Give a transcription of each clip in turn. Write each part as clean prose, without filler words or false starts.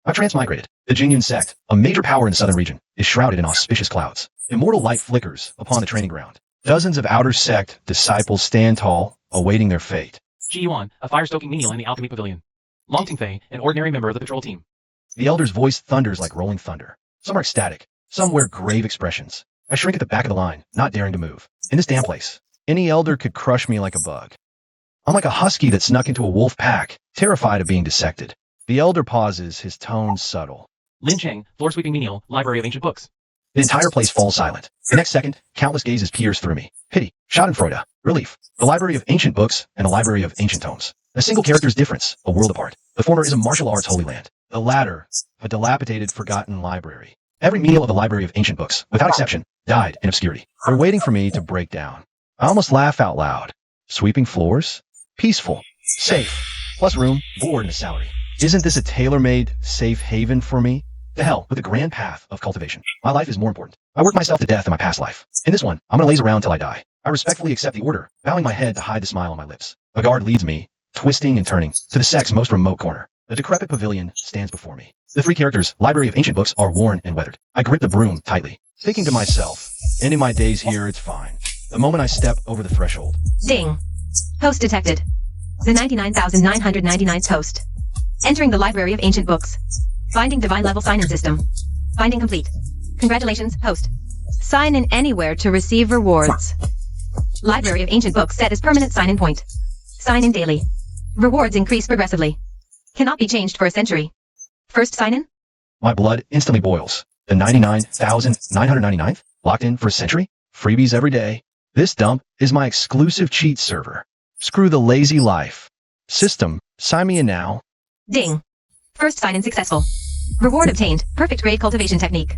I've transmigrated. The Jingyan Sect, a major power in the southern region, is shrouded in auspicious clouds. Immortal light flickers upon the training ground. Dozens of outer sect disciples stand tall, awaiting their fate. Ji Yuan, a fire-stoking menial in the alchemy pavilion. Long Tingfei, an ordinary member of the patrol team. The elder's voice thunders like rolling thunder. Some are ecstatic, some wear grave expressions. I shrink at the back of the line, not daring to move. In this damn place, any elder could crush me like a bug. I'm like a husky that snuck into a wolf pack, terrified of being dissected. The elder pauses, his tone subtle. Lin Cheng, floor-sweeping menial, library of ancient books. The entire place falls silent. The next second, countless gazes pierce through me. Pity, schadenfreude, relief. The library of ancient books and the library of ancient tomes. A single character's difference, a world apart. The former is a martial arts holy land. The latter, a dilapidated, forgotten library. Every menial of the library of ancient books, without exception, died in obscurity. They're waiting for me to break down. I almost laugh out loud. Sweeping floors? Peaceful. Safe. Plus room, board, and a salary. Isn't this a tailor-made, safe haven for me? To hell with the grand path of cultivation. My life is more important. I worked myself to death in my past life. In this one, I'm gonna laze around till I die. I respectfully accept the order, bowing my head to hide the smile on my lips. A guard leads me, twisting and turning, to the sect's most remote corner. The decrepit pavilion stands before me. The three characters' library of ancient books are worn and weathered. I grip the broom tightly, thinking to myself, ending my days here, it's fine. The moment I step over the threshold. Ding. Host detected. The 99,999th host. Entering the library of ancient books. Finding divine level sign-in system. Finding complete. Congratulations, host. Sign in anywhere to receive rewards. Library of ancient books set as permanent sign-in point. Sign in daily. Rewards increase progressively. Cannot be changed for a century. First sign-in? My blood instantly boils. The 99,999th? Locked in for a century? Freebies every day. This dump is my exclusive cheat server. Screw the lazy life. System, sign me in now. Ding. First sign-in successful. Reward obtained. Perfect grade cultivation technique.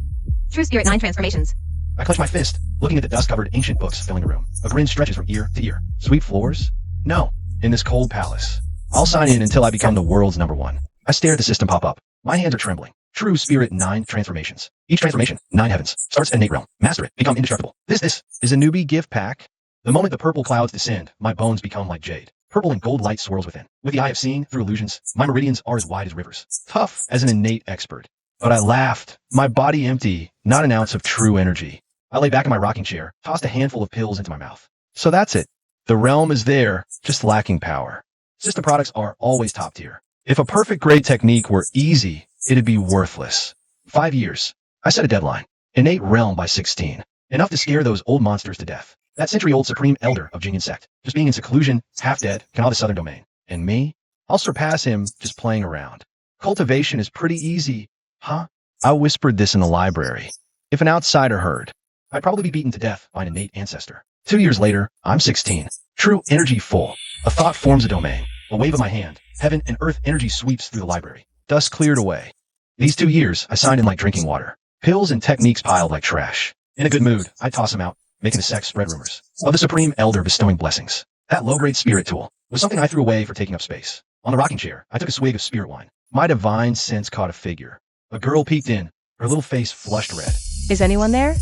True Spirit 9 transformations. I clench my fist, looking at the dust-covered ancient books filling the room. A grin stretches from ear to ear. Sweep floors? No. In this cold palace. I'll sign in until I become the world's #1. I stare at the system pop up. My hands are trembling. True Spirit 9 transformations. Each transformation, 9 heavens. Starts at innate realm. Master it. Become indestructible. This is a newbie gift pack. The moment the purple clouds descend, my bones become like jade. Purple and gold light swirls within. With the eye of seeing through illusions, my meridians are as wide as rivers. Tough as an innate expert. But I laughed. My body empty, not an ounce of true energy. I lay back in my rocking chair, tossed a handful of pills into my mouth. So that's it. The realm is there, just lacking power. System products are always top tier. If a perfect grade technique were easy, it'd be worthless. 5 years. I set a deadline. Innate realm by 16. Enough to scare those old monsters to death. That century-old supreme elder of Jingyan Sect, just being in seclusion, half dead, can the southern domain. And me? I'll surpass him just playing around. Cultivation is pretty easy. Huh? I whispered this in the library. If an outsider heard, I'd probably be beaten to death by an innate ancestor. 2 years later, I'm 16. True energy full. A thought forms a domain. A wave of my hand. Heaven and earth energy sweeps through the library. Dust cleared away. These 2 years, I signed in like drinking water. Pills and techniques piled like trash. In a good mood, I toss them out, making the sect spread rumors of the supreme elder bestowing blessings. That low-grade spirit tool was something I threw away for taking up space. On the rocking chair, I took a swig of spirit wine. My divine sense caught a figure. A girl peeked in, her little face flushed red. Is anyone there?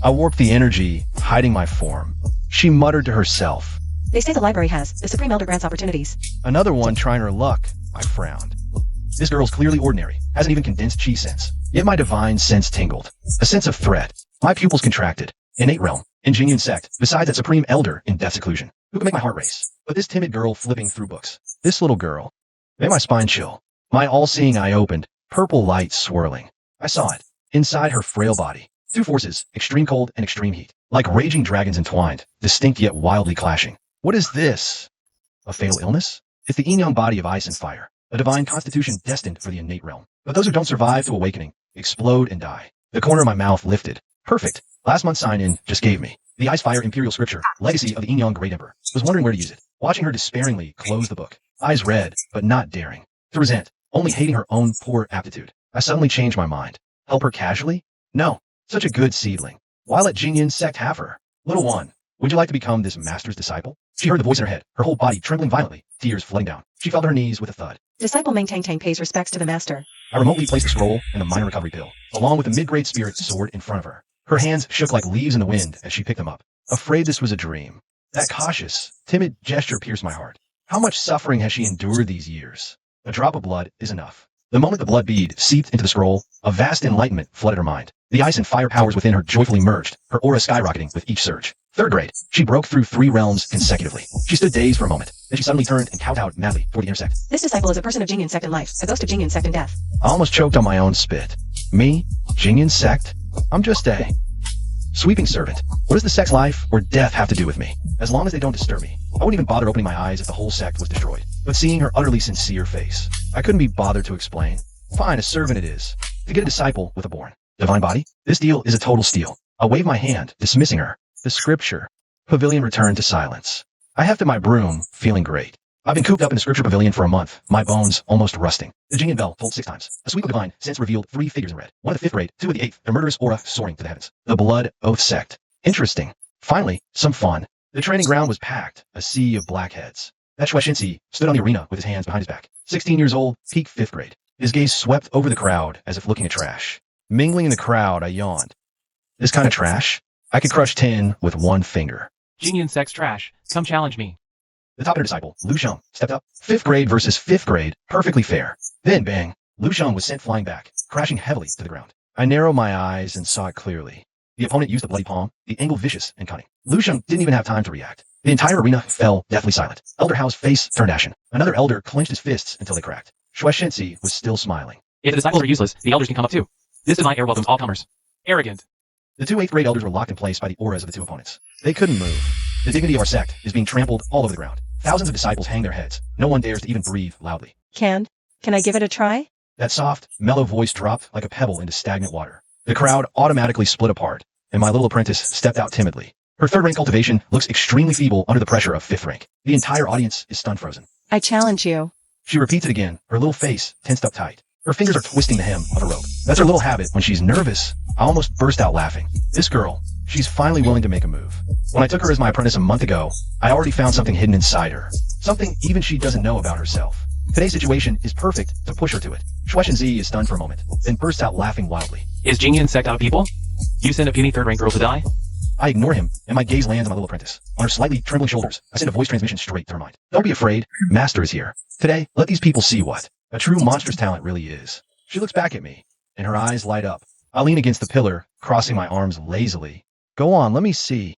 I warped the energy, hiding my form. She muttered to herself. They say the library has. The Supreme Elder grants opportunities. Another one trying her luck. I frowned. This girl's clearly ordinary, hasn't even condensed chi sense. Yet my divine sense tingled. A sense of threat. My pupils contracted. Innate realm. In Jingyan Sect, besides that supreme elder in death seclusion, who can make my heart race? But this timid girl flipping through books. This little girl. Made my spine chill. My all-seeing eye opened, purple light swirling. I saw it. Inside her frail body. 2 forces, extreme cold and extreme heat. Like raging dragons entwined, distinct yet wildly clashing. What is this? A fatal illness? It's the yin-yang body of ice and fire. A divine constitution destined for the innate realm. But those who don't survive to awakening, explode and die. The corner of my mouth lifted. Perfect. Last month's sign-in just gave me. The Ice Fire Imperial Scripture, legacy of the Yin-Yang Great Emperor. Was wondering where to use it. Watching her despairingly close the book. Eyes red, but not daring. To resent, only hating her own poor aptitude. I suddenly changed my mind. Help her casually? No. Such a good seedling. Why let Jingyan Sect have her? Little one, would you like to become this master's disciple? She heard the voice in her head, her whole body trembling violently, tears flooding down. She fell to her knees with a thud. Disciple Meng Tang Tang pays respects to the master. I remotely placed the scroll and the minor recovery pill, along with the mid-grade spirit sword in front of her. Her hands shook like leaves in the wind as she picked them up. Afraid this was a dream. That cautious, timid gesture pierced my heart. How much suffering has she endured these years? A drop of blood is enough. The moment the blood bead seeped into the scroll, a vast enlightenment flooded her mind. The ice and fire powers within her joyfully merged, her aura skyrocketing with each surge. Third grade, she broke through 3 realms consecutively. She stood dazed for a moment, then she suddenly turned and kowtowed madly toward the inner sect. This disciple is a person of Jingyan sect in life, a ghost of Jingyan sect in death. I almost choked on my own spit. Me? Jingyan sect? I'm just a sweeping servant. What does the sect's life or death have to do with me? As long as they don't disturb me. I wouldn't even bother opening my eyes if the whole sect was destroyed. But seeing her utterly sincere face, I couldn't be bothered to explain. Fine, a servant it is. To get a disciple with a born divine body? This deal is a total steal. I waved my hand, dismissing her. The scripture pavilion returned to silence. I hefted my broom, feeling great. I've been cooped up in the scripture pavilion for a month, my bones almost rusting. The Jingyan bell tolled 6 times. A sweep of divine sense revealed 3 figures in red. One of the 5th grade, 2 of the 8th, their murderous aura soaring to the heavens. The blood oath sect. Interesting. Finally, some fun. The training ground was packed, a sea of blackheads. That Shueshinsi stood on the arena with his hands behind his back. 16 years old, peak 5th grade. His gaze swept over the crowd as if looking at trash. Mingling in the crowd, I yawned. This kind of trash? I could crush tin with 1 finger. Jingyan Sect's trash. Come challenge me. The top disciple, Lu Sheng, stepped up. 5th grade versus 5th grade, perfectly fair. Then, bang, Lu Sheng was sent flying back, crashing heavily to the ground. I narrowed my eyes and saw it clearly. The opponent used the bloody palm, the angle vicious and cunning. Lu Sheng didn't even have time to react. The entire arena fell deathly silent. Elder Hao's face turned ashen. Another elder clenched his fists until they cracked. Shueshinsi was still smiling. If the disciples are useless, the elders can come up too. This divine air welcomes all comers. Arrogant. The 2 8th grade elders were locked in place by the auras of the 2 opponents. They couldn't move. The dignity of our sect is being trampled all over the ground. Thousands of disciples hang their heads. No one dares to even breathe loudly. Can I give it a try? That soft, mellow voice dropped like a pebble into stagnant water. The crowd automatically split apart, and my little apprentice stepped out timidly. Her 3rd rank cultivation looks extremely feeble under the pressure of 5th rank. The entire audience is stunned frozen. I challenge you. She repeats it again, her little face tensed up tight. Her fingers are twisting the hem of a rope. That's her little habit when she's nervous. I almost burst out laughing. This girl, she's finally willing to make a move. When I took her as my apprentice a month ago, I already found something hidden inside her. Something even she doesn't know about herself. Today's situation is perfect to push her to it. Shueshinsi is stunned for a moment, then bursts out laughing wildly. Is Jingyan Sect out of people? You send a puny 3rd rank girl to die? I ignore him, and my gaze lands on my little apprentice. On her slightly trembling shoulders, I send a voice transmission straight to her mind. Don't be afraid, Master is here. Today, let these people see what a true monstrous talent really is. She looks back at me, and her eyes light up. I lean against the pillar, crossing my arms lazily. Go on, let me see.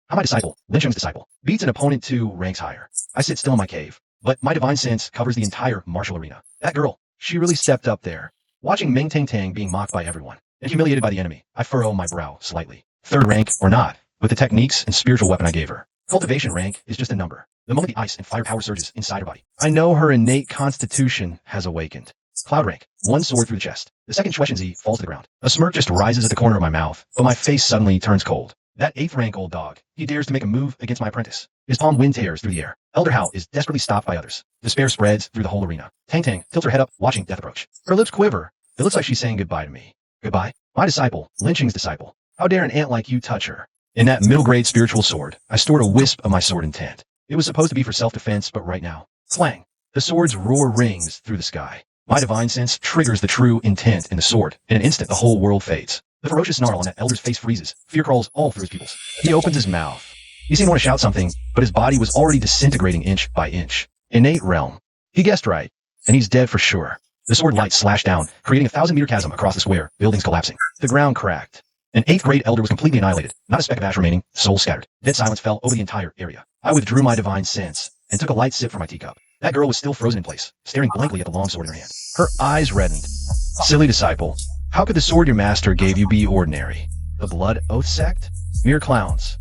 I'm my disciple, Lin Sheng's disciple. Beats an opponent 2 ranks higher. I sit still in my cave, but my divine sense covers the entire martial arena. That girl, she really stepped up there. Watching Ming Tang Tang being mocked by everyone, and humiliated by the enemy, I furrow my brow slightly. 3rd rank or not, with the techniques and spiritual weapon I gave her. Cultivation rank is just a number. The moment the ice and fire power surges inside her body, I know her innate constitution has awakened. Cloud rank, 1 sword through the chest. The second Shueshinsi falls to the ground. A smirk just rises at the corner of my mouth, but my face suddenly turns cold. That 8th rank old dog, he dares to make a move against my apprentice. His palm wind tears through the air. Elder Hao is desperately stopped by others. Despair spreads through the whole arena. Tang Tang tilts her head up, watching death approach. Her lips quiver. It looks like she's saying goodbye to me. Goodbye? My disciple, Lin Sheng's disciple. How dare an ant like you touch her? In that middle grade spiritual sword, I stored a wisp of my sword intent. It was supposed to be for self-defense, but right now, clang. The sword's roar rings through the sky. My divine sense triggers the true intent in the sword. In an instant, the whole world fades. The ferocious snarl on that elder's face freezes. Fear crawls all through his pupils. He opens his mouth. He seemed to want to shout something, but his body was already disintegrating inch by inch. Innate realm. He guessed right, and he's dead for sure. The sword light slashed down, creating a 1,000-meter chasm across the square, buildings collapsing. The ground cracked. An 8th grade elder was completely annihilated, not a speck of ash remaining, soul scattered. Dead silence fell over the entire area. I withdrew my divine sense, and took a light sip from my teacup. That girl was still frozen in place, staring blankly at the long sword in her hand. Her eyes reddened. Silly disciple, how could the sword your master gave you be ordinary? The Blood Oath Sect? Mere clowns.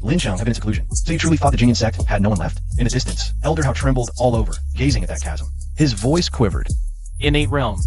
Lin Sheng, have been in seclusion. So you truly thought the Jingyan Sect had no one left? In the distance, Elder Hao trembled all over, gazing at that chasm. His voice quivered. Innate realm.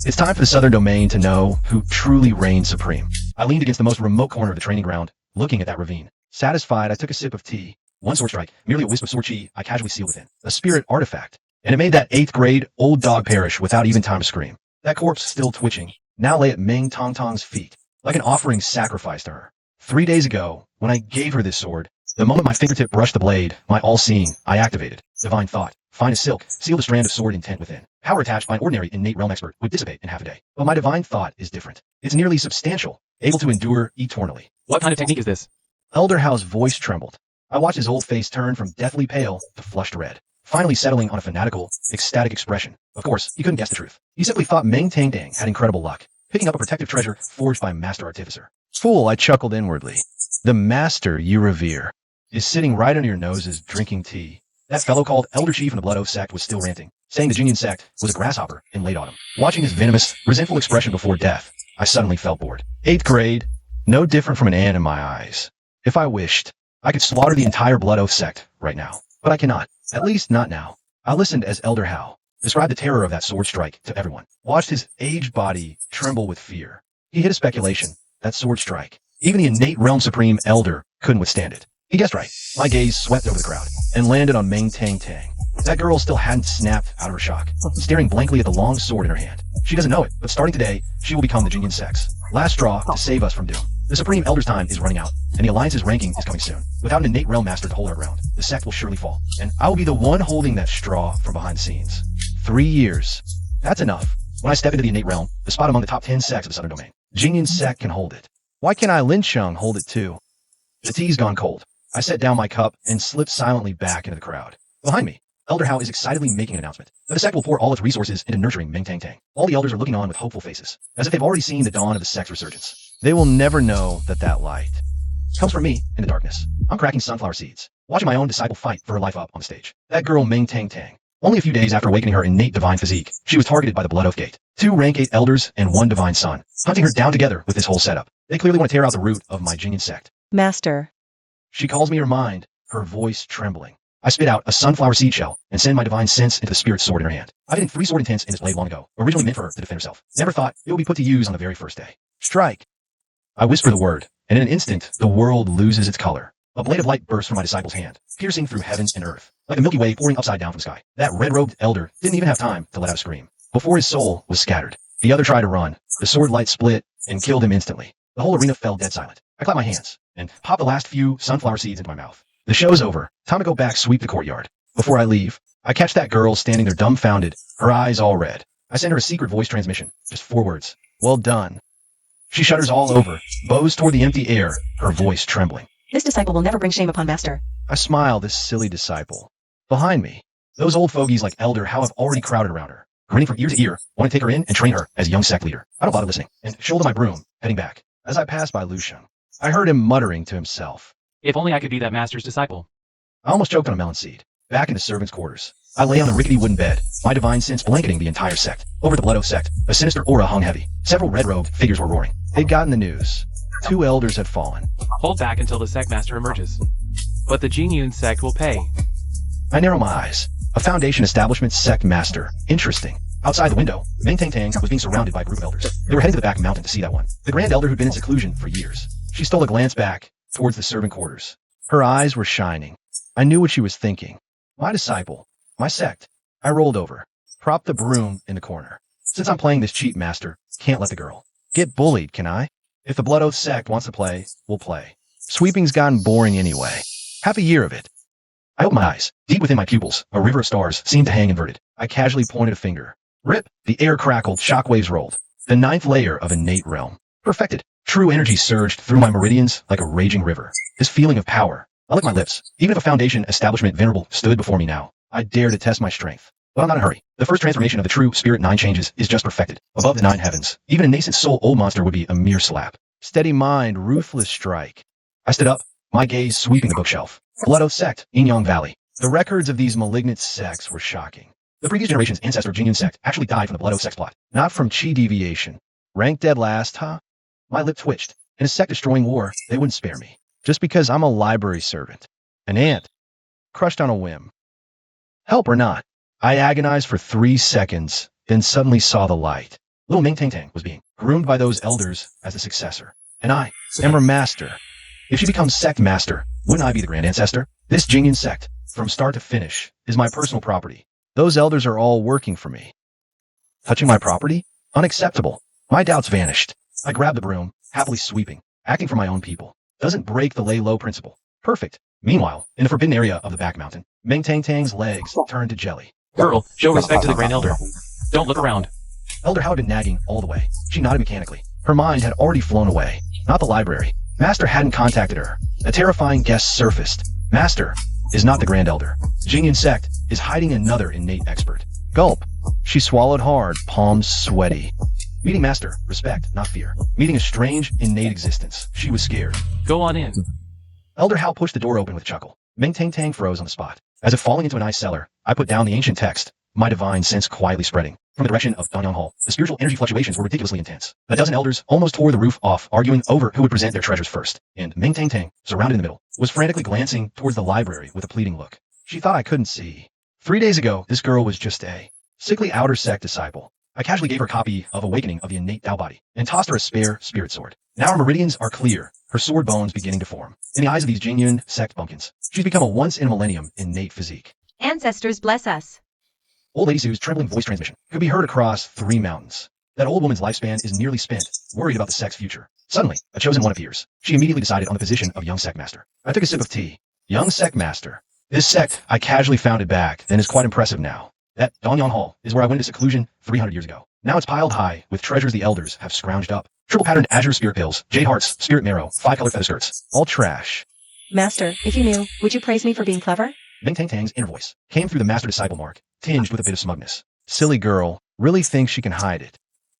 It's time for the Southern Domain to know who truly reigns supreme. I leaned against the most remote corner of the training ground, looking at that ravine. Satisfied, I took a sip of tea. 1 sword strike, merely a wisp of sword chi I casually sealed within. A spirit artifact. And it made that 8th grade old dog perish without even time to scream. That corpse, still twitching, now lay at Ming Tong Tong's feet, like an offering sacrificed to her. 3 days ago, when I gave her this sword, the moment my fingertip brushed the blade, my all-seeing, I activated. Divine thought, fine as silk, sealed a strand of sword intent within. Power attached by an ordinary innate realm expert would dissipate in half a day. But my divine thought is different. It's nearly substantial, able to endure eternally. What kind of technique is this? Elder Hao's voice trembled. I watched his old face turn from deathly pale to flushed red. finally settling on a fanatical, ecstatic expression. Of course, he couldn't guess the truth. He simply thought Meng Tang Dang had incredible luck, picking up a protective treasure forged by a master artificer. Fool, I chuckled inwardly. The master you revere is sitting right under your noses drinking tea. That fellow called Elder Chief in the Blood Oath Sect was still ranting, saying the Jinyan Sect was a grasshopper in late autumn. Watching his venomous, resentful expression before death, I suddenly felt bored. 8th grade, no different from an ant in my eyes. If I wished, I could slaughter the entire Blood Oath Sect right now, but I cannot. At least not now. I listened as Elder Hao described the terror of that sword strike to everyone, watched his aged body tremble with fear. He hit a speculation, that sword strike. Even the innate Realm Supreme Elder couldn't withstand it. He guessed right. My gaze swept over the crowd and landed on Meng Tang Tang. That girl still hadn't snapped out of her shock, staring blankly at the long sword in her hand. She doesn't know it, but starting today, she will become the Jinyan Sect's last straw to save us from doom. The Supreme Elder's time is running out, and the Alliance's ranking is coming soon. Without an innate Realm Master to hold her ground, the Sect will surely fall, and I will be the one holding that straw from behind the scenes. 3 years. That's enough. When I step into the innate realm, the spot among the top 10 sects of the Southern Domain, Jinyan Sect can hold it. Why can't I Lin Sheng hold it too? The tea's gone cold. I set down my cup and slipped silently back into the crowd. Behind me, Elder Hao is excitedly making an announcement that the Sect will pour all its resources into nurturing Meng Tang Tang. All the elders are looking on with hopeful faces, as if they've already seen the dawn of the Sect's resurgence. They will never know that light comes from me in the darkness. I'm cracking sunflower seeds, watching my own disciple fight for her life up on the stage. That girl Meng Tang Tang. Only a few days after awakening her innate divine physique, she was targeted by the Blood Oath Gate. 2 rank 8 elders and 1 divine son, hunting her down together with this whole setup. They clearly want to tear out the root of my Jinyan Sect. Master. She calls me her mind, her voice trembling. I spit out a sunflower seed shell and send my divine sense into the spirit sword in her hand. I've hidden 3 sword intents in this blade long ago, originally meant for her to defend herself. Never thought it would be put to use on the very first day. Strike. I whisper the word, and in an instant, the world loses its color. A blade of light bursts from my disciple's hand, piercing through heaven and earth, like the Milky Way pouring upside down from the sky. That red-robed elder didn't even have time to let out a scream. Before his soul was scattered, the other tried to run. The sword light split and killed him instantly. The whole arena fell dead silent. I clapped my hands and popped the last few sunflower seeds into my mouth. The show's over. Time to go back sweep the courtyard. Before I leave, I catch that girl standing there dumbfounded, her eyes all red. I send her a secret voice transmission, just 4 words. Well done. She shudders all over, bows toward the empty air, her voice trembling. This disciple will never bring shame upon Master. I smile, this silly disciple. Behind me, those old fogies like Elder Hao have already crowded around her, grinning from ear to ear, want to take her in and train her as a young sect leader. I don't bother listening, and shoulder my broom, heading back. As I pass by Lu Sheng, I heard him muttering to himself. If only I could be that master's disciple. I almost choked on a melon seed. Back in the servants' quarters, I lay on the rickety wooden bed, my divine sense blanketing the entire sect. Over the Blood Oath Sect, a sinister aura hung heavy. Several red-robed figures were roaring. They'd gotten the news. 2 elders had fallen. Hold back until the sect master emerges. But the Jinyan Sect will pay. I narrow my eyes. A Foundation establishment sect master. Interesting. Outside the window, Meng Tang Tang was being surrounded by a group of elders. They were heading to the back mountain to see that one. The grand elder who'd been in seclusion for years. She stole a glance back towards the servant quarters. Her eyes were shining. I knew what she was thinking. My disciple. My sect. I rolled over. Propped the broom in the corner. Since I'm playing this cheap master, can't let the girl get bullied, can I? If the Blood Oath Sect wants to play, we'll play. Sweeping's gotten boring anyway. Half a year of it. I opened my eyes. Deep within my pupils, a river of stars seemed to hang inverted. I casually pointed a finger. Rip! The air crackled, shockwaves rolled. The 9th layer of innate realm. Perfected. True energy surged through my meridians like a raging river. This feeling of power. I licked my lips. Even if a Foundation establishment venerable stood before me now, I dare to test my strength. But I'm not in a hurry. The first transformation of the true Spirit 9 changes is just perfected. Above the 9 heavens, even a nascent soul old monster would be a mere slap. Steady mind, ruthless strike. I stood up, my gaze sweeping the bookshelf. Blood Oath Sect, Inyang Valley. The records of these malignant sects were shocking. The previous generation's ancestor Jinyan Sect actually died from the Blood Oath Sect's plot, not from chi deviation. Rank dead last, huh? My lip twitched. In a sect-destroying war, they wouldn't spare me. Just because I'm a library servant. An ant. Crushed on a whim. Help or not? I agonized for 3 seconds, then suddenly saw the light. Little Meng Tang Tang was being groomed by those elders as the successor. And I am her master. If she becomes sect master, wouldn't I be the grand ancestor? This Jinyan Sect, from start to finish, is my personal property. Those elders are all working for me. Touching my property? Unacceptable. My doubts vanished. I grabbed the broom, happily sweeping, acting for my own people. Doesn't break the lay low principle. Perfect. Meanwhile, in the forbidden area of the back mountain, Meng Tang Tang's legs turned to jelly. Girl, show respect to the Grand Elder. Don't look around. Elder Hao had been nagging all the way. She nodded mechanically. Her mind had already flown away. Not the library. Master hadn't contacted her. A terrifying guest surfaced. Master is not the Grand Elder. Jinyan Sect is hiding another innate expert. Gulp. She swallowed hard, palms sweaty. Meeting master, respect, not fear. Meeting a strange, innate existence. She was scared. Go on in. Elder Hal pushed the door open with a chuckle. Meng Tang Tang froze on the spot. As if falling into an ice cellar, I put down the ancient text, my divine sense quietly spreading. From the direction of Danyang Hall, the spiritual energy fluctuations were ridiculously intense. A dozen elders almost tore the roof off, arguing over who would present their treasures first. And Meng Tang Tang, surrounded in the middle, was frantically glancing towards the library with a pleading look. She thought I couldn't see. 3 days ago, this girl was just a sickly outer sect disciple. I casually gave her a copy of Awakening of the Innate Tao Body, and tossed her a spare spirit sword. Now her meridians are clear, her sword bones beginning to form. In the eyes of these genuine sect bumpkins, she's become a once-in-a-millennium innate physique. Ancestors bless us. Old Lady Sue's trembling voice transmission could be heard across 3 mountains. That old woman's lifespan is nearly spent, worried about the sect's future. Suddenly, a chosen one appears. She immediately decided on the position of young sect master. I took a sip of tea. Young sect master. This sect I casually founded back then is quite impressive now. That Danyang Hall is where I went into seclusion 300 years ago. Now it's piled high with treasures the elders have scrounged up. Triple patterned azure spirit pills, jade hearts, spirit marrow, 5-colored feather skirts. All trash. Master, if you knew, would you praise me for being clever? Meng Tang Tang's inner voice came through the master-disciple mark, tinged with a bit of smugness. Silly girl, really thinks she can hide it.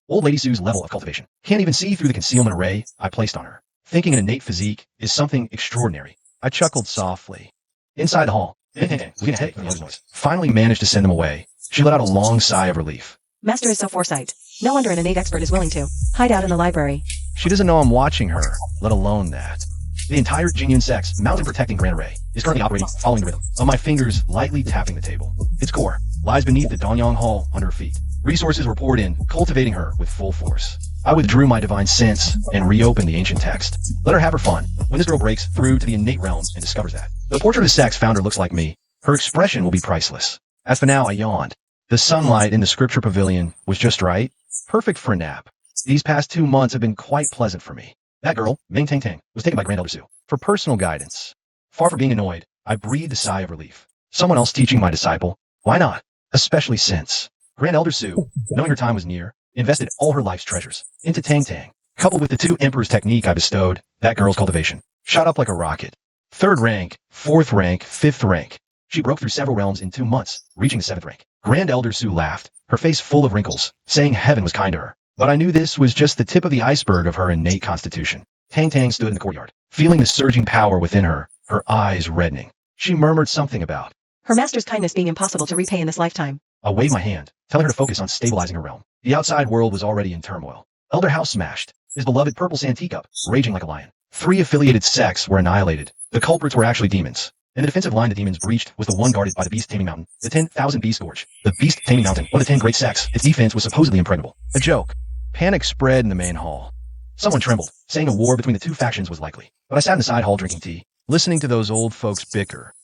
Old Lady Sue's level of cultivation can't even see through the concealment array I placed on her. Thinking an innate physique is something extraordinary. I chuckled softly. Inside the hall, Meng Tang Tang, looking ahead from the other's noise, finally managed to send them away. She let out a long sigh of relief. Master is so foresight. No wonder an innate expert is willing to hide out in the library. She doesn't know I'm watching her, let alone that. The entire Jingyun Sect's mountain protecting Grand Array is currently operating following the rhythm of my fingers lightly tapping the table. Its core lies beneath the Danyang Hall under her feet. Resources were poured in, cultivating her with full force. I withdrew my divine sense and reopened the ancient text. Let her have her fun. When this girl breaks through to the innate realm and discovers that the portrait of the sect's founder looks like me, her expression will be priceless. As for now, I yawned. The sunlight in the scripture pavilion was just right, perfect for a nap. These past 2 months have been quite pleasant for me. That girl, Meng Tang Tang, was taken by Grand Elder Sue for personal guidance. Far from being annoyed, I breathed a sigh of relief. Someone else teaching my disciple? Why not? Especially since Grand Elder Sue, knowing her time was near, invested all her life's treasures into Tang Tang. Coupled with the 2 Emperor's technique I bestowed, that girl's cultivation shot up like a rocket. 3rd rank, 4th rank, 5th rank. She broke through several realms in 2 months, reaching the 7th rank. Grand Elder Sue laughed, her face full of wrinkles, saying heaven was kind to her. But I knew this was just the tip of the iceberg of her innate constitution. Tang Tang stood in the courtyard, feeling the surging power within her, her eyes reddening. She murmured something about her master's kindness being impossible to repay in this lifetime. I waved my hand, telling her to focus on stabilizing her realm. The outside world was already in turmoil. Elder House smashed, his beloved purple sand teacup, raging like a lion. 3 affiliated sects were annihilated. The culprits were actually demons. And the defensive line the demons breached was the one guarded by the Beast Taming Mountain, the 10,000 Beast Gorge. The Beast Taming Mountain, one of the 10 great sects, its defense was supposedly impregnable. A joke. Panic spread in the main hall. Someone trembled, saying a war between the 2 factions was likely. But I sat in the side hall drinking tea, listening to those old folks bicker.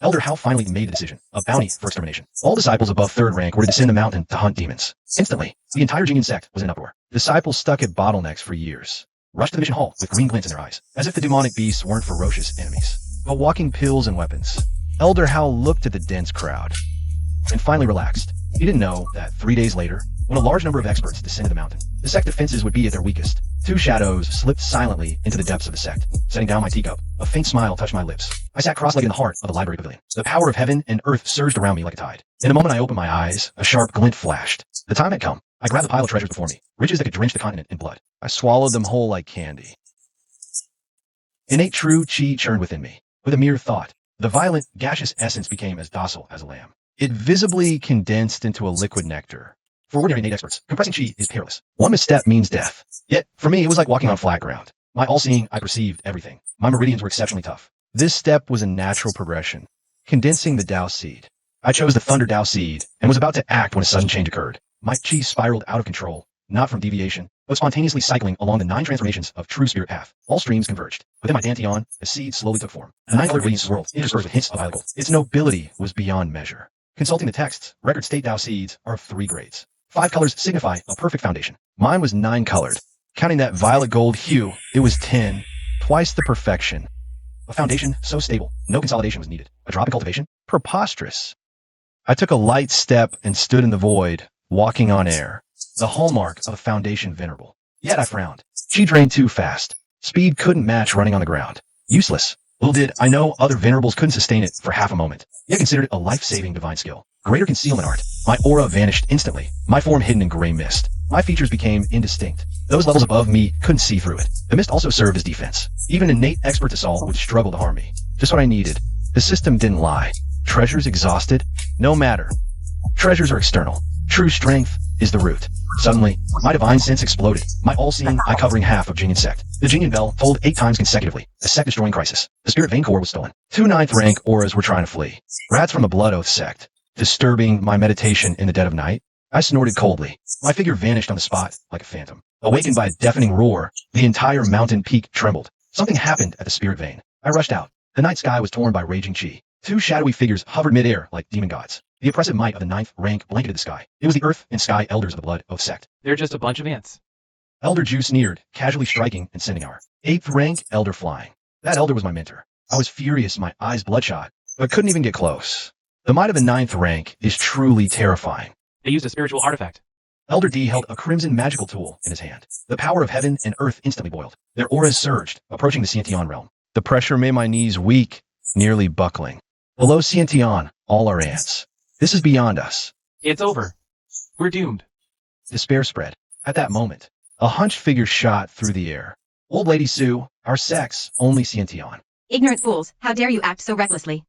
Elder Hal finally made the decision, a bounty for extermination. All disciples above 3rd rank were to descend the mountain to hunt demons. Instantly, the entire Jingyun sect was in uproar. Disciples stuck at bottlenecks for years rushed to the mission hall with green glints in their eyes, as if the demonic beasts weren't ferocious enemies, but walking pills and weapons. Elder Hal looked at the dense crowd and finally relaxed. He didn't know that 3 days later, when a large number of experts descended the mountain, the sect defenses would be at their weakest. 2 shadows slipped silently into the depths of the sect. Setting down my teacup, a faint smile touched my lips. I sat cross-legged in the heart of the library pavilion. The power of heaven and earth surged around me like a tide. In the moment I opened my eyes, a sharp glint flashed. The time had come. I grabbed the pile of treasures before me, riches that could drench the continent in blood. I swallowed them whole like candy. Innate true chi churned within me. With a mere thought, the violent, gaseous essence became as docile as a lamb. It visibly condensed into a liquid nectar. For ordinary innate experts, compressing chi is perilous. One misstep means death. Yet, for me, it was like walking on flat ground. My all-seeing, I perceived everything. My meridians were exceptionally tough. This step was a natural progression, condensing the Tao seed. I chose the Thunder Tao seed, and was about to act when a sudden change occurred. My chi spiraled out of control, not from deviation, but spontaneously cycling along the 9 transformations of true spirit path. All streams converged. Within my dantian, the seed slowly took form. A 9-colored radiance swirled, interspersed with hints of violet gold. Its nobility was beyond measure. Consulting the texts, record state Tao seeds are of 3 grades. 5 colors signify a perfect foundation. Mine was 9-colored. Counting that violet gold hue, it was 10, twice the perfection. A foundation so stable, no consolidation was needed. A drop in cultivation? Preposterous. I took a light step and stood in the void, walking on air. The hallmark of a foundation venerable. Yet I frowned. Chi drained too fast. Speed couldn't match running on the ground. Useless. Little did I know other venerables couldn't sustain it for half a moment. Yet considered it a life-saving divine skill. Greater concealment art. My aura vanished instantly, my form hidden in gray mist. My features became indistinct. Those levels above me couldn't see through it. The mist also served as defense. Even innate expert assault would struggle to harm me. Just what I needed. The system didn't lie. Treasures exhausted? No matter. Treasures are external. True strength is the root. Suddenly, my divine sense exploded, my all-seeing eye covering half of Jinyan Sect. The Jinyan bell tolled 8 times consecutively, a Sect-destroying crisis. The spirit vein core was stolen. 2 9th-rank auras were trying to flee. Rats from the Blood Oath Sect. Disturbing my meditation in the dead of night, I snorted coldly. My figure vanished on the spot like a phantom. Awakened by a deafening roar, the entire mountain peak trembled. Something happened at the spirit vein. I rushed out. The night sky was torn by raging chi. 2 shadowy figures hovered mid-air like demon gods. The oppressive might of the 9th rank blanketed the sky. It was the earth and sky elders of the Blood Oath Sect. They're just a bunch of ants. Elder Ju sneered, casually striking and sending our 8th rank elder flying. That elder was my mentor. I was furious, my eyes bloodshot, but couldn't even get close. The might of the 9th rank is truly terrifying. They used a spiritual artifact. Elder D held a crimson magical tool in his hand. The power of heaven and earth instantly boiled. Their auras surged, approaching the Sciention realm. The pressure made my knees weak, nearly buckling. Below Sciention, all are ants. This is beyond us. It's over. We're doomed. Despair spread. At that moment, a hunched figure shot through the air. Old Lady Sue, our Sect's only Sciention. Ignorant fools, how dare you act so recklessly?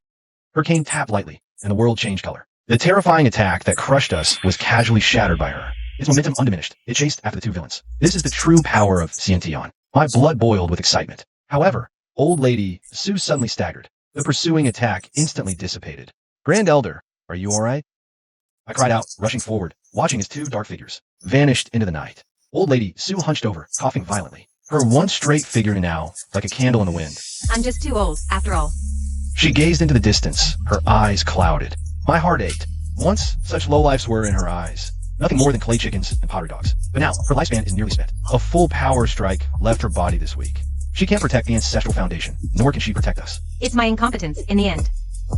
Her cane tapped lightly, and the world changed color. The terrifying attack that crushed us was casually shattered by her. Its momentum undiminished. It chased after the 2 villains. This is the true power of Sciention. My blood boiled with excitement. However, Old Lady Sue suddenly staggered. The pursuing attack instantly dissipated. Grand Elder, are you alright? I cried out, rushing forward, watching as 2 dark figures vanished into the night. Old Lady Sue hunched over, coughing violently. Her once straight figure now like a candle in the wind. I'm just too old, after all. She gazed into the distance, her eyes clouded. My heart ached. Once, such lowlifes were in her eyes. Nothing more than clay chickens and pottery dogs. But now, her lifespan is nearly spent. A full power strike left her body this week. She can't protect the ancestral foundation, nor can she protect us. It's my incompetence, in the end.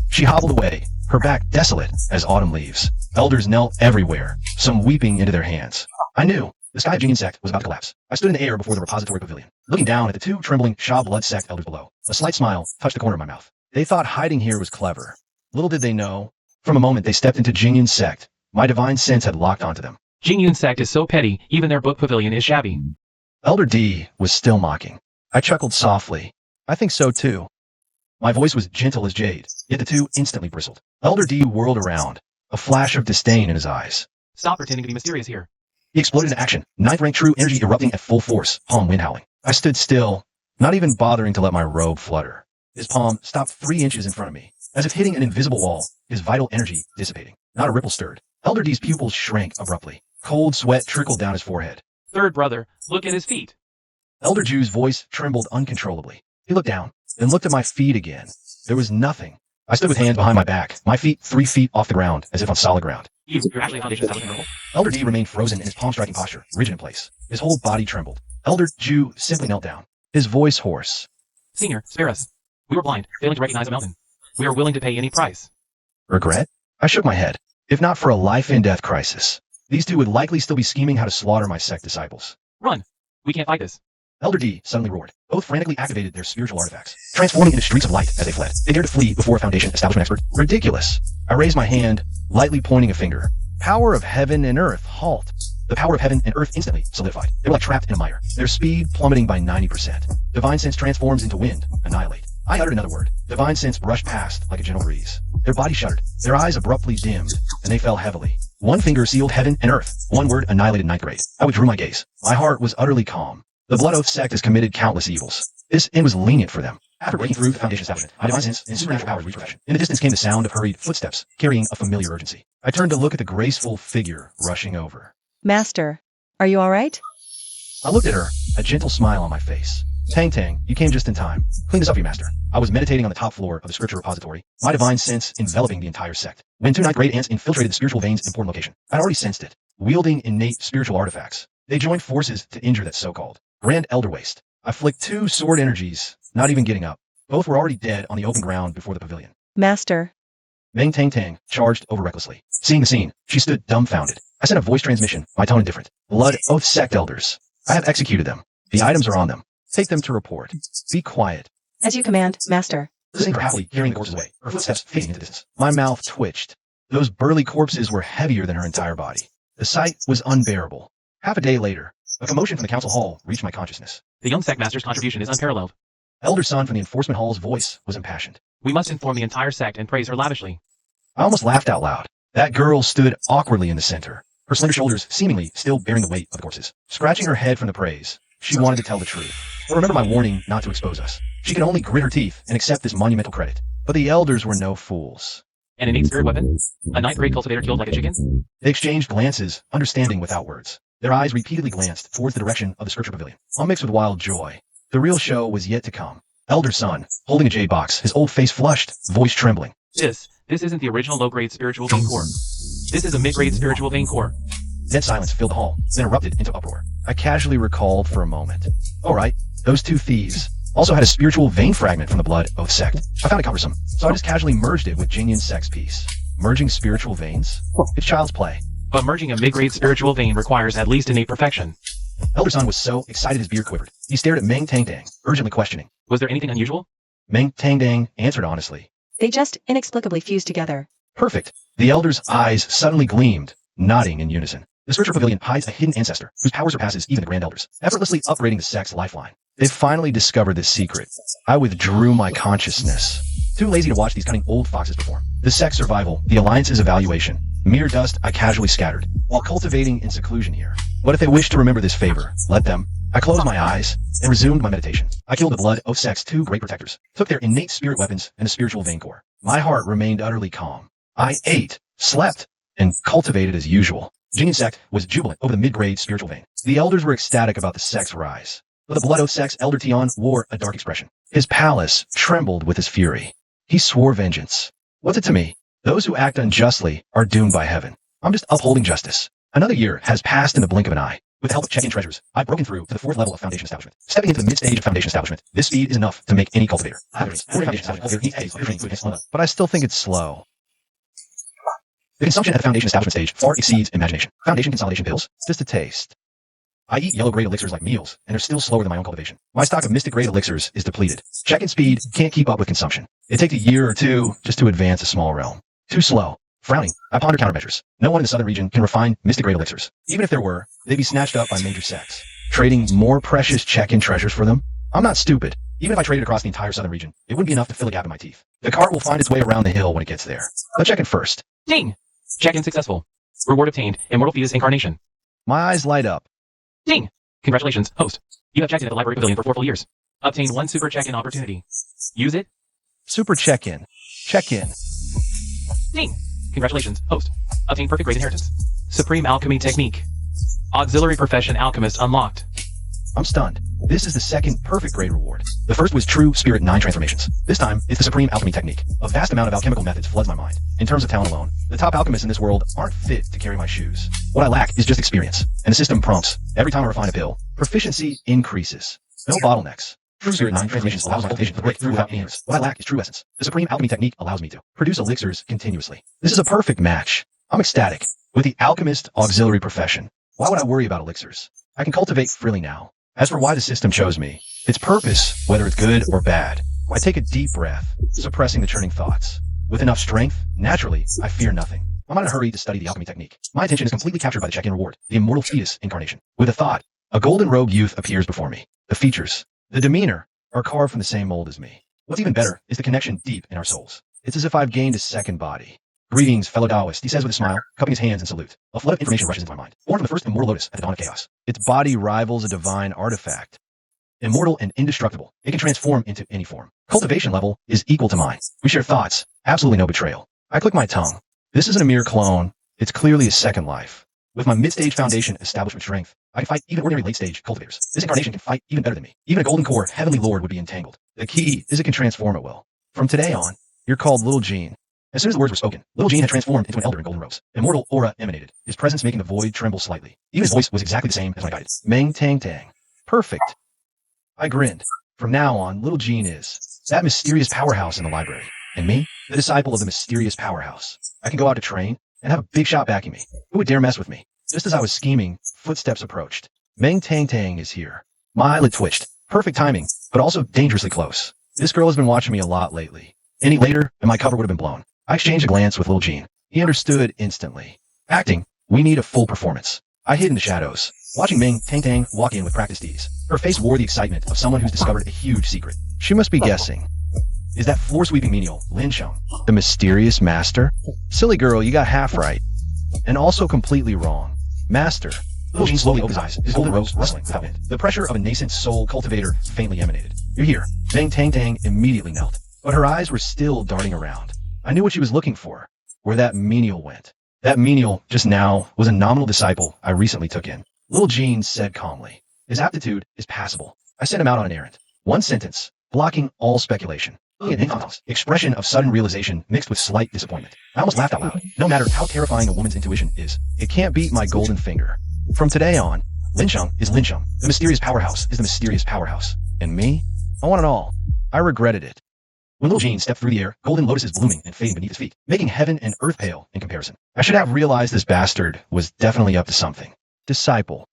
She hobbled away, her back desolate as autumn leaves. Elders knelt everywhere, some weeping into their hands. I knew the sky of Jinyan Sect was about to collapse. I stood in the air before the repository pavilion, looking down at the 2 trembling Sha Blood Sect elders below. A slight smile touched the corner of my mouth. They thought hiding here was clever. Little did they know, from a moment they stepped into Jinyan Sect, my divine sense had locked onto them. Jinyan Sect is so petty, even their book pavilion is shabby. Elder D was still mocking. I chuckled softly. I think so too. My voice was gentle as jade, yet the 2 instantly bristled. Elder D whirled around, a flash of disdain in his eyes. Stop pretending to be mysterious here. He exploded into action, 9th rank true energy erupting at full force, palm wind howling. I stood still, not even bothering to let my robe flutter. His palm stopped 3 inches in front of me, as if hitting an invisible wall, his vital energy dissipating. Not a ripple stirred. Elder D's pupils shrank abruptly. Cold sweat trickled down his forehead. Third brother, look at his feet. Elder Ju's voice trembled uncontrollably. He looked down, then looked at my feet again. There was nothing. I stood with hands behind my back, my feet 3 feet off the ground, as if on solid ground. You're actually a foundation establishment role. Elder D remained frozen in his palm-striking posture, rigid in place. His whole body trembled. Elder Ju simply knelt down, his voice hoarse. Senior, spare us. We were blind, failing to recognize a mountain. We are willing to pay any price. Regret? I shook my head. If not for a life-and-death crisis, these 2 would likely still be scheming how to slaughter my Sect disciples. Run. We can't fight this. Elder D suddenly roared. Both frantically activated their spiritual artifacts, transforming into streaks of light as they fled. They dared to flee before a foundation establishment expert. Ridiculous. I raised my hand, lightly pointing a finger. Power of heaven and earth, halt. The power of heaven and earth instantly solidified. They were like trapped in a mire, their speed plummeting by 90%. Divine sense transforms into wind, annihilate. I uttered another word. Divine sense brushed past like a gentle breeze. Their bodies shuddered, their eyes abruptly dimmed, and they fell heavily. 1 finger sealed heaven and earth. 1 word annihilated 9th grade. I withdrew my gaze. My heart was utterly calm. The Blood Oath Sect has committed countless evils. This end was lenient for them. After breaking through the foundation establishment, my divine sense and supernatural powers reached perfection. In the distance came the sound of hurried footsteps, carrying a familiar urgency. I turned to look at the graceful figure rushing over. Master, are you alright? I looked at her, a gentle smile on my face. Tang Tang, you came just in time. Clean this up for you, Master. I was meditating on the top floor of the scripture repository, my divine sense enveloping the entire sect, when 2 9th grade ants infiltrated the spiritual veins important location. I'd already sensed it, wielding innate spiritual artifacts. They joined forces to injure that so-called Grand Elder Waste. I flicked 2 sword energies, not even getting up. Both were already dead on the open ground before the pavilion. Master. Meng Tang Tang charged over recklessly. Seeing the scene, she stood dumbfounded. I sent a voice transmission, my tone indifferent. Blood Oath Sect elders. I have executed them. The items are on them. Take them to report. Be quiet. As you command, Master. Listening for happily, carrying the corpses away, her footsteps fading into distance. My mouth twitched. Those burly corpses were heavier than her entire body. The sight was unbearable. Half a day later, a commotion from the council hall reached my consciousness. The young Sect Master's contribution is unparalleled. Elder Son from the enforcement hall's voice was impassioned. We must inform the entire sect and praise her lavishly. I almost laughed out loud. That girl stood awkwardly in the center, her slender shoulders seemingly still bearing the weight of the corpses. Scratching her head from the praise, she wanted to tell the truth. But remember my warning not to expose us. She could only grit her teeth and accept this monumental credit. But the elders were no fools. An innate spirit weapon? A ninth-grade cultivator killed like a chicken? They exchanged glances, understanding without words. Their eyes repeatedly glanced towards the direction of the scripture pavilion, all mixed with wild joy. The real show was yet to come. Elder Son, holding a jade box, his old face flushed, voice trembling. This isn't the original low-grade spiritual vein core. This is a mid-grade spiritual vein core. Dead silence filled the hall, then erupted into uproar. I casually recalled for a moment. All right, those two thieves also had a spiritual vein fragment from the blood of Sect. I found it cumbersome, so I just casually merged it with Jinian Sect's piece. Merging spiritual veins? It's child's play. But merging a mid-grade spiritual vein requires at least innate perfection. Elder Son was so excited his beard quivered. He stared at Meng Tangdang, urgently questioning. Was there anything unusual? Meng Tangdang answered honestly. They just inexplicably fused together. Perfect. The elder's eyes suddenly gleamed, nodding in unison. The scripture pavilion hides a hidden ancestor whose power surpasses even the Grand Elders, effortlessly upgrading the Sect's lifeline. They've finally discovered this secret. I withdrew my consciousness. Too lazy to watch these cunning old foxes perform. The Sect's survival, the Alliance's evaluation. Mere dust I casually scattered, while cultivating in seclusion here. But if they wish to remember this favor, let them. I closed my eyes and resumed my meditation. I killed the blood of Sect's two great protectors, took their innate spirit weapons and a spiritual vein core. My heart remained utterly calm. I ate, slept, and cultivated as usual. Jinian Sect was jubilant over the mid-grade spiritual vein. The elders were ecstatic about the Sect's rise. But the blood oath Sect's elder Tion wore a dark expression. His palace trembled with his fury. He swore vengeance. What's it to me? Those who act unjustly are doomed by heaven. I'm just upholding justice. Another year has passed in the blink of an eye. With the help of check-in treasures, I've broken through to the 4th level of Foundation Establishment. Stepping into the mid-stage of Foundation Establishment, this speed is enough to make any cultivator. But I still think it's slow. The consumption at the Foundation Establishment stage far exceeds imagination. Foundation consolidation pills, just a taste. I eat yellow-grade elixirs like meals, and they're still slower than my own cultivation. My stock of mystic-grade elixirs is depleted. Check-in speed can't keep up with consumption. It takes a year or two just to advance a small realm. Too slow. Frowning, I ponder countermeasures. No one in the southern region can refine mystic-grade elixirs. Even if there were, they'd be snatched up by major sects. Trading more precious check-in treasures for them? I'm not stupid. Even if I traded across the entire southern region, it wouldn't be enough to fill a gap in my teeth. The cart will find its way around the hill when it gets there. Let's check in first. Ding! Check-in successful. Reward obtained. Immortal fetus incarnation. My eyes light up. Ding! Congratulations, host. You have checked in at the library pavilion for 4 full years. Obtain 1 super check-in opportunity. Use it. Super check-in. Check-in. Ding! Congratulations, host. Obtain perfect grade inheritance. Supreme alchemy technique. Auxiliary profession alchemist unlocked. I'm stunned. This is the second perfect grade reward. The first was true spirit 9 transformations. This time, it's the supreme alchemy technique. A vast amount of alchemical methods floods my mind. In terms of talent alone, the top alchemists in this world aren't fit to carry my shoes. What I lack is just experience. And the system prompts. Every time I refine a pill, proficiency increases. No bottlenecks. True spirit 9 transformations allows my cultivation to break through without aims. What I lack is true essence. The supreme alchemy technique allows me to produce elixirs continuously. This is a perfect match. I'm ecstatic. With the alchemist auxiliary profession, why would I worry about elixirs? I can cultivate freely now. As for why the system chose me, its purpose, whether it's good or bad, I take a deep breath, suppressing the churning thoughts. With enough strength, naturally, I fear nothing. I'm not in a hurry to study the alchemy technique. My attention is completely captured by the check-in reward, the immortal fetus incarnation. With a thought, a golden robed youth appears before me. The features, the demeanor, are carved from the same mold as me. What's even better is the connection deep in our souls. It's as if I've gained a second body. Greetings, fellow Taoist, he says with a smile, cupping his hands in salute. A flood of information rushes into my mind. Born from the first immortal lotus at the dawn of chaos. Its body rivals a divine artifact. Immortal and indestructible, it can transform into any form. Cultivation level is equal to mine. We share thoughts, absolutely no betrayal. I click my tongue. This isn't a mere clone, it's clearly a second life. With my mid-stage foundation establishment strength, I can fight even ordinary late-stage cultivators. This incarnation can fight even better than me. Even a golden core heavenly lord would be entangled. The key is it can transform at will. From today on, you're called Little Jean. As soon as the words were spoken, Little Jean had transformed into an elder in golden robes. Immortal aura emanated, his presence making the void tremble slightly. Even his voice was exactly the same as when I guided. Meng Tang Tang. Perfect. I grinned. From now on, Little Jean is that mysterious powerhouse in the library. And me, the disciple of the mysterious powerhouse. I can go out to train and have a big shot backing me. Who would dare mess with me? Just as I was scheming, footsteps approached. Meng Tang Tang is here. My eyelid twitched. Perfect timing, but also dangerously close. This girl has been watching me a lot lately. Any later, and my cover would have been blown. I exchanged a glance with Lil Jean. He understood instantly. Acting, we need a full performance. I hid in the shadows, watching Ming Tang Tang walk in with practiced ease. Her face wore the excitement of someone who's discovered a huge secret. She must be guessing. Is that floor-sweeping menial, Lin Xiong, the mysterious master? Silly girl, you got half right. And also completely wrong. Master. Lil Jean slowly opened his eyes, his golden robes rustling without wind. The pressure of a nascent soul cultivator faintly emanated. You're here. Ming Tang Tang immediately knelt, but her eyes were still darting around. I knew what she was looking for, where that menial went. That menial, just now, was a nominal disciple I recently took in. Lil Jean said calmly, his aptitude is passable. I sent him out on an errand. One sentence, blocking all speculation. Expression of sudden realization mixed with slight disappointment. I almost laughed out loud. No matter how terrifying a woman's intuition is, it can't beat my golden finger. From today on, Lin Xiong is Lin Xiong. The mysterious powerhouse is the mysterious powerhouse. And me? I want it all. I regretted it. When Lil Jean stepped through the air, golden lotuses blooming and fading beneath his feet, making heaven and earth pale in comparison. I should have realized this bastard was definitely up to something. Disciple.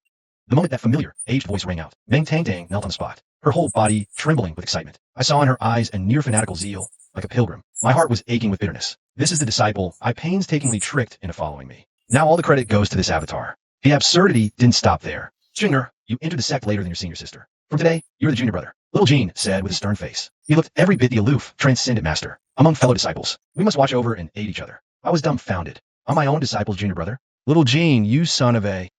The moment that familiar, aged voice rang out, Ming Tang Tang knelt on the spot, her whole body trembling with excitement. I saw in her eyes a near fanatical zeal, like a pilgrim. My heart was aching with bitterness. This is the disciple I painstakingly tricked into following me. Now all the credit goes to this avatar. The absurdity didn't stop there. Stringer, you entered the sect later than your senior sister. From today, you're the junior brother. Lil Jean said with a stern face. He looked every bit the aloof, transcendent master. Among fellow disciples, we must watch over and aid each other. I was dumbfounded. I'm my own disciple's junior brother. Lil Jean, you son of a...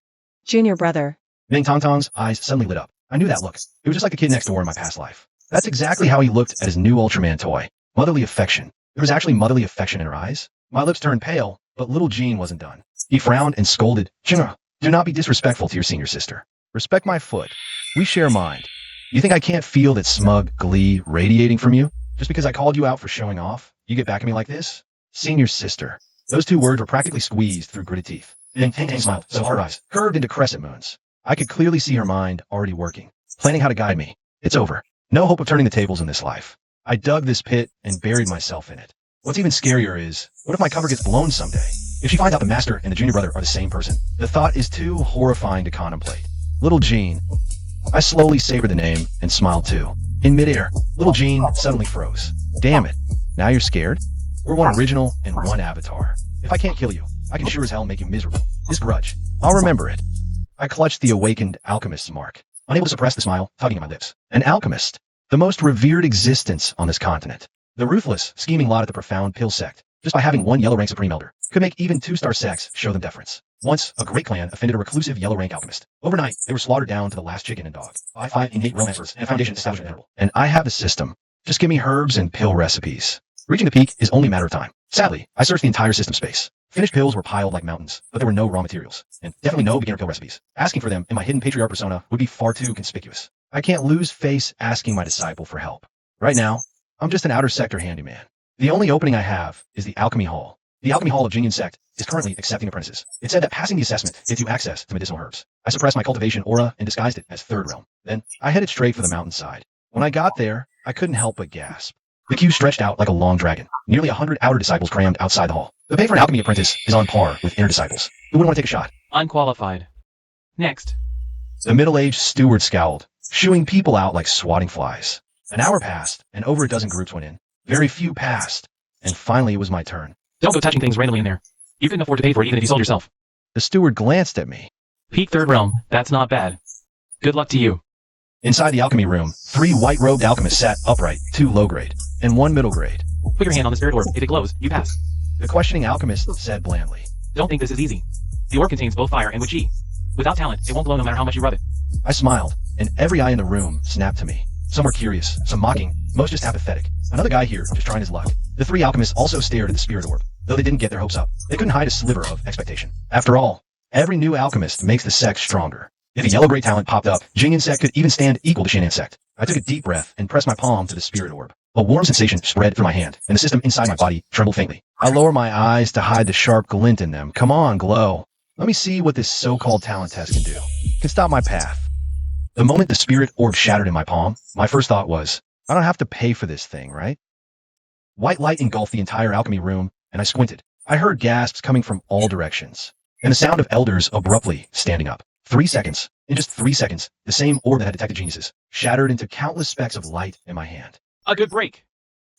Junior brother. Ming Tong Tong's eyes suddenly lit up. I knew that look. It was just like the kid next door in my past life. That's exactly how he looked at his new Ultraman toy. Motherly affection. There was actually motherly affection in her eyes. My lips turned pale, but Lil Jean wasn't done. He frowned and scolded. Stringer, do not be disrespectful to your senior sister. Respect my foot. We share mind. You think I can't feel that smug glee radiating from you? Just because I called you out for showing off, you get back at me like this? Senior sister. Those two words were practically squeezed through gritted teeth. Ming Tang Tang smiled, so her eyes curved into crescent moons. I could clearly see her mind already working, planning how to guide me. It's over. No hope of turning the tables in this life. I dug this pit and buried myself in it. What's even scarier is, what if my cover gets blown someday? If she finds out the master and the junior brother are the same person, the thought is too horrifying to contemplate. Lil Jean. I slowly savored the name and smiled too. In midair, Lil Jean suddenly froze. Damn it. Now you're scared? We're one original and one avatar. If I can't kill you, I can sure as hell make you miserable. This grudge. I'll remember it. I clutched the awakened alchemist's mark, unable to suppress the smile tugging at my lips. An alchemist. The most revered existence on this continent. The ruthless, scheming lot at the profound Pill Sect, just by having one yellow rank supreme elder, could make even two-star sects show them deference. Once, a great clan offended a reclusive yellow rank alchemist. Overnight, they were slaughtered down to the last chicken and dog. I find innate romancers and foundation establishment interval. And I have a system. Just give me herbs and pill recipes. Reaching the peak is only a matter of time. Sadly, I searched the entire system space. Finished pills were piled like mountains, but there were no raw materials, and definitely no beginner pill recipes. Asking for them in my hidden patriarch persona would be far too conspicuous. I can't lose face asking my disciple for help. Right now, I'm just an outer sector handyman. The only opening I have is the Alchemy Hall. The Alchemy Hall of Jinian Sect is currently accepting apprentices. It said that passing the assessment gets you access to medicinal herbs. I suppressed my cultivation aura and disguised it as Third Realm. Then, I headed straight for the mountainside. When I got there, I couldn't help but gasp. The queue stretched out like a long dragon. Nearly 100 outer disciples crammed outside the hall. The pay for an alchemy apprentice is on par with inner disciples. Who wouldn't want to take a shot? Unqualified. Next. The middle-aged steward scowled, shooing people out like swatting flies. An hour passed, and over a dozen groups went in. Very few passed, and finally it was my turn. Don't go touching things randomly in there. You couldn't afford to pay for it even if you sold yourself. The steward glanced at me. Peak Third Realm, that's not bad. Good luck to you. Inside the alchemy room, 3 white-robed alchemists sat upright, 2 low-grade, and 1 middle-grade. Put your hand on the spirit orb. If it glows, you pass. The questioning alchemist said blandly. Don't think this is easy. The orb contains both fire and chi. Without talent, it won't glow no matter how much you rub it. I smiled, and every eye in the room snapped to me. Some were curious, some mocking, most just apathetic. Another guy here, just trying his luck. The 3 alchemists also stared at the spirit orb, though they didn't get their hopes up. They couldn't hide a sliver of expectation. After all, every new alchemist makes the sect stronger. If a yellow-gray talent popped up, Jinian Sect could even stand equal to Shin'an Sect. I took a deep breath and pressed my palm to the spirit orb. A warm sensation spread through my hand, and the system inside my body trembled faintly. I lower my eyes to hide the sharp glint in them. Come on, glow. Let me see what this so-called talent test can do. Can stop my path. The moment the spirit orb shattered in my palm, my first thought was, I don't have to pay for this thing, right? White light engulfed the entire alchemy room, and I squinted. I heard gasps coming from all directions, and the sound of elders abruptly standing up. 3 seconds. In just 3 seconds, the same orb that had detected geniuses shattered into countless specks of light in my hand. A good break.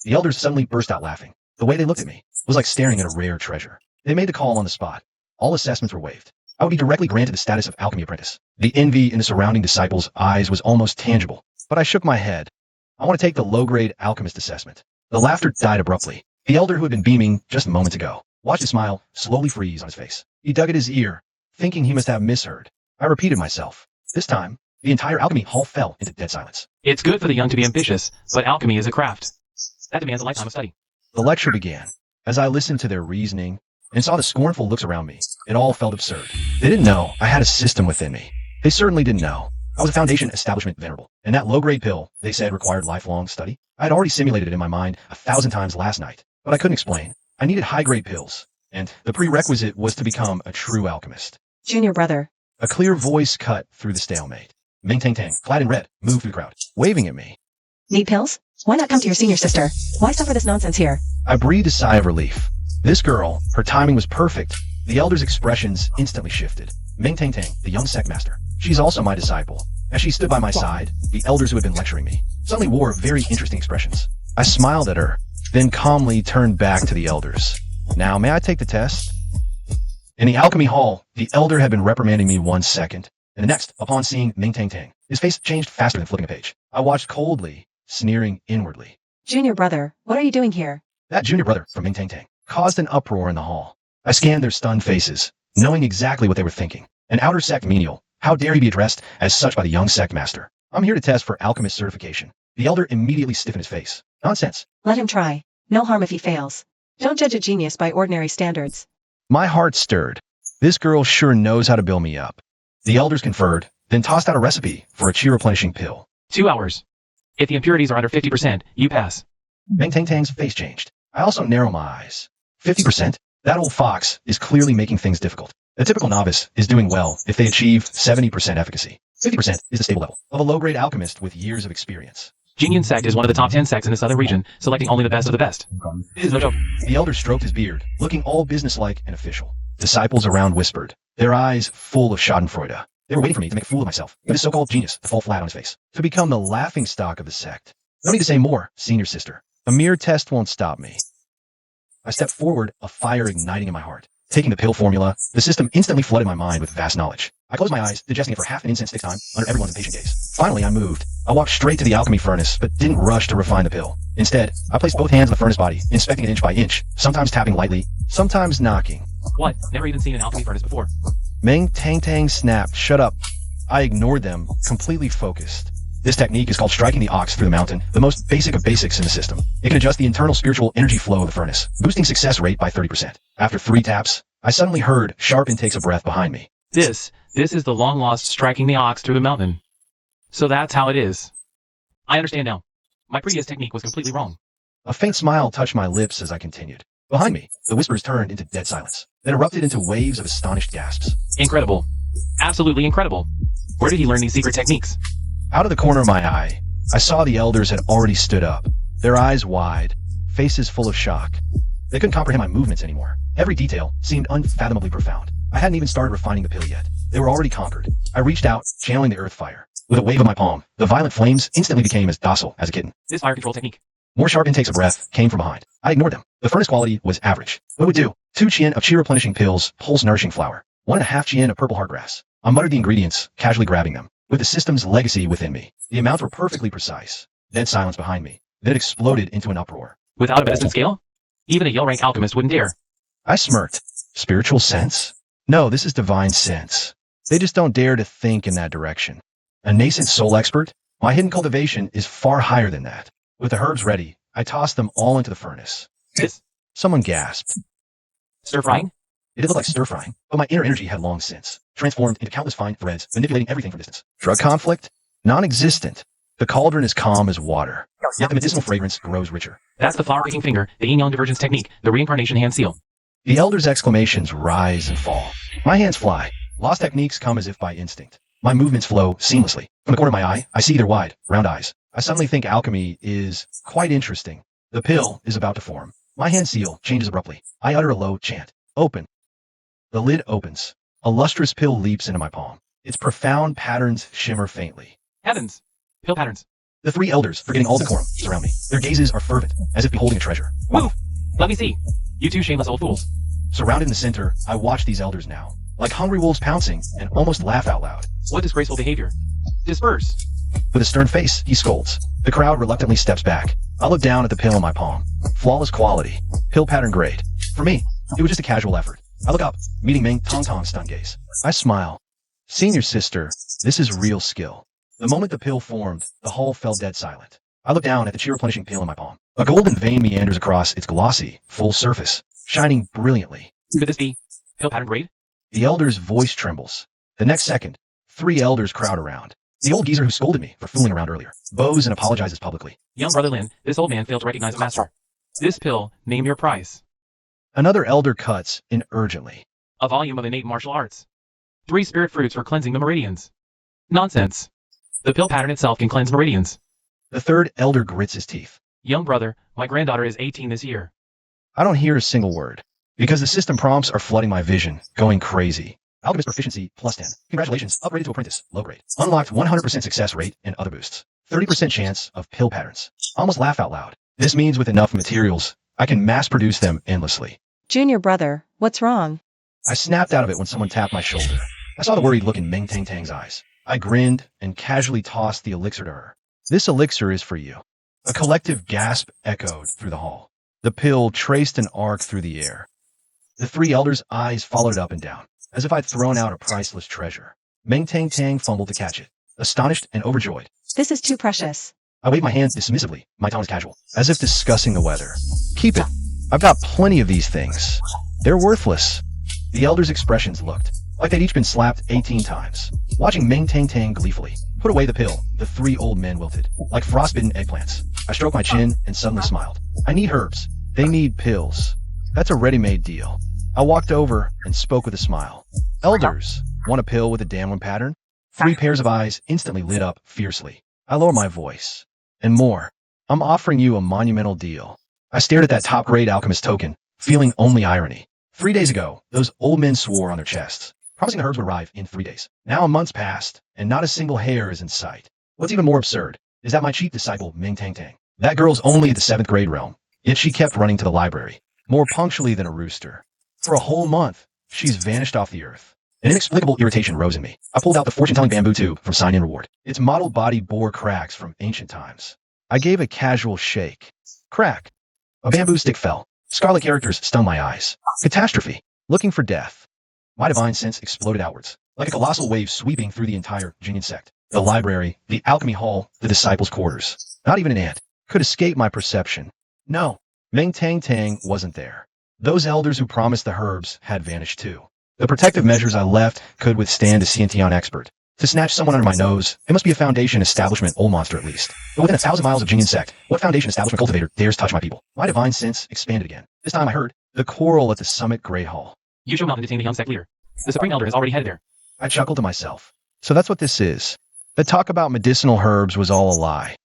The elders suddenly burst out laughing. The way they looked at me was like staring at a rare treasure. They made the call on the spot. All assessments were waived. I would be directly granted the status of alchemy apprentice. The envy in the surrounding disciples' eyes was almost tangible, but I shook my head. I want to take the low-grade alchemist assessment. The laughter died abruptly. The elder who had been beaming just moments ago watched a smile slowly freeze on his face. He dug at his ear, thinking he must have misheard. I repeated myself. This time, the entire alchemy hall fell into dead silence. It's good for the young to be ambitious, but alchemy is a craft. That demands a lifetime of study. The lecture began. As I listened to their reasoning and saw the scornful looks around me, it all felt absurd. They didn't know I had a system within me. They certainly didn't know I was a Foundation Establishment Venerable, and that low-grade pill they said required lifelong study. I had already simulated it in my mind 1,000 times last night, but I couldn't explain. I needed high-grade pills, and the prerequisite was to become a true alchemist. Junior brother. A clear voice cut through the stalemate. Ming Tang Tang, clad in red, moved through the crowd, waving at me. Need pills? Why not come to your senior sister? Why suffer this nonsense here? I breathed a sigh of relief. This girl, her timing was perfect. The elder's expressions instantly shifted. Ming Tang Tang, the young Sect master. She's also my disciple. As she stood by my side, the elders who had been lecturing me suddenly wore very interesting expressions. I smiled at her, then calmly turned back to the elders. Now, may I take the test? In the alchemy hall, the elder had been reprimanding me 1 second, and the next, upon seeing Ming Tang Tang, his face changed faster than flipping a page. I watched coldly, sneering inwardly. Junior brother, what are you doing here? That junior brother from Ming Tang Tang caused an uproar in the hall. I scanned their stunned faces, knowing exactly what they were thinking. An outer sect menial. How dare he be addressed as such by the young Sect master? I'm here to test for alchemist certification. The elder immediately stiffened his face. Nonsense. Let him try. No harm if he fails. Don't judge a genius by ordinary standards. My heart stirred. This girl sure knows how to build me up. The elders conferred, then tossed out a recipe for a chi-replenishing pill. 2 hours. If the impurities are under 50%, you pass. Ming Tang Tang's face changed. I also narrowed my eyes. 50%? That old fox is clearly making things difficult. A typical novice is doing well if they achieve 70% efficacy. 50% is the stable level of a low-grade alchemist with years of experience. Jinyan Sect is one of the top 10 sects in the southern region, selecting only the best of the best. It is no joke. The elder stroked his beard, looking all businesslike and official. Disciples around whispered, their eyes full of schadenfreude. They were waiting for me to make a fool of myself, with his so-called genius to fall flat on his face, to become the laughingstock of the sect. No need to say more, senior sister. A mere test won't stop me. I stepped forward, a fire igniting in my heart. Taking the pill formula, the system instantly flooded my mind with vast knowledge. I closed my eyes, digesting it for half an incense stick time under everyone's impatient gaze. Finally, I moved. I walked straight to the alchemy furnace, but didn't rush to refine the pill. Instead, I placed both hands on the furnace body, inspecting it inch by inch, sometimes tapping lightly, sometimes knocking. What? Never even seen an alchemy furnace before. Ming Tang Tang snapped, shut up. I ignored them, completely focused. This technique is called striking the ox through the mountain, the most basic of basics in the system. It can adjust the internal spiritual energy flow of the furnace, boosting success rate by 30%. After 3 taps, I suddenly heard sharp intakes of breath behind me. This is the long-lost striking the ox through the mountain. So that's how it is. I understand now. My previous technique was completely wrong. A faint smile touched my lips as I continued. Behind me, the whispers turned into dead silence, then erupted into waves of astonished gasps. Incredible. Absolutely incredible. Where did he learn these secret techniques? Out of the corner of my eye, I saw the elders had already stood up, their eyes wide, faces full of shock. They couldn't comprehend my movements anymore. Every detail seemed unfathomably profound. I hadn't even started refining the pill yet. They were already conquered. I reached out, channeling the earth fire. With a wave of my palm, the violent flames instantly became as docile as a kitten. This fire control technique. More sharp intakes of breath came from behind. I ignored them. The furnace quality was average. What would do? 2 chien of chi-replenishing pills, pulse-nourishing flour. 1.5 chien of purple heartgrass. I muttered the ingredients, casually grabbing them. With the system's legacy within me, the amounts were perfectly precise. Dead silence behind me. Then it exploded into an uproar. Without a medicine scale? Even a yell-rank alchemist wouldn't dare. I smirked. Spiritual sense? No, this is divine sense. They just don't dare to think in that direction. A nascent soul expert? My hidden cultivation is far higher than that. With the herbs ready, I tossed them all into the furnace. This? Someone gasped. Stir-frying? It did look like stir-frying, but my inner energy had long since transformed into countless fine threads, manipulating everything from distance. Drug conflict? Non-existent. The cauldron is calm as water, yet the medicinal fragrance grows richer. That's the flower-picking finger, the yin-yang divergence technique, the reincarnation hand seal. The elders' exclamations rise and fall. My hands fly. Lost techniques come as if by instinct. My movements flow seamlessly. From the corner of my eye, I see their wide, round eyes. I suddenly think alchemy is quite interesting. The pill is about to form. My hand seal changes abruptly. I utter a low chant. Open. The lid opens. A lustrous pill leaps into my palm. Its profound patterns shimmer faintly. Heavens! Pill patterns. The three elders, forgetting all decorum, surround me. Their gazes are fervent, as if beholding a treasure. Move! Let me see. You two shameless old fools. Surrounded in the center, I watch these elders now, like hungry wolves pouncing, and almost laugh out loud. What disgraceful behavior. Disperse. With a stern face, he scolds. The crowd reluctantly steps back. I look down at the pill in my palm. Flawless quality. Pill pattern grade. For me, it was just a casual effort. I look up, meeting Ming Tong Tong's stunned gaze. I smile. Senior sister, this is real skill. The moment the pill formed, the hall fell dead silent. I look down at the cheer-replenishing pill in my palm. A golden vein meanders across its glossy, full surface, shining brilliantly. Could this be pill pattern grade? The elder's voice trembles. The next second, three elders crowd around. The old geezer who scolded me for fooling around earlier bows and apologizes publicly. Young brother Lin, this old man failed to recognize a master. This pill, name your price. Another elder cuts in urgently. A volume of innate martial arts. 3 spirit fruits for cleansing the meridians. Nonsense. The pill pattern itself can cleanse meridians. The third elder grits his teeth. Young brother, my granddaughter is 18 this year. I don't hear a single word, because the system prompts are flooding my vision, going crazy. Alchemist proficiency plus 10. Congratulations, upgraded to apprentice, low grade. Unlocked 100% success rate and other boosts. 30% chance of pill patterns. Almost laugh out loud. This means with enough materials, I can mass produce them endlessly. Junior brother, what's wrong? I snapped out of it when someone tapped my shoulder. I saw the worried look in Ming Tang Tang's eyes. I grinned and casually tossed the elixir to her. This elixir is for you. A collective gasp echoed through the hall. The pill traced an arc through the air. The three elders' eyes followed it up and down, as if I'd thrown out a priceless treasure. Ming Tang Tang fumbled to catch it, astonished and overjoyed. This is too precious. I waved my hand dismissively, my tone was casual, as if discussing the weather. Keep it. I've got plenty of these things. They're worthless. The elders' expressions looked like they'd each been slapped 18 times. Watching Ming Tang Tang gleefully put away the pill, the three old men wilted, like frostbitten eggplants. I stroked my chin and suddenly smiled. I need herbs. They need pills. That's a ready-made deal. I walked over and spoke with a smile. Elders, want a pill with a Danlin pattern? 3 pairs of eyes instantly lit up fiercely. I lowered my voice. And more. I'm offering you a monumental deal. I stared at that top-grade alchemist token, feeling only irony. 3 days ago, those old men swore on their chests, promising the herbs would arrive in 3 days. Now a month's passed, and not a single hair is in sight. What's even more absurd is that my chief disciple, Ming Tang Tang. That girl's only at the 7th grade realm, yet she kept running to the library, more punctually than a rooster. For a whole month, she's vanished off the earth. An inexplicable irritation rose in me. I pulled out the fortune-telling bamboo tube from Sign-In Reward. Its mottled body bore cracks from ancient times. I gave a casual shake. Crack. A bamboo stick fell. Scarlet characters stung my eyes. Catastrophe. Looking for death. My divine sense exploded outwards, like a colossal wave sweeping through the entire Jinian sect. The library, the alchemy hall, the disciples' quarters. Not even an ant could escape my perception. No, Ming Tang Tang wasn't there. Those elders who promised the herbs had vanished too. The protective measures I left could withstand a Scientian expert. To snatch someone under my nose, it must be a Foundation establishment old monster at least. But within 1,000 miles of Jinian sect, what Foundation establishment cultivator dares touch my people? My divine sense expanded again. This time I heard the choral at the Summit Great Hall. Yusho Mountain detained the young sect leader. The Supreme Elder has already headed there. I chuckled to myself. So that's what this is. The talk about medicinal herbs was all a lie.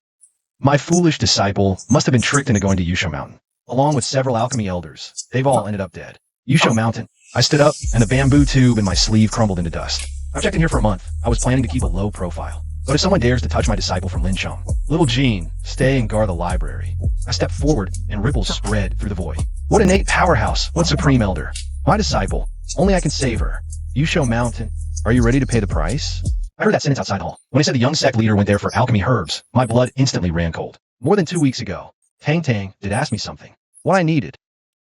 My foolish disciple must have been tricked into going to Yusho Mountain, along with several alchemy elders. They've all ended up dead. Yusho Mountain. I stood up, and the bamboo tube in my sleeve crumbled into dust. I've checked in here for a month. I was planning to keep a low profile. But if someone dares to touch my disciple from Linchong, little Jean, stay and guard the library. I stepped forward, and ripples spread through the void. What innate powerhouse! What supreme elder! My disciple. Only I can save her. Yusho Mountain. Are you ready to pay the price? I heard that sentence outside the hall. When they said the young sect leader went there for alchemy herbs, my blood instantly ran cold. More than 2 weeks ago, Tang Tang did ask me something. What I needed.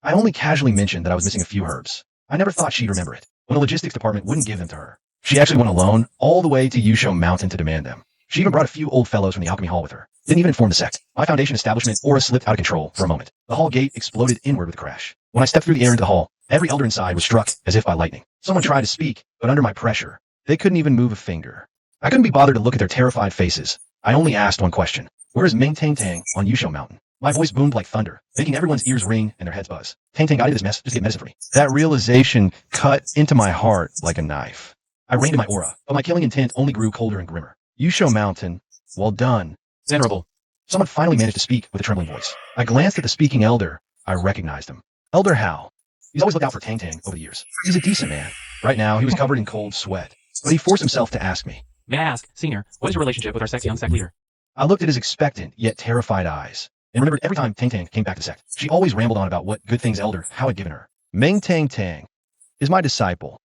I only casually mentioned that I was missing a few herbs. I never thought she'd remember it, when the logistics department wouldn't give them to her. She actually went alone, all the way to Yusho Mountain to demand them. She even brought a few old fellows from the alchemy hall with her. Didn't even inform the sect. My Foundation establishment aura slipped out of control for a moment. The hall gate exploded inward with a crash. When I stepped through the air into the hall, every elder inside was struck as if by lightning. Someone tried to speak, but under my pressure, they couldn't even move a finger. I couldn't be bothered to look at their terrified faces. I only asked one question. Where is Ming Tang Tang on Yusho Mountain? My voice boomed like thunder, making everyone's ears ring and their heads buzz. Tang Tang got into this mess, just get medicine free. That realization cut into my heart like a knife. I reined in my aura, but my killing intent only grew colder and grimmer. Yusho Mountain, well done. Venerable. Someone finally managed to speak with a trembling voice. I glanced at the speaking elder. I recognized him. Elder Hao. He's always looked out for Tang Tang over the years. He's a decent man. Right now, he was covered in cold sweat, but he forced himself to ask me. May I ask, Senior, what is your relationship with our sexy young sect leader? I looked at his expectant, yet terrified eyes, and remembered every time Tang Tang came back to Sect, she always rambled on about what good things Elder How had given her. Ming Tang Tang is my disciple.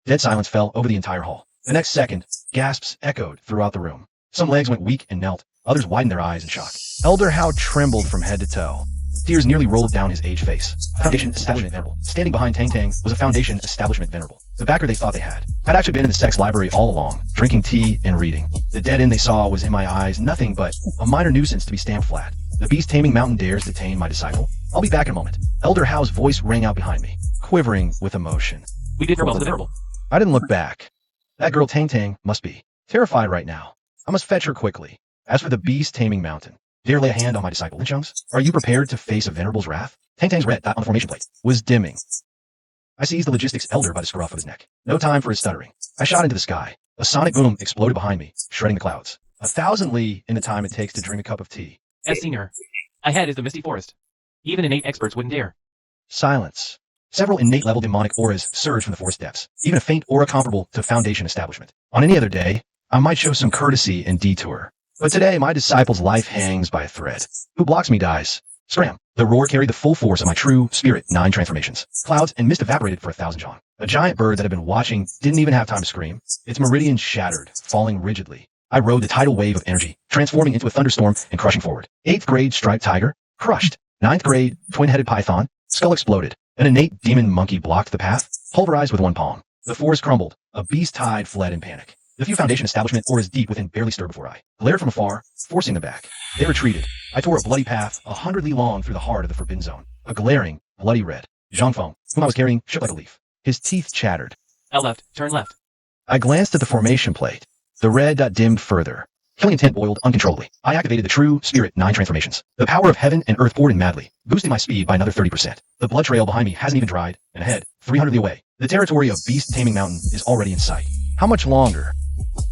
Dead silence fell over the entire hall. The next second, gasps echoed throughout the room. Some legs went weak and knelt, others widened their eyes in shock. Elder How trembled from head to toe. Tears nearly rolled down his aged face. Foundation Establishment Venerable. Standing behind Tang Tang was a Foundation Establishment Venerable. The backer they thought they had actually been in the Sect's library all along, drinking tea and reading. The dead end they saw was in my eyes nothing but a minor nuisance to be stamped flat. The beast-taming mountain dares detain my disciple. I'll be back in a moment. Elder How's voice rang out behind me, quivering with emotion. We did farewell to the Venerable. I didn't look back. That girl Tang Tang must be terrified right now. I must fetch her quickly. As for the beast-taming mountain, dare lay a hand on my disciple. Linchungs, are you prepared to face a venerable's wrath? Tang Tang's red dot on the formation plate was dimming. I seized the logistics elder by the scruff of his neck. No time for his stuttering. I shot into the sky. A sonic boom exploded behind me, shredding the clouds. 1,000 li in the time it takes to drink a cup of tea. As senior, ahead is the misty forest. Even innate experts wouldn't dare. Silence. Several innate level demonic auras surged from the forest depths, even a faint aura comparable to Foundation Establishment. On any other day, I might show some courtesy and detour. But today, my disciple's life hangs by a thread. Who blocks me dies. Scram. The roar carried the full force of my true spirit 9 transformations. Clouds and mist evaporated for 1,000 John. A giant bird that had been watching didn't even have time to scream. Its meridian shattered, falling rigidly. I rode the tidal wave of energy, transforming into a thunderstorm and crushing forward. 8th grade striped tiger, crushed. 9th grade twin-headed python, skull exploded. An innate demon monkey blocked the path, pulverized with one palm. The forest crumbled. A beast tide fled in panic. The few Foundation Establishment auras deep within barely stirred before I glared from afar, forcing them back. They retreated. I tore a bloody path 100 li long through the heart of the Forbidden Zone. A glaring, bloody red. Zhang Feng, whom I was carrying, shook like a leaf. His teeth chattered. Left, turn left. I glanced at the formation plate. The red dot dimmed further. Killing intent boiled uncontrollably. I activated the true spirit 9 transformations. The power of heaven and earth poured in madly, boosting my speed by another 30%. The blood trail behind me hasn't even dried, and ahead, 300 li away, the territory of Beast Taming Mountain is already in sight. How much longer?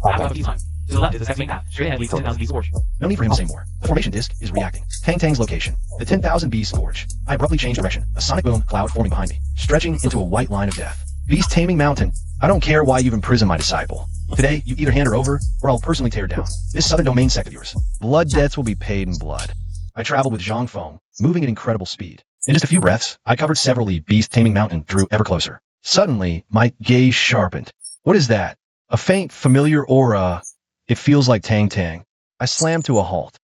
Half hour time. To the left is the Sect's main path. Straight ahead leads to 10,000 Beast Gorge. No need for him to say more. The formation disc is reacting. Tang Tang's location. The 10,000 Beast Gorge. I abruptly changed direction. A sonic boom cloud forming behind me, stretching into a white line of death. Beast Taming Mountain. I don't care why you've imprisoned my disciple. Today, you either hand her over, or I'll personally tear down this southern domain sect of yours. Blood debts will be paid in blood. I traveled with Zhang Feng, moving at incredible speed. In just a few breaths, I covered several Beast Taming Mountain, drew ever closer. Suddenly, my gaze sharpened. What is that? A faint, familiar aura. It feels like Tang Tang. I slammed to a halt.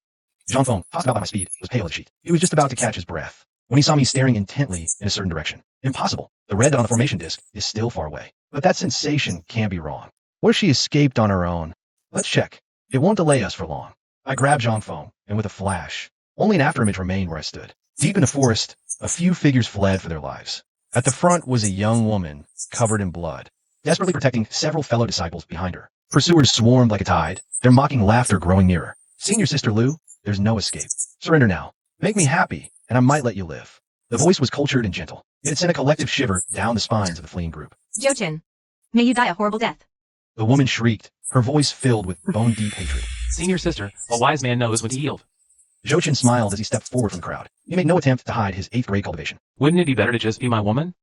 Zhang Feng, tossed about by my speed, was pale as a sheet. He was just about to catch his breath when he saw me staring intently in a certain direction. Impossible. The red dot on the formation disc is still far away. But that sensation can't be wrong. What if she escaped on her own? Let's check. It won't delay us for long. I grabbed Zhang Feng, and with a flash, only an afterimage remained where I stood. Deep in the forest, a few figures fled for their lives. At the front was a young woman, covered in blood, desperately protecting several fellow disciples behind her. Pursuers swarmed like a tide, their mocking laughter growing nearer. Senior Sister Lu, there's no escape. Surrender now. Make me happy, and I might let you live. The voice was cultured and gentle. It had sent a collective shiver down the spines of the fleeing group. Jochin, may you die a horrible death. The woman shrieked, her voice filled with bone-deep hatred. Senior sister, a wise man knows when to yield. Jochin smiled as he stepped forward from the crowd. He made no attempt to hide his 8th grade cultivation. Wouldn't it be better to just be my woman?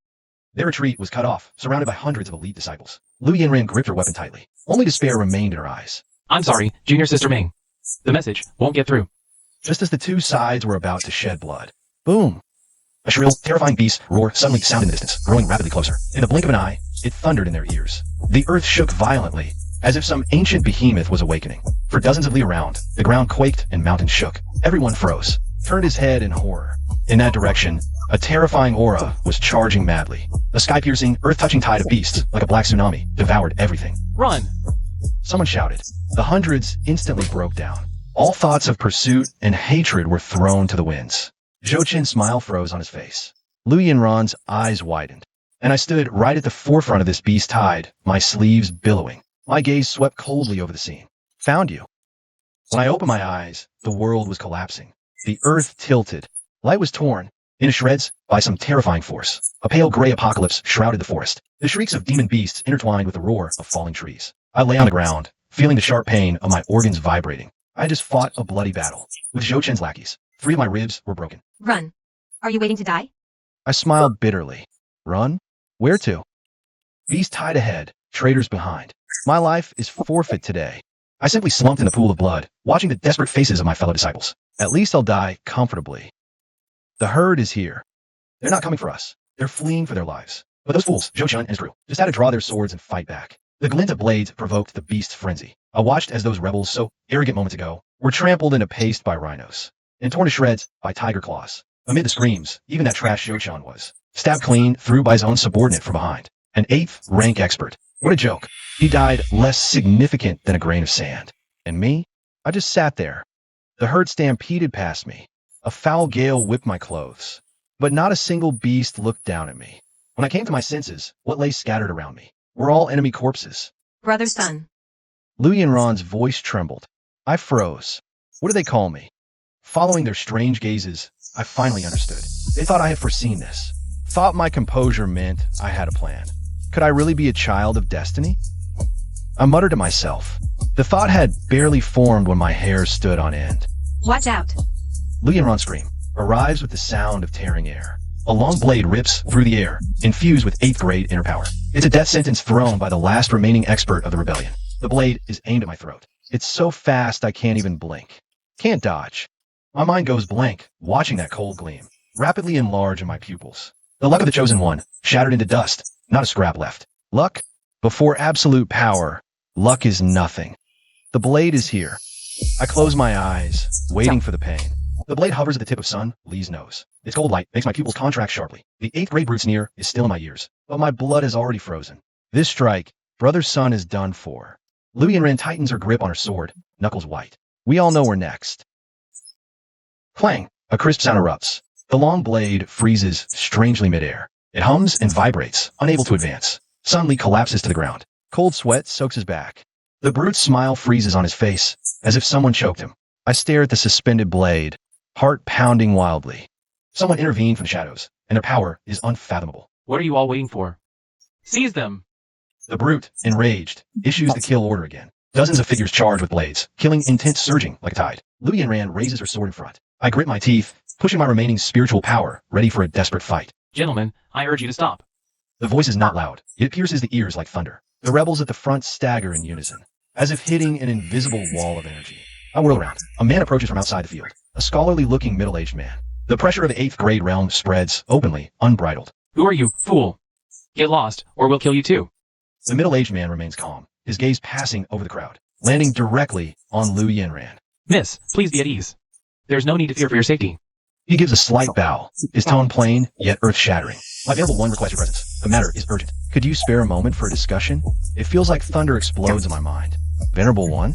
Their retreat was cut off, surrounded by hundreds of elite disciples. Lu Yanran gripped her weapon tightly. Only despair remained in her eyes. I'm sorry, Junior Sister Ming. The message won't get through. Just as the two sides were about to shed blood. Boom! A shrill, terrifying beast roar suddenly sounded in the distance, growing rapidly closer. In the blink of an eye, it thundered in their ears. The earth shook violently, as if some ancient behemoth was awakening. For dozens of li around, the ground quaked and mountains shook. Everyone froze, turned his head in horror. In that direction, a terrifying aura was charging madly. A sky-piercing, earth-touching tide of beasts, like a black tsunami, devoured everything. Run! Someone shouted. The hundreds instantly broke down. All thoughts of pursuit and hatred were thrown to the winds. Jochin's smile froze on his face. Lu Yanran's eyes widened, and I stood right at the forefront of this beast tide, my sleeves billowing. My gaze swept coldly over the scene. Found you. When I opened my eyes, the world was collapsing. The earth tilted. Light was torn into shreds by some terrifying force. A pale gray apocalypse shrouded the forest. The shrieks of demon beasts intertwined with the roar of falling trees. I lay on the ground, feeling the sharp pain of my organs vibrating. I had just fought a bloody battle with Jochin's lackeys. 3 of my ribs were broken. Run. Are you waiting to die? I smiled bitterly. Run? Where to? Beast tied ahead, traitors behind. My life is forfeit today. I simply slumped in the pool of blood, watching the desperate faces of my fellow disciples. At least I'll die comfortably. The herd is here. They're not coming for us. They're fleeing for their lives. But those fools, Zhou Chun and his crew, just had to draw their swords and fight back. The glint of blades provoked the beast's frenzy. I watched as those rebels, so arrogant moments ago, were trampled into paste by rhinos, and torn to shreds by tiger claws. Amid the screams, even that trash Zhou Chun was stabbed clean through by his own subordinate from behind. An 8th rank expert. What a joke. He died less significant than a grain of sand. And me? I just sat there. The herd stampeded past me. A foul gale whipped my clothes. But not a single beast looked down at me. When I came to my senses, what lay scattered around me were all enemy corpses. Brother Sun. Lu Yanran's voice trembled. I froze. What do they call me? Following their strange gazes, I finally understood. They thought I had foreseen this. Thought my composure meant I had a plan. Could I really be a child of destiny? I muttered to myself. The thought had barely formed when my hair stood on end. Watch out. Lu Yanran's scream arrives with the sound of tearing air. A long blade rips through the air, infused with 8th grade inner power. It's a death sentence thrown by the last remaining expert of the rebellion. The blade is aimed at my throat. It's so fast I can't even blink. Can't dodge. My mind goes blank, watching that cold gleam rapidly enlarge in my pupils. The luck of the chosen one, shattered into dust, not a scrap left. Luck? Before absolute power, luck is nothing. The blade is here. I close my eyes, waiting for the pain. The blade hovers at the tip of Sun Lee's nose. Its cold light makes my pupils contract sharply. The 8th grade brute's near is still in my ears, but my blood is already frozen. This strike, Brother Sun is done for. Lu Yanran tightens her grip on her sword, knuckles white. We all know we're next. Clang! A crisp sound erupts. The long blade freezes strangely midair. It hums and vibrates, unable to advance. Sun Lee collapses to the ground. Cold sweat soaks his back. The brute's smile freezes on his face, as if someone choked him. I stare at the suspended blade, heart pounding wildly. Someone intervened from the shadows, and their power is unfathomable. What are you all waiting for? Seize them! The brute, enraged, issues the kill order again. Dozens of figures charge with blades, killing intent surging like a tide. Lu Yanran raises her sword in front. I grit my teeth, pushing my remaining spiritual power, ready for a desperate fight. Gentlemen, I urge you to stop. The voice is not loud. It pierces the ears like thunder. The rebels at the front stagger in unison, as if hitting an invisible wall of energy. I whirl around. A man approaches from outside the field. A scholarly-looking middle-aged man. The pressure of the 8th grade realm spreads, openly, unbridled. Who are you, fool? Get lost, or we'll kill you too. The middle-aged man remains calm, his gaze passing over the crowd, landing directly on Lu Yanran. Miss, please be at ease. There's no need to fear for your safety. He gives a slight bow, his tone plain, yet earth-shattering. My Venerable One requests your presence. The matter is urgent. Could you spare a moment for a discussion? It feels like thunder explodes in my mind. Venerable One?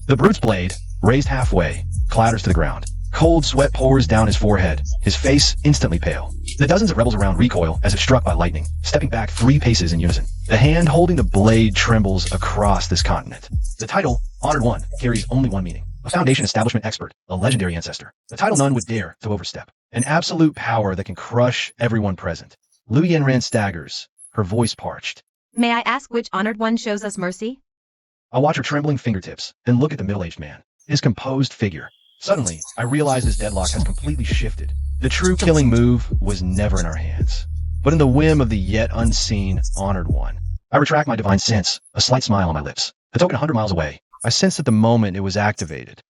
The brute's blade, raised halfway, clatters to the ground. Cold sweat pours down his forehead, his face instantly pale. The dozens of rebels around recoil as if struck by lightning, stepping back 3 paces in unison. The hand holding the blade trembles across this continent. The title, Honored One, carries only one meaning. A Foundation establishment expert, a legendary ancestor. The title none would dare to overstep. An absolute power that can crush everyone present. Lu Yanran staggers, her voice parched. May I ask which honored one shows us mercy? I watch her trembling fingertips, then look at the middle-aged man, his composed figure. Suddenly, I realize this deadlock has completely shifted. The true killing move was never in our hands, but in the whim of the yet unseen Honored One. I retract my divine sense, a slight smile on my lips. The token 100 miles away. I sensed at the moment it was activated.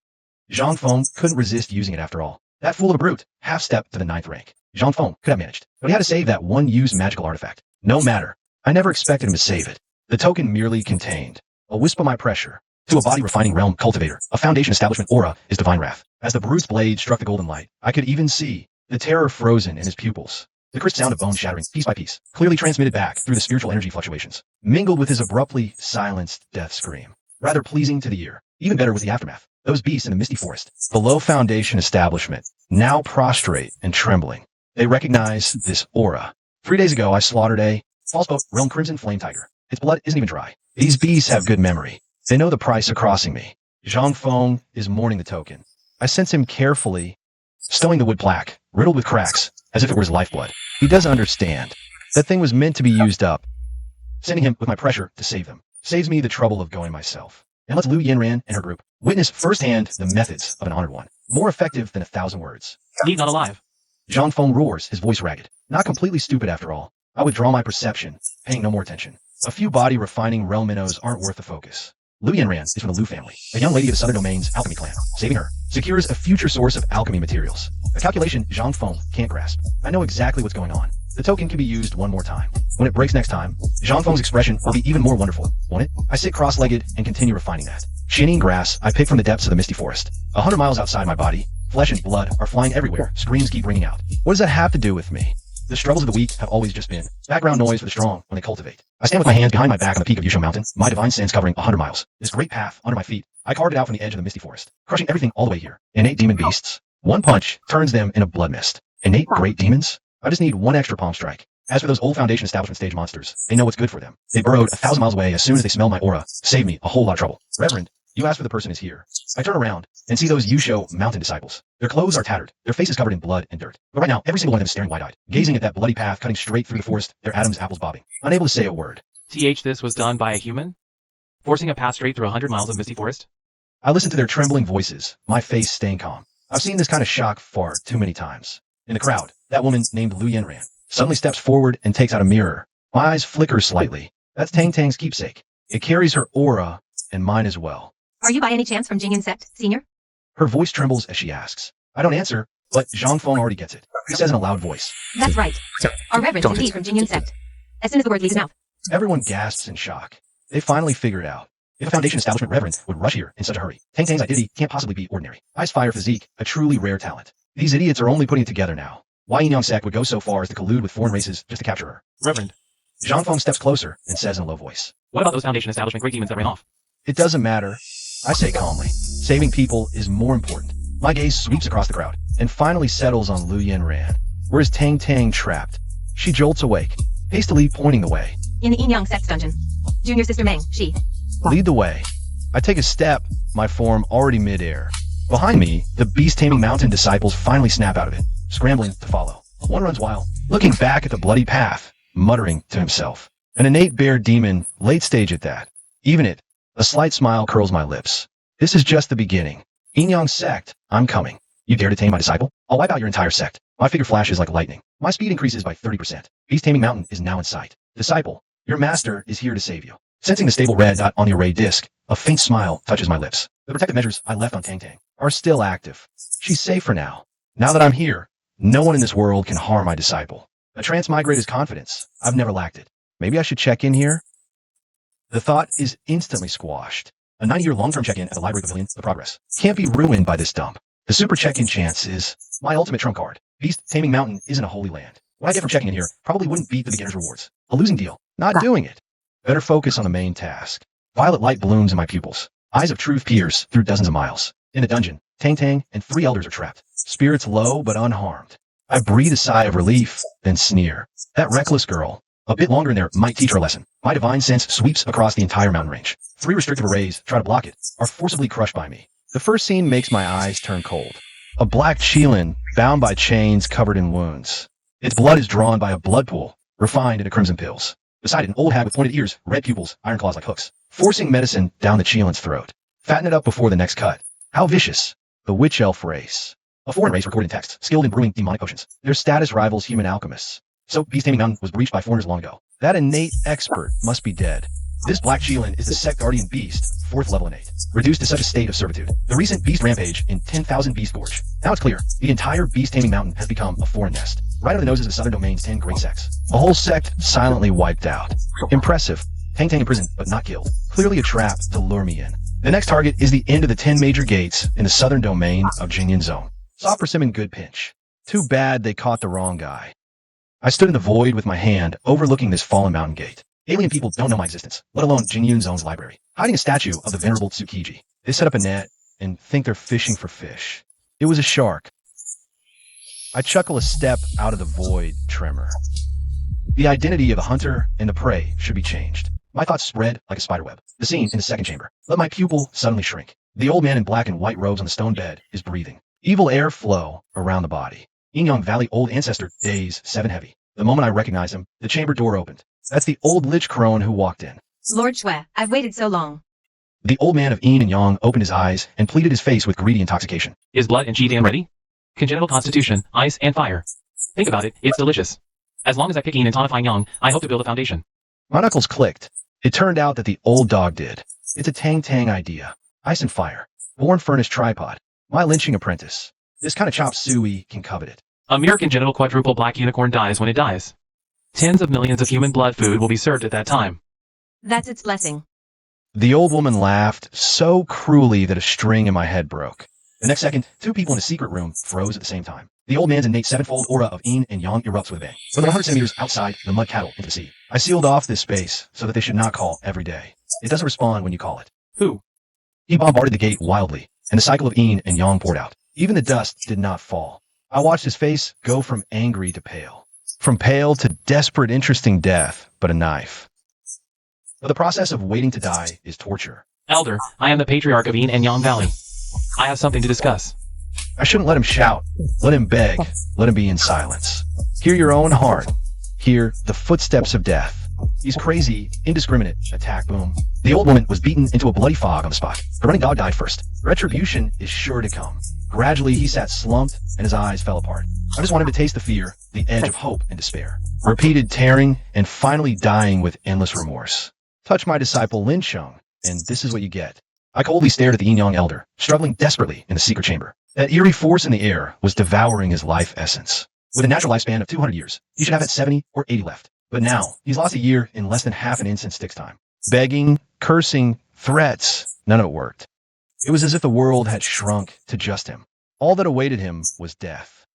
Zhang Feng couldn't resist using it after all. That fool of a brute, half-stepped to the 9th rank. Zhang Feng could have managed, but he had to save that one-use magical artifact. No matter. I never expected him to save it. The token merely contained a wisp of my pressure. To a body-refining realm cultivator, a Foundation establishment aura is divine wrath. As the brute's blade struck the golden light, I could even see the terror frozen in his pupils. The crisp sound of bone shattering, piece by piece, clearly transmitted back through the spiritual energy fluctuations, mingled with his abruptly silenced death scream. Rather pleasing to the ear. Even better was the aftermath. Those beasts in the misty forest, below Foundation establishment, now prostrate and trembling. They recognize this aura. 3 days ago, I slaughtered a false boat, realm crimson flame tiger. Its blood isn't even dry. These beasts have good memory. They know the price of crossing me. Zhang Feng is mourning the token. I sense him carefully, stowing the wood plaque, riddled with cracks, as if it were his lifeblood. He doesn't understand. That thing was meant to be used up. Sending him with my pressure to save them saves me the trouble of going myself. And lets Lu Yanran and her group witness firsthand the methods of an Honored One, more effective than 1,000 words. Need not alive. Zhang Feng roars, his voice ragged. Not completely stupid after all. I withdraw my perception, paying no more attention. A few body-refining realm minnows aren't worth the focus. Lu Yanran is from the Lu family, a young lady of the Southern Domain's alchemy clan. Saving her secures a future source of alchemy materials. A calculation Zhang Feng can't grasp. I know exactly what's going on. The token can be used one more time. When it breaks next time, Zhang Feng's expression will be even more wonderful, won't it? I sit cross-legged and continue refining that. Shining grass I pick from the depths of the misty forest. 100 miles outside my body, flesh and blood are flying everywhere, screams keep ringing out. What does that have to do with me? The struggles of the weak have always just been background noise for the strong when they cultivate. I stand with my hands behind my back on the peak of Yusho Mountain, my divine sense covering 100 miles. This great path under my feet, I carved it out from the edge of the misty forest, crushing everything all the way here. Innate demon beasts. One punch turns them in a blood mist. Innate great demons? I just need one extra palm strike. As for those old Foundation establishment stage monsters, they know what's good for them. They burrowed 1,000 miles away as soon as they smell my aura. Save me a whole lot of trouble. Reverend, you asked for the person is here. I turn around and see those Yusho mountain disciples. Their clothes are tattered, their faces covered in blood and dirt. But right now, every single one of them is staring wide-eyed, gazing at that bloody path cutting straight through the forest, their Adam's apples bobbing, unable to say a word. This was done by a human? Forcing a path straight through 100 miles of misty forest? I listen to their trembling voices, my face staying calm. I've seen this kind of shock far too many times. In the crowd, that woman named Lu Yanran suddenly steps forward and takes out a mirror. My eyes flicker slightly. That's Tang Tang's keepsake. It carries her aura, and mine as well. Are you by any chance from Jingyan Sect, Senior? Her voice trembles as she asks. I don't answer, but Zhang Feng already gets it. He says in a loud voice. That's right. Our Reverend is indeed from Jingyan Sect. As soon as the word leaves his mouth. Everyone gasps in shock. They finally figure it out. If a Foundation establishment Reverend would rush here in such a hurry, Tang Tang's identity can't possibly be ordinary. Ice fire physique, a truly rare talent. These idiots are only putting it together now. Why Yin Yang Sect would go so far as to collude with foreign races just to capture her? Reverend. Zhang Feng steps closer and says in a low voice. What about those Foundation establishment great demons that ran off? It doesn't matter. I say calmly. Saving people is more important. My gaze sweeps across the crowd and finally settles on Lu Yanran. Where is Tang Tang trapped? She jolts awake, hastily pointing the way. In the Yin Yang Sect's dungeon. Junior Sister Meng, she. Lead the way. I take a step, my form already mid-air. Behind me, the beast-taming mountain disciples finally snap out of it, scrambling to follow. One runs wild, looking back at the bloody path, muttering to himself. An innate bear demon, late stage at that. Even it, a slight smile curls my lips. This is just the beginning. Yin Yang Sect, I'm coming. You dare to tame my disciple? I'll wipe out your entire sect. My figure flashes like lightning. My speed increases by 30%. Beast-taming mountain is now in sight. Disciple, your master is here to save you. Sensing the stable red dot on the array disc, a faint smile touches my lips. The protective measures I left on Tang Tang are still active. She's safe for now. Now that I'm here, no one in this world can harm my disciple. A transmigrator's confidence. I've never lacked it. Maybe I should check in here? The thought is instantly squashed. A 90-year long-term check-in at the library pavilion, the progress, can't be ruined by this dump. The super check-in chance is my ultimate trump card. Beast-taming mountain isn't a holy land. What I get from checking in here probably wouldn't beat the beginner's rewards. A losing deal. Not doing it. Better focus on the main task. Violet light blooms in my pupils. Eyes of truth pierce through dozens of miles. In the dungeon, Tang Tang and 3 elders are trapped. Spirits low but unharmed. I breathe a sigh of relief, then sneer. That reckless girl. A bit longer in there might teach her a lesson. My divine sense sweeps across the entire mountain range. 3 restrictive arrays try to block it, are forcibly crushed by me. The first scene makes my eyes turn cold. A black Qilin, bound by chains covered in wounds. Its blood is drawn by a blood pool, refined into crimson pills. Beside it, an old hag with pointed ears, red pupils, iron claws like hooks, forcing medicine down the Qilin's throat. Fatten it up before the next cut. How vicious. The witch elf race. A foreign race recorded in texts, skilled in brewing demonic potions. Their status rivals human alchemists. So, Beast-taming mountain was breached by foreigners long ago. That innate expert must be dead. This black Qilin is the Sect Guardian Beast, 4th level innate, reduced to such a state of servitude. The recent beast rampage in 10,000 Beast Gorge. Now it's clear, the entire beast-taming mountain has become a foreign nest. Right under the noses of the Southern Domain's 10 great sects. A whole sect silently wiped out. Impressive. Tang Tang imprisoned, but not killed. Clearly a trap to lure me in. The next target is the end of the 10 major gates in the Southern Domain of Jingyan Zone. Saw Persimmon good pinch. Too bad they caught the wrong guy. I stood in the void with my hand overlooking this fallen mountain gate. Alien people don't know my existence, let alone Jingyan Zone's library. Hiding a statue of the venerable Tsukiji. They set up a net and think they're fishing for fish. It was a shark. I chuckle a step out of the void tremor. The identity of the hunter and the prey should be changed. My thoughts spread like a spiderweb. The scene in the second chamber. Let my pupil suddenly shrink. The old man in black and white robes on the stone bed is breathing. Evil air flow around the body. Yinyang Valley old ancestor, days 7 heavy. The moment I recognize him, the chamber door opened. That's the old lich crone who walked in. Lord Shui, I've waited so long. The old man of Yin and Yang opened his eyes and pleated his face with greedy intoxication. Is blood and Qi ready? Congenital constitution, ice and fire. Think about it, it's delicious. As long as I pick Yin and tonifying Yang, I hope to build a foundation. My knuckles clicked. It turned out that the old dog did. It's a tang idea. Ice and fire. Born furnished tripod. My lynching apprentice. This kind of chop suey can covet it. A mere congenital quadruple black unicorn dies when it dies. Tens of millions of human blood food will be served at that time. That's its blessing. The old woman laughed so cruelly that a string in my head broke. The next second, two people in a secret room froze at the same time. The old man's innate sevenfold aura of yin and yang erupts with a bang. From the 100 centimeters outside, the mud cattle into the sea. I sealed off this space so that they should not call every day. It doesn't respond when you call it. Who? He bombarded the gate wildly, and the cycle of yin and yang poured out. Even the dust did not fall. I watched his face go from angry to pale. From pale to desperate, interesting death, but a knife. But the process of waiting to die is torture. Elder, I am the patriarch of Yin and Yang Valley. I have something to discuss. I shouldn't let him shout. Let him beg. Let him be in silence. Hear your own heart. Hear the footsteps of death. He's crazy, indiscriminate. Attack, boom. The old woman was beaten into a bloody fog on the spot. The running dog died first. Retribution is sure to come. Gradually, he sat slumped, and his eyes fell apart. I just wanted to taste the fear, the edge of hope and despair. Repeated tearing, and finally dying with endless remorse. Touch my disciple Lin Sheng, and this is what you get. I coldly stared at the yin-yang elder, struggling desperately in the secret chamber. That eerie force in the air was devouring his life essence. With a natural lifespan of 200 years, he should have had 70 or 80 left. But now, he's lost a year in less than half an inch Styx time. Begging, cursing, threats, none of it worked. It was as if the world had shrunk to just him. All that awaited him was death.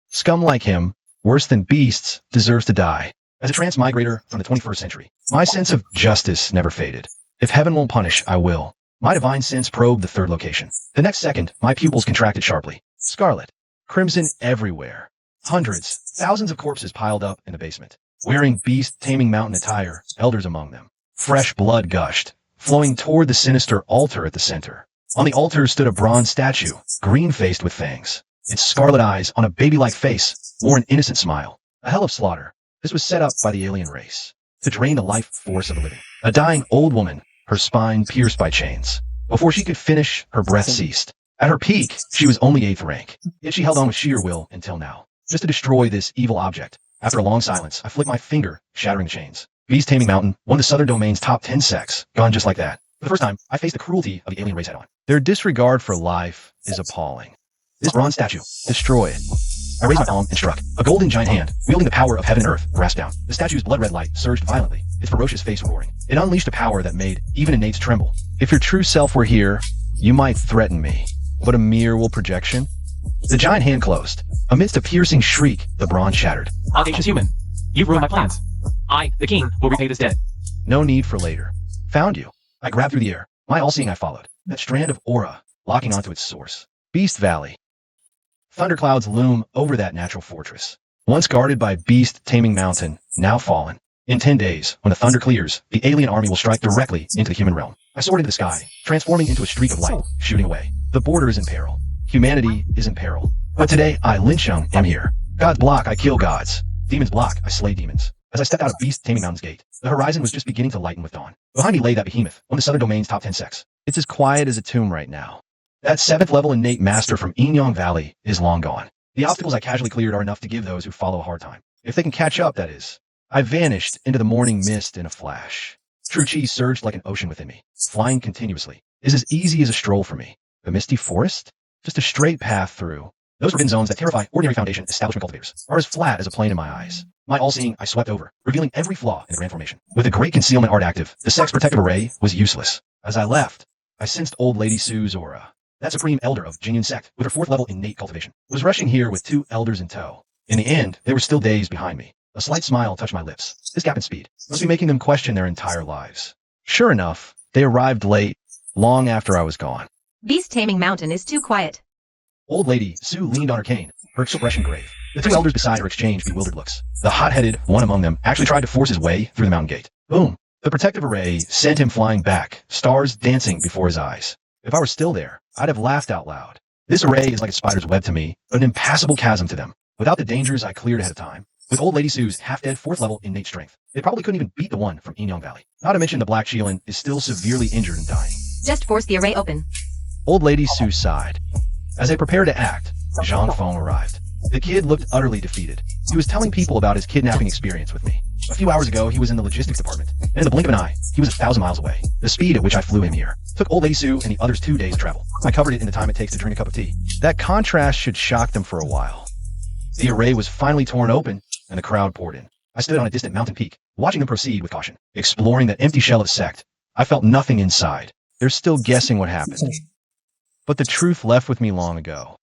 Scum like him, worse than beasts, deserves to die. As a transmigrator from the 21st century, my sense of justice never faded. If heaven won't punish, I will. My divine sense probed the third location. The next second, my pupils contracted sharply. Scarlet. Crimson everywhere. Hundreds, thousands of corpses piled up in the basement. Wearing beast-taming mountain attire, elders among them. Fresh blood gushed, flowing toward the sinister altar at the center. On the altar stood a bronze statue, green-faced with fangs. Its scarlet eyes on a baby-like face wore an innocent smile. A hell of slaughter. This was set up by the alien race to drain the life force of the living. A dying old woman, her spine pierced by chains. Before she could finish, her breath ceased. At her peak, she was only 8th rank, yet she held on with sheer will until now, just to destroy this evil object. After a long silence, I flicked my finger, shattering the chains. Beast Taming Mountain, one of the Southern Domain's top 10 sects, gone just like that. For the first time, I faced the cruelty of the alien race head on. Their disregard for life is appalling. This bronze statue, destroy it. I raised my palm and struck. A golden giant hand, wielding the power of heaven and earth, grasped down. The statue's blood-red light surged violently, its ferocious face roaring. It unleashed a power that made even innates tremble. If your true self were here, you might threaten me. But a mere will projection? The giant hand closed. Amidst a piercing shriek, the bronze shattered. Audacious human, you've ruined my plans. I, the king, will repay this debt. No need for later. Found you. I grabbed through the air. My all-seeing eye followed. That strand of aura, locking onto its source. Beast Valley. Thunderclouds loom over that natural fortress. Once guarded by Beast Taming Mountain, now fallen. In 10 days, when the thunder clears, the alien army will strike directly into the human realm. I soared into the sky, transforming into a streak of light, shooting away. The border is in peril. Humanity is in peril. But today, I, Lin Sheng, am here. Gods block, I kill gods. Demons block, I slay demons. As I stepped out of Beast Taming Mountain's gate, the horizon was just beginning to lighten with dawn. Behind me lay that behemoth, one of the Southern Domain's top 10 sects. It's as quiet as a tomb right now. That 7th level innate master from Yin-Yang Valley is long gone. The obstacles I casually cleared are enough to give those who follow a hard time. If they can catch up, that is. I vanished into the morning mist in a flash. True chi surged like an ocean within me, flying continuously. Is as easy as a stroll for me. The misty forest? Just a straight path through. Those forbidden zones that terrify ordinary foundation establishment cultivators are as flat as a plane in my eyes. My all-seeing I swept over, revealing every flaw in the grand formation. With the great concealment art active, the Sect's protective array was useless. As I left, I sensed old Lady Sue's aura. That supreme elder of Jingyun Sect, with her 4th level innate cultivation, was rushing here with 2 elders in tow. In the end, they were still days behind me. A slight smile touched my lips. This gap in speed must be making them question their entire lives. Sure enough, they arrived late, long after I was gone. Beast Taming Mountain is too quiet. Old Lady Sue leaned on her cane, her expression grave. The 2 elders beside her exchanged bewildered looks. The hot-headed one among them actually tried to force his way through the mountain gate. Boom! The protective array sent him flying back, stars dancing before his eyes. If I were still there, I'd have laughed out loud. This array is like a spider's web to me, an impassable chasm to them. Without the dangers I cleared ahead of time, with old Lady Sue's half-dead 4th level innate strength, they probably couldn't even beat the one from Yin-Yang Valley. Not to mention the Black Shielan is still severely injured and dying. Just force the array open. Old Lady Sue sighed. As they prepared to act, Zhang Feng arrived. The kid looked utterly defeated. He was telling people about his kidnapping experience with me. A few hours ago, he was in the logistics department, and in the blink of an eye, he was 1,000 miles away. The speed at which I flew him here took old lady Sue and the others 2 days of travel. I covered it in the time it takes to drink a cup of tea. That contrast should shock them for a while. The array was finally torn open, and the crowd poured in. I stood on a distant mountain peak, watching them proceed with caution, exploring that empty shell of Sect. I felt nothing inside. They're still guessing what happened. But the truth left with me long ago.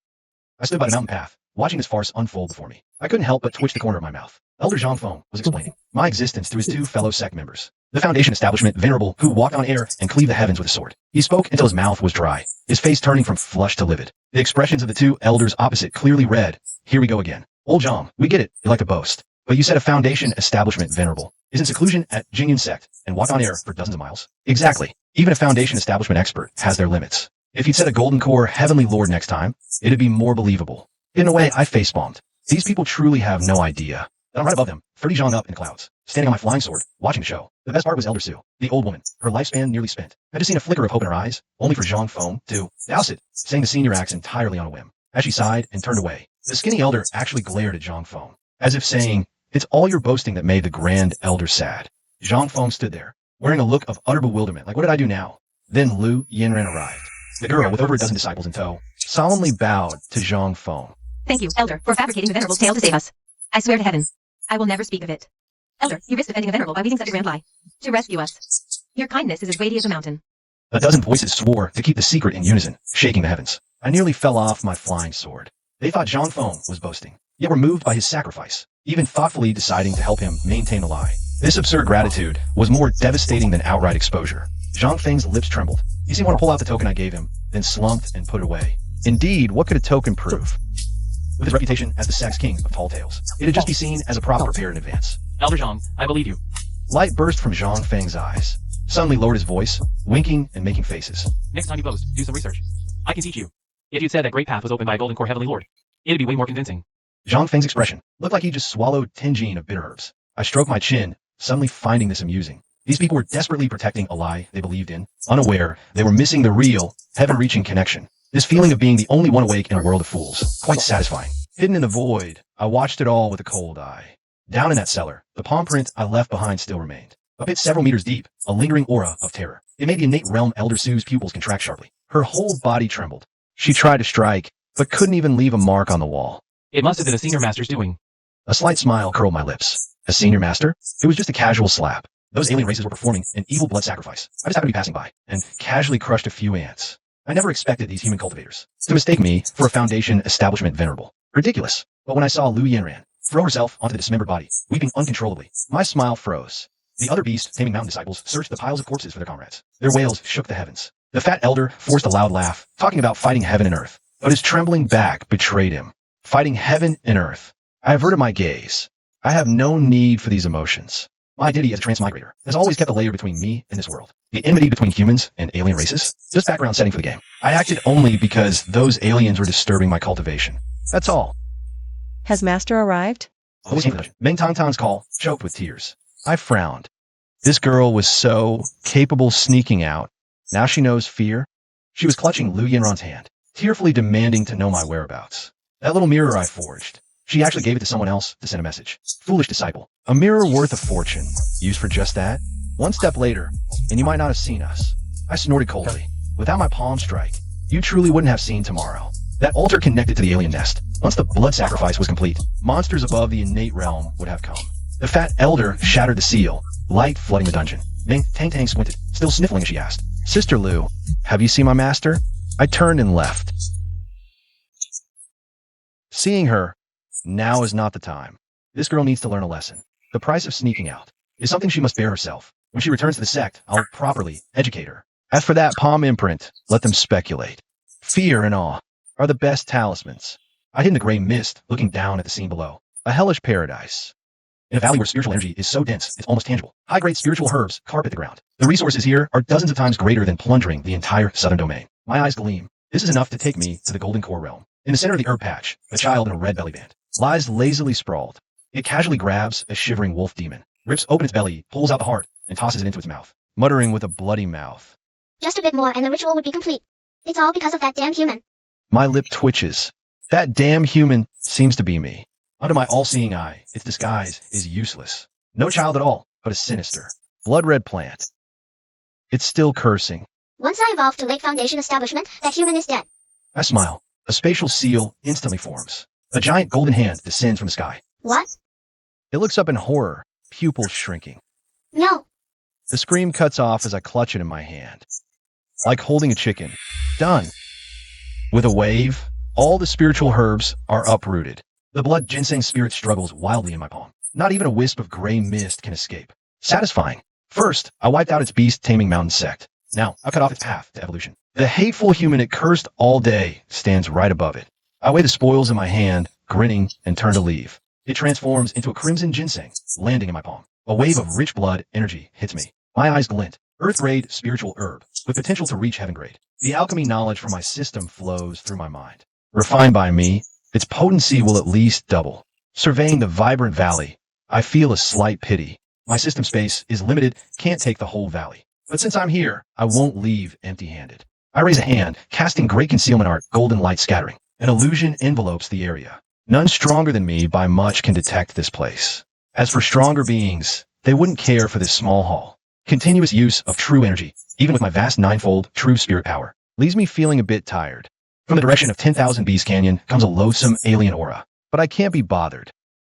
I stood by the mountain path, watching this farce unfold before me. I couldn't help but twitch the corner of my mouth. Elder Zhang Feng was explaining my existence to his 2 fellow Sect members, the Foundation establishment venerable who walked on air and cleaved the heavens with a sword. He spoke until his mouth was dry, his face turning from flushed to livid. The expressions of the 2 elders opposite clearly read, "Here we go again. Old Zhang, we get it, you like to boast. But you said a Foundation establishment venerable is in seclusion at Jingyan Sect and walked on air for dozens of miles." Exactly. Even a Foundation establishment expert has their limits. If he'd said a Golden Core Heavenly Lord next time, it'd be more believable. In a way, I face-bombed. These people truly have no idea that I'm right above them, 30 Zhang up in the clouds, standing on my flying sword, watching the show. The best part was Elder Sue, the old woman, her lifespan nearly spent. I just seen a flicker of hope in her eyes, only for Zhang Feng to douse it, saying the senior acts entirely on a whim. As she sighed and turned away, the skinny elder actually glared at Zhang Feng, as if saying, "It's all your boasting that made the grand elder sad." Zhang Feng stood there, wearing a look of utter bewilderment, like what did I do now? Then Lu Yinran arrived. The girl, with over a dozen disciples in tow, solemnly bowed to Zhang Feng. Thank you, Elder, for fabricating the Venerable's tale to save us. I swear to heaven, I will never speak of it. Elder, you risked defending a Venerable by weaving such a grand lie to rescue us. Your kindness is as weighty as a mountain. A dozen voices swore to keep the secret in unison, shaking the heavens. I nearly fell off my flying sword. They thought Zhang Feng was boasting, yet were moved by his sacrifice, even thoughtfully deciding to help him maintain the lie. This absurd gratitude was more devastating than outright exposure. Zhang Feng's lips trembled. He seemed to want to pull out the token I gave him, then slumped and put it away. Indeed, what could a token prove? With his reputation as the Sect's king of tall tales, it'd just be seen as a prop prepared in advance. Elder Zhang, I believe you. Light burst from Zhang Feng's eyes. Suddenly lowered his voice, winking and making faces. Next time you boast, do some research. I can teach you. If you'd said that great path was opened by a Golden Core Heavenly Lord, it'd be way more convincing. Zhang Feng's expression looked like he just swallowed 10 gene of bitter herbs. I stroked my chin, suddenly finding this amusing. These people were desperately protecting a lie they believed in, unaware they were missing the real, heaven-reaching connection. This feeling of being the only one awake in a world of fools, quite satisfying. Hidden in the void, I watched it all with a cold eye. Down in that cellar, the palm print I left behind still remained. A pit several meters deep, a lingering aura of terror. It made the innate realm Elder Sue's pupils contract sharply. Her whole body trembled. She tried to strike, but couldn't even leave a mark on the wall. It must have been a senior master's doing. A slight smile curled my lips. A senior master? It was just a casual slap. Those alien races were performing an evil blood sacrifice. I just happened to be passing by, and casually crushed a few ants. I never expected these human cultivators to mistake me for a Foundation establishment venerable. Ridiculous. But when I saw Lu Yinran throw herself onto the dismembered body, weeping uncontrollably, my smile froze. The other beast-taming mountain disciples searched the piles of corpses for their comrades. Their wails shook the heavens. The fat elder forced a loud laugh, talking about fighting heaven and earth. But his trembling back betrayed him. Fighting heaven and earth. I averted my gaze. I have no need for these emotions. My identity as a transmigrator has always kept a layer between me and this world. The enmity between humans and alien races. Just background setting for the game. I acted only because those aliens were disturbing my cultivation. That's all. Has Master arrived? Always came to the Meng Tang Tang's call, choked with tears. I frowned. This girl was so capable sneaking out. Now she knows fear. She was clutching Lu Yinran's hand, tearfully demanding to know my whereabouts. That little mirror I forged. She actually gave it to someone else to send a message. Foolish disciple. A mirror worth a fortune. Used for just that? One step later, and you might not have seen us. I snorted coldly. Without my palm strike, you truly wouldn't have seen tomorrow. That altar connected to the alien nest. Once the blood sacrifice was complete, monsters above the innate realm would have come. The fat elder shattered the seal, light flooding the dungeon. Meng Tang squinted, still sniffling as she asked, "Sister Lu, have you seen my master?" I turned and left. Seeing her, now is not the time. This girl needs to learn a lesson. The price of sneaking out is something she must bear herself. When she returns to the sect, I'll properly educate her. As for that palm imprint, let them speculate. Fear and awe are the best talismans. I hid in the gray mist, looking down at the scene below. A hellish paradise. In a valley where spiritual energy is so dense, it's almost tangible. High-grade spiritual herbs carpet the ground. The resources here are dozens of times greater than plundering the entire southern domain. My eyes gleam. This is enough to take me to the Golden Core realm. In the center of the herb patch, a child in a red belly band lies lazily sprawled. It casually grabs a shivering wolf demon, rips open its belly, pulls out the heart, and tosses it into its mouth, muttering with a bloody mouth. Just a bit more and the ritual would be complete. It's all because of that damn human. My lip twitches. That damn human seems to be me. Under my all-seeing eye, its disguise is useless. No child at all, but a sinister, blood-red plant. It's still cursing. Once I evolved to Lake Foundation establishment, that human is dead. I smile. A spatial seal instantly forms. A giant golden hand descends from the sky. What? It looks up in horror, pupils shrinking. No. The scream cuts off as I clutch it in my hand. Like holding a chicken. Done. With a wave, all the spiritual herbs are uprooted. The blood ginseng spirit struggles wildly in my palm. Not even a wisp of gray mist can escape. Satisfying. First, I wiped out its beast-taming mountain sect. Now, I cut off its path to evolution. The hateful human it cursed all day stands right above it. I weigh the spoils in my hand, grinning, and turn to leave. It transforms into a crimson ginseng, landing in my palm. A wave of rich blood energy hits me. My eyes glint. Earth-grade spiritual herb, with potential to reach heaven-grade. The alchemy knowledge from my system flows through my mind. Refined by me, its potency will at least double. Surveying the vibrant valley, I feel a slight pity. My system space is limited, can't take the whole valley. But since I'm here, I won't leave empty-handed. I raise a hand, casting great concealment art, golden light scattering. An illusion envelopes the area. None stronger than me by much can detect this place. As for stronger beings, they wouldn't care for this small hall. Continuous use of true energy, even with my vast ninefold true spirit power, leaves me feeling a bit tired. From the direction of 10,000 Beast Canyon comes a loathsome alien aura, but I can't be bothered.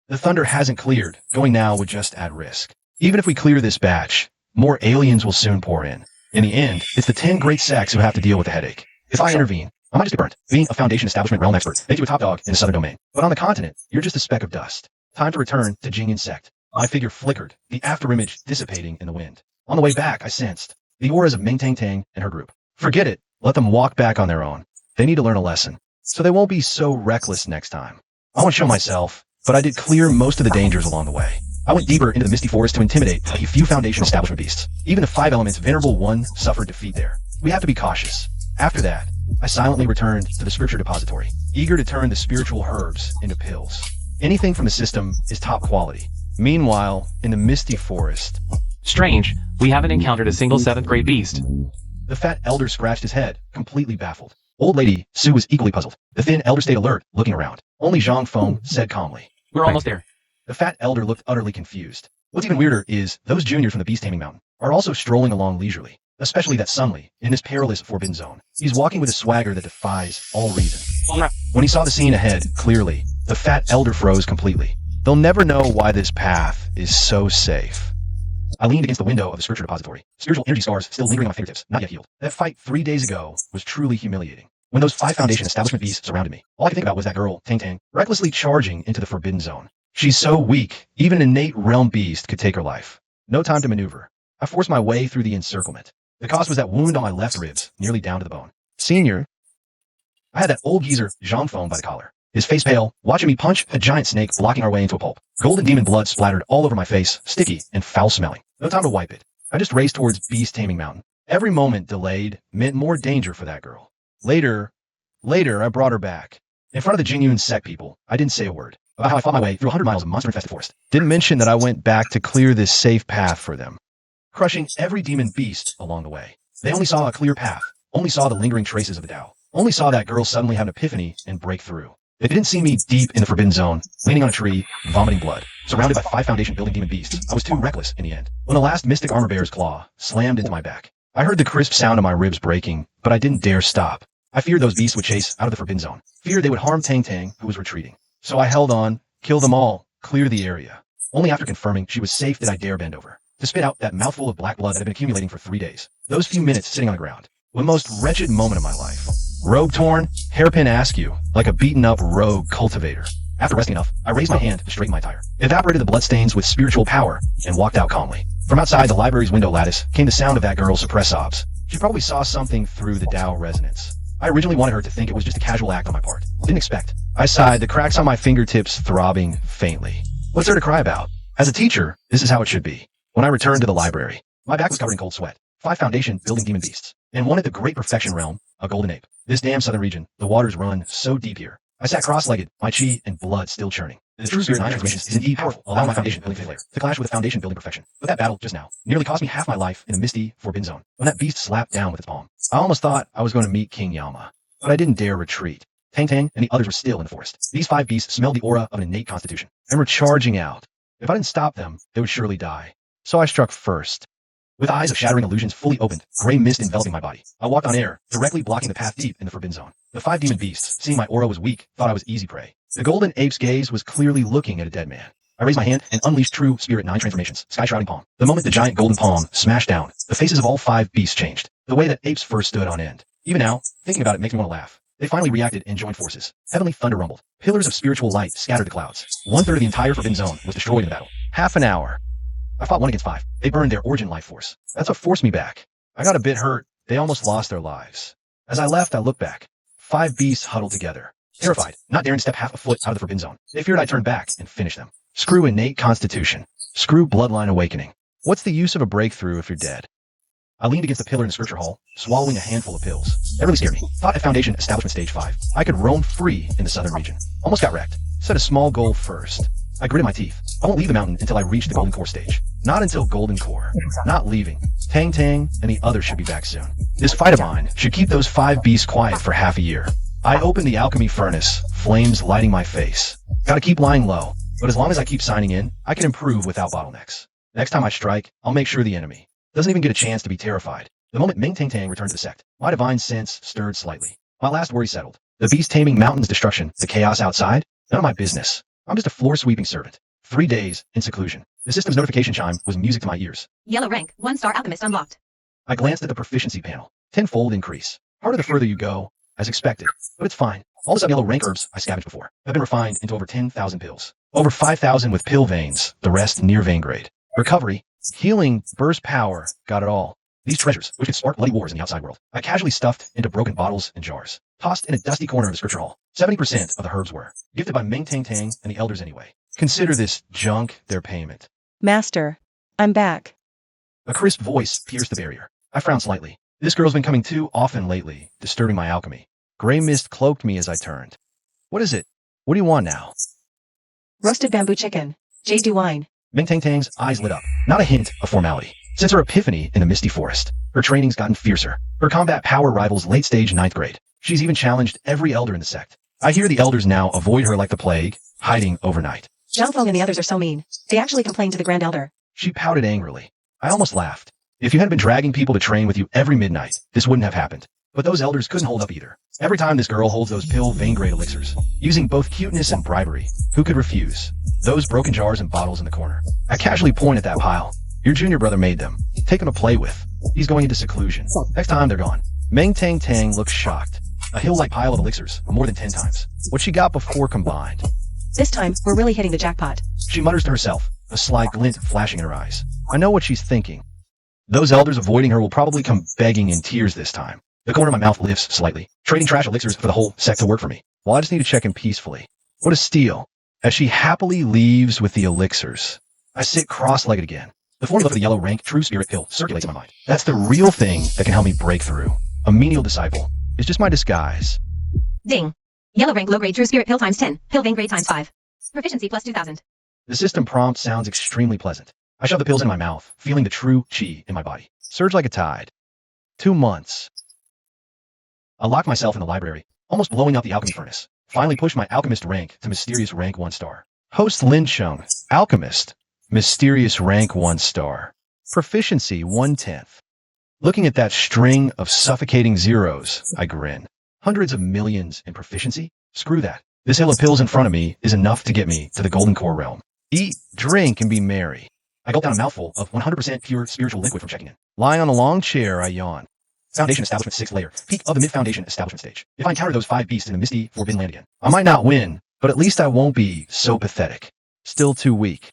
The thunder hasn't cleared, going now would just add risk. Even if we clear this batch, more aliens will soon pour in. In the end, it's the 10 great sects who have to deal with the headache. If I intervene, I might just get burnt. Being a Foundation establishment realm expert makes you a top dog in the southern domain. But on the continent, you're just a speck of dust. Time to return to Jingyan Sect. My figure flickered, the afterimage dissipating in the wind. On the way back, I sensed the auras of Ming Tang Tang and her group. Forget it. Let them walk back on their own. They need to learn a lesson, so they won't be so reckless next time. I won't show myself, but I did clear most of the dangers along the way. I went deeper into the misty forest to intimidate a few Foundation establishment beasts. Even the 5 elements Venerable One suffered defeat there. We have to be cautious. After that, I silently returned to the scripture depository, eager to turn the spiritual herbs into pills. Anything from the system is top quality. Meanwhile, in the misty forest... Strange, we haven't encountered a single 7th grade beast. The fat elder scratched his head, completely baffled. Old lady Sue was equally puzzled. The thin elder stayed alert, looking around. Only Zhang Feng said calmly, We're almost there. The fat elder looked utterly confused. What's even weirder is those juniors from the Beast Taming Mountain are also strolling along leisurely, especially that Sunli in this perilous forbidden zone. He's walking with a swagger that defies all reason. When he saw the scene ahead, clearly, the fat elder froze completely. They'll never know why this path is so safe. I leaned against the window of the scripture depository. Spiritual energy scars still lingering on my fingertips, not yet healed. That fight 3 days ago was truly humiliating. When those 5 Foundation establishment beasts surrounded me, all I could think about was that girl, Tang Tang, recklessly charging into the forbidden zone. She's so weak, even an innate realm beast could take her life. No time to maneuver. I forced my way through the encirclement. The cost was that wound on my left ribs, nearly down to the bone. Senior. I had that old geezer, Zhang Feng, by the collar. His face pale, watching me punch a giant snake, blocking our way into a pulp. Golden demon blood splattered all over my face, sticky and foul-smelling. No time to wipe it. I just raced towards Beast Taming Mountain. Every moment delayed meant more danger for that girl. Later, I brought her back. In front of the Jingyan Sect people, I didn't say a word about how I fought my way through 100 miles of monster-infested forest. Didn't mention that I went back to clear this safe path for them, crushing every demon beast along the way. They only saw a clear path, only saw the lingering traces of the Tao, only saw that girl suddenly have an epiphany and break through. They didn't see me deep in the forbidden zone, leaning on a tree, vomiting blood, surrounded by 5 Foundation building demon beasts. I was too reckless in the end. When the last mystic armor bearer's claw slammed into my back, I heard the crisp sound of my ribs breaking, but I didn't dare stop. I feared those beasts would chase out of the forbidden zone, feared they would harm Tang Tang, who was retreating. So I held on, kill them all, clear the area. Only after confirming she was safe did I dare bend over, to spit out that mouthful of black blood that had been accumulating for 3 days. Those few minutes sitting on the ground were the most wretched moment of my life. Robe torn, hairpin askew, like a beaten-up rogue cultivator. After resting enough, I raised my hand to straighten my tire, evaporated the bloodstains with spiritual power, and walked out calmly. From outside the library's window lattice came the sound of that girl's suppressed sobs. She probably saw something through the Tao resonance. I originally wanted her to think it was just a casual act on my part. Didn't expect. I sighed, the cracks on my fingertips throbbing faintly. What's there to cry about? As a teacher, this is how it should be. When I returned to the library, my back was covered in cold sweat. 5 Foundation building demon beasts, and one at the Great Perfection Realm, a golden ape. This damn southern region, the waters run so deep here. I sat cross-legged, my chi and blood still churning. The true spirit 9 transformations is indeed powerful, allowing my Foundation building flair to clash with the Foundation building perfection. But that battle just now nearly cost me half my life in a misty, forbidden zone. When that beast slapped down with its palm, I almost thought I was going to meet King Yama. But I didn't dare retreat. Tang Tang and the others were still in the forest. These 5 beasts smelled the aura of an innate constitution, and were charging out. If I didn't stop them, they would surely die. So I struck first. With eyes of shattering illusions fully opened, gray mist enveloping my body, I walked on air, directly blocking the path deep in the forbidden zone. The 5 demon beasts, seeing my aura was weak, thought I was easy prey. The golden ape's gaze was clearly looking at a dead man. I raised my hand and unleashed true spirit 9 transformations, sky shrouding palm. The moment the giant golden palm smashed down, the faces of all 5 beasts changed, the way that apes first stood on end. Even now, thinking about it makes me want to laugh. They finally reacted and joined forces. Heavenly thunder rumbled. Pillars of spiritual light scattered the clouds. 1/3 of the entire forbidden zone was destroyed in the battle. Half an hour. I fought 1 against 5. They burned their origin life force. That's what forced me back. I got a bit hurt. They almost lost their lives. As I left, I looked back. 5 beasts huddled together. Terrified, not daring to step half a foot out of the forbidden zone. They feared I'd turn back and finish them. Screw innate constitution. Screw bloodline awakening. What's the use of a breakthrough if you're dead? I leaned against the pillar in the scripture hall, swallowing a handful of pills. That really scared me. Thought at Foundation Establishment Stage 5. I could roam free in the southern region. Almost got wrecked. Set a small goal first. I gritted my teeth. I won't leave the mountain until I reach the Golden Core stage. Not until Golden Core. Not leaving. Tang Tang and the others should be back soon. This fight of mine should keep those 5 beasts quiet for half a year. I opened the alchemy furnace, flames lighting my face. Gotta keep lying low, but as long as I keep signing in, I can improve without bottlenecks. Next time I strike, I'll make sure the enemy doesn't even get a chance to be terrified. The moment Ming Tang Tang returned to the sect, my divine sense stirred slightly. My last worry settled. The beast taming mountains destruction, the chaos outside, none of my business. I'm just a floor-sweeping servant. 3 days in seclusion. The system's notification chime was music to my ears. Yellow rank, 1-star alchemist unlocked. I glanced at the proficiency panel. 10-fold increase. Harder the further you go, as expected. But it's fine. All the sub-yellow rank herbs I scavenged before have been refined into over 10,000 pills. Over 5,000 with pill veins, the rest near vein grade. Recovery, healing, burst power, got it all. These treasures, which could spark bloody wars in the outside world, I casually stuffed into broken bottles and jars. Tossed in a dusty corner of the scripture hall. 70% of the herbs were gifted by Ming Tang Tang and the elders anyway. Consider this junk their payment. Master, I'm back. A crisp voice pierced the barrier. I frowned slightly. This girl's been coming too often lately, disturbing my alchemy. Gray mist cloaked me as I turned. What is it? What do you want now? Roasted bamboo chicken. Jade wine. Ming Tang Tang's eyes lit up. Not a hint of formality. Since her epiphany in the misty forest, her training's gotten fiercer. Her combat power rivals late stage 9th grade. She's even challenged every elder in the sect. I hear the elders now avoid her like the plague, hiding overnight. Zhang Feng and the others are so mean. They actually complained to the Grand Elder. She pouted angrily. I almost laughed. If you hadn't been dragging people to train with you every midnight, this wouldn't have happened. But those elders couldn't hold up either. Every time this girl holds those pill vein grade elixirs, using both cuteness and bribery, who could refuse? Those broken jars and bottles in the corner. I casually point at that pile. Your junior brother made them. Take them to play with. He's going into seclusion. Next time they're gone. Ming Tang Tang looks shocked. A hill-like pile of elixirs, more than 10 times. What she got before combined. This time, we're really hitting the jackpot. She mutters to herself, a sly glint flashing in her eyes. I know what she's thinking. Those elders avoiding her will probably come begging in tears this time. The corner of my mouth lifts slightly, trading trash elixirs for the whole sect to work for me. Well, I just need to check in peacefully. What a steal. As she happily leaves with the elixirs, I sit cross-legged again. The formula for the yellow rank true spirit pill circulates in my mind. That's the real thing that can help me break through. A menial disciple is just my disguise. Ding. Yellow rank low grade true spirit pill times 10. Pill vein grade times 5. Proficiency plus 2000. The system prompt sounds extremely pleasant. I shove the pills in my mouth, feeling the true chi in my body. Surge like a tide. 2 months. I locked myself in the library, almost blowing out the alchemy furnace. Finally pushed my alchemist rank to mysterious rank 1 star. Host Lin Chung, alchemist. Mysterious rank 1 star. Proficiency 1/10. Looking at that string of suffocating zeros, I grin. Hundreds of millions in proficiency? Screw that. This hill of pills in front of me is enough to get me to the Golden Core realm. Eat, drink, and be merry. I gulped down a mouthful of 100% pure spiritual liquid from checking in. Lying on the long chair, I yawn. Foundation Establishment 6th layer. Peak of the mid-foundation establishment stage. If I encounter those 5 beasts in the misty, forbidden land again, I might not win, but at least I won't be so pathetic. Still too weak.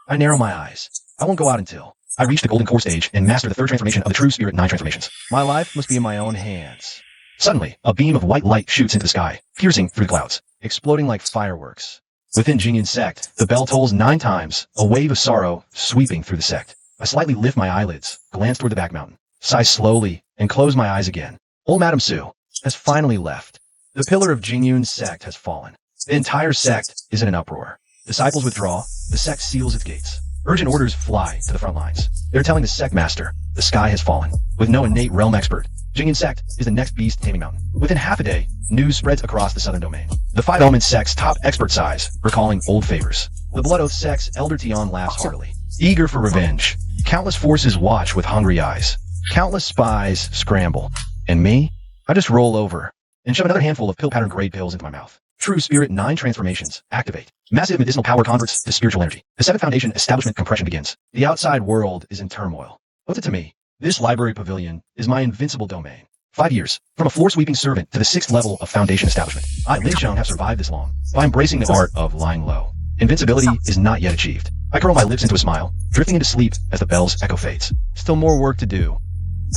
I narrow my eyes. I won't go out until I reach the Golden Core stage and master the 3rd transformation of the true spirit 9 transformations. My life must be in my own hands. Suddenly, a beam of white light shoots into the sky, piercing through the clouds, exploding like fireworks. Within Jingyan Sect, the bell tolls 9 times, a wave of sorrow sweeping through the sect. I slightly lift my eyelids, glance toward the back mountain, sigh slowly, and close my eyes again. Old Madame Su has finally left. The pillar of Jingyun Sect has fallen. The entire sect is in an uproar. Disciples withdraw, the sect seals its gates. Urgent orders fly to the front lines. They're telling the sect master, the sky has fallen. With no innate realm expert, Jingyan Sect is the next beast taming mountain. Within half a day, news spreads across the southern domain. The Five Element Sect's top expert size, recalling old favors. The Blood Oath Sect's Elder Tion laughs heartily, eager for revenge. Countless forces watch with hungry eyes. Countless spies scramble. And me? I just roll over and shove another handful of pill-pattern grade pills into my mouth. True Spirit 9 transformations activate. Massive medicinal power converts to spiritual energy. The 7th Foundation establishment compression begins. The outside world is in turmoil. What's it to me? This library pavilion is my invincible domain. 5 years, from a floor-sweeping servant to the 6th level of Foundation establishment. I, Lin Xiang, have survived this long by embracing the art of lying low. Invincibility is not yet achieved. I curl my lips into a smile, drifting into sleep as the bell's echo fades. Still more work to do.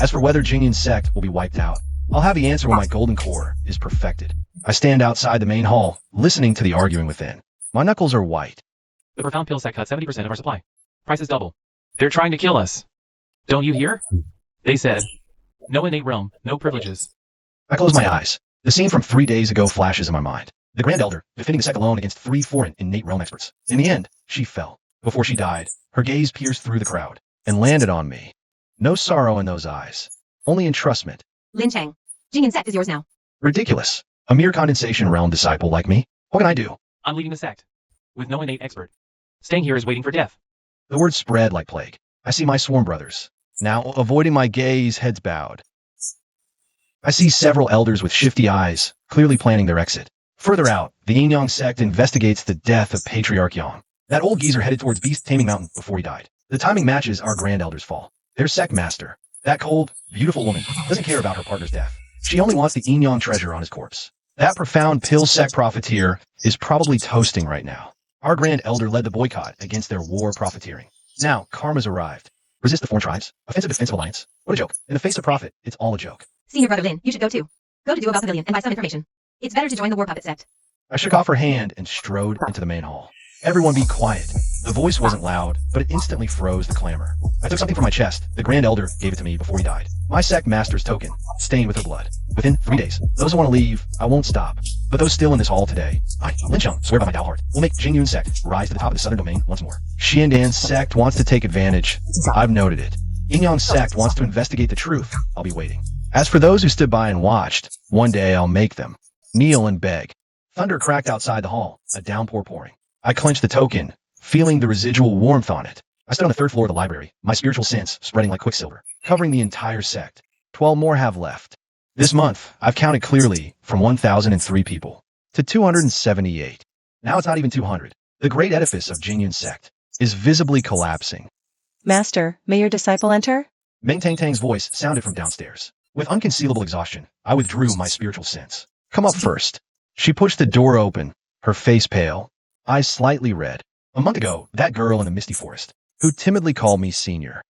As for whether Jingyan Sect will be wiped out, I'll have the answer when my golden core is perfected. I stand outside the main hall, listening to the arguing within. My knuckles are white. The profound pill sect cut 70% of our supply. Price is double. They're trying to kill us. Don't you hear? They said, no innate realm, no privileges. I close my eyes. The scene from 3 days ago flashes in my mind. The Grand Elder, defending the Sect alone against 3 foreign innate realm experts. In the end, she fell. Before she died, her gaze pierced through the crowd and landed on me. No sorrow in those eyes, only entrustment. Lin Chang, Jingyan Sect is yours now. Ridiculous. A mere condensation realm disciple like me? What can I do? I'm leaving the sect, with no innate expert. Staying here is waiting for death. The word spread like plague. I see my swarm brothers. Now, avoiding my gaze, heads bowed. I see several elders with shifty eyes, clearly planning their exit. Further out, the Yin Yang Sect investigates the death of Patriarch Yang. That old geezer headed towards Beast Taming Mountain before he died. The timing matches our Grand Elder's fall. Their Sect master, that cold, beautiful woman, doesn't care about her partner's death. She only wants the Yin Yang treasure on his corpse. That profound pill Sect profiteer is probably toasting right now. Our Grand Elder led the boycott against their war profiteering. Now, karma's arrived. Resist the foreign tribes. Offensive defensive alliance. What a joke. In the face of profit, it's all a joke. Senior brother Lin, you should go too. Go to Do About Pavilion and buy some information. It's better to join the War Puppet Sect. I shook off her hand and strode into the main hall. Everyone be quiet. The voice wasn't loud, but it instantly froze the clamor. I took something from my chest. The Grand Elder gave it to me before he died. My Sect master's token, stained with her blood. Within 3 days, those who want to leave, I won't stop. But those still in this hall today, I, Lin Xiang, swear by my Tao heart, will make Jingyan Sect rise to the top of the southern domain once more. Xiandan Sect wants to take advantage. I've noted it. Yin Yang Sect wants to investigate the truth. I'll be waiting. As for those who stood by and watched, one day I'll make them kneel and beg. Thunder cracked outside the hall, a downpour pouring. I clenched the token, feeling the residual warmth on it. I stood on the 3rd floor of the library, my spiritual sense spreading like quicksilver, covering the entire sect. 12 more have left. This month, I've counted clearly from 1,003 people to 278. Now it's not even 200. The great edifice of Jingyan Sect is visibly collapsing. Master, may your disciple enter? Meng Tang Tang's voice sounded from downstairs. With unconcealable exhaustion, I withdrew my spiritual sense. Come up first. She pushed the door open, her face pale, eyes slightly red. A month ago, that girl in the misty forest, who timidly called me senior,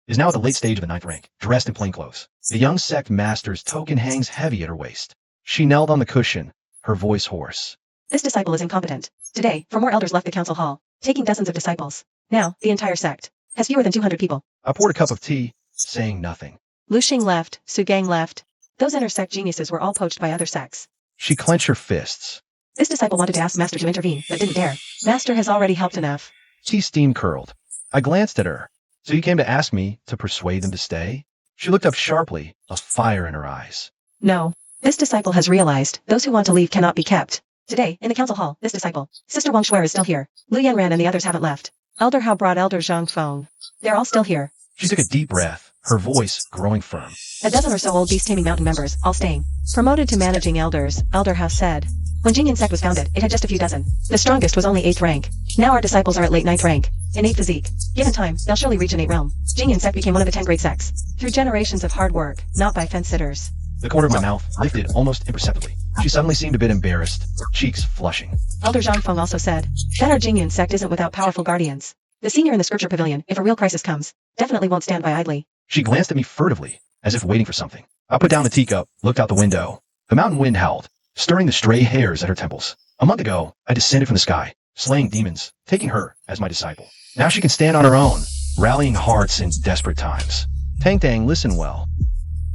is now at the late stage of the 9th rank, dressed in plain clothes. The young sect master's token hangs heavy at her waist. She knelt on the cushion, her voice hoarse. This disciple is incompetent. Today, 4 more elders left the council hall, taking dozens of disciples. Now, the entire sect has fewer than 200 people. I poured a cup of tea, saying nothing. Lu Xing left, Su Gang left. Those inter-sect geniuses were all poached by other sects. She clenched her fists. This disciple wanted to ask Master to intervene, but didn't dare. Master has already helped enough. Tea steam curled. I glanced at her. So you came to ask me to persuade them to stay? She looked up sharply, a fire in her eyes. No. This disciple has realized those who want to leave cannot be kept. Today, in the council hall, this disciple, Sister Wang Shuer, is still here. Lu Yanran and the others haven't left. Elder Hao brought Elder Zhang Feng. They're all still here. She took a deep breath, her voice growing firm. A dozen or so old Beast Taming Mountain members, all staying. Promoted to managing elders, Elder Hao said. When Jingyan Sect was founded, it had just a few dozen. The strongest was only 8th rank. Now our disciples are at late 9th rank. Innate physique. Given time, they'll surely reach innate realm. Jingyan Sect became one of the 10 great sects. Through generations of hard work, not by fence-sitters. The corner of my mouth lifted almost imperceptibly. She suddenly seemed a bit embarrassed, cheeks flushing. Elder Zhang Feng also said that our Jingyan Sect isn't without powerful guardians. The senior in the scripture pavilion, if a real crisis comes, definitely won't stand by idly. She glanced at me furtively, as if waiting for something. I put down the teacup, looked out the window. The mountain wind howled, stirring the stray hairs at her temples. A month ago, I descended from the sky, slaying demons, taking her as my disciple. Now she can stand on her own, rallying hearts in desperate times. Tang Tang, listen well.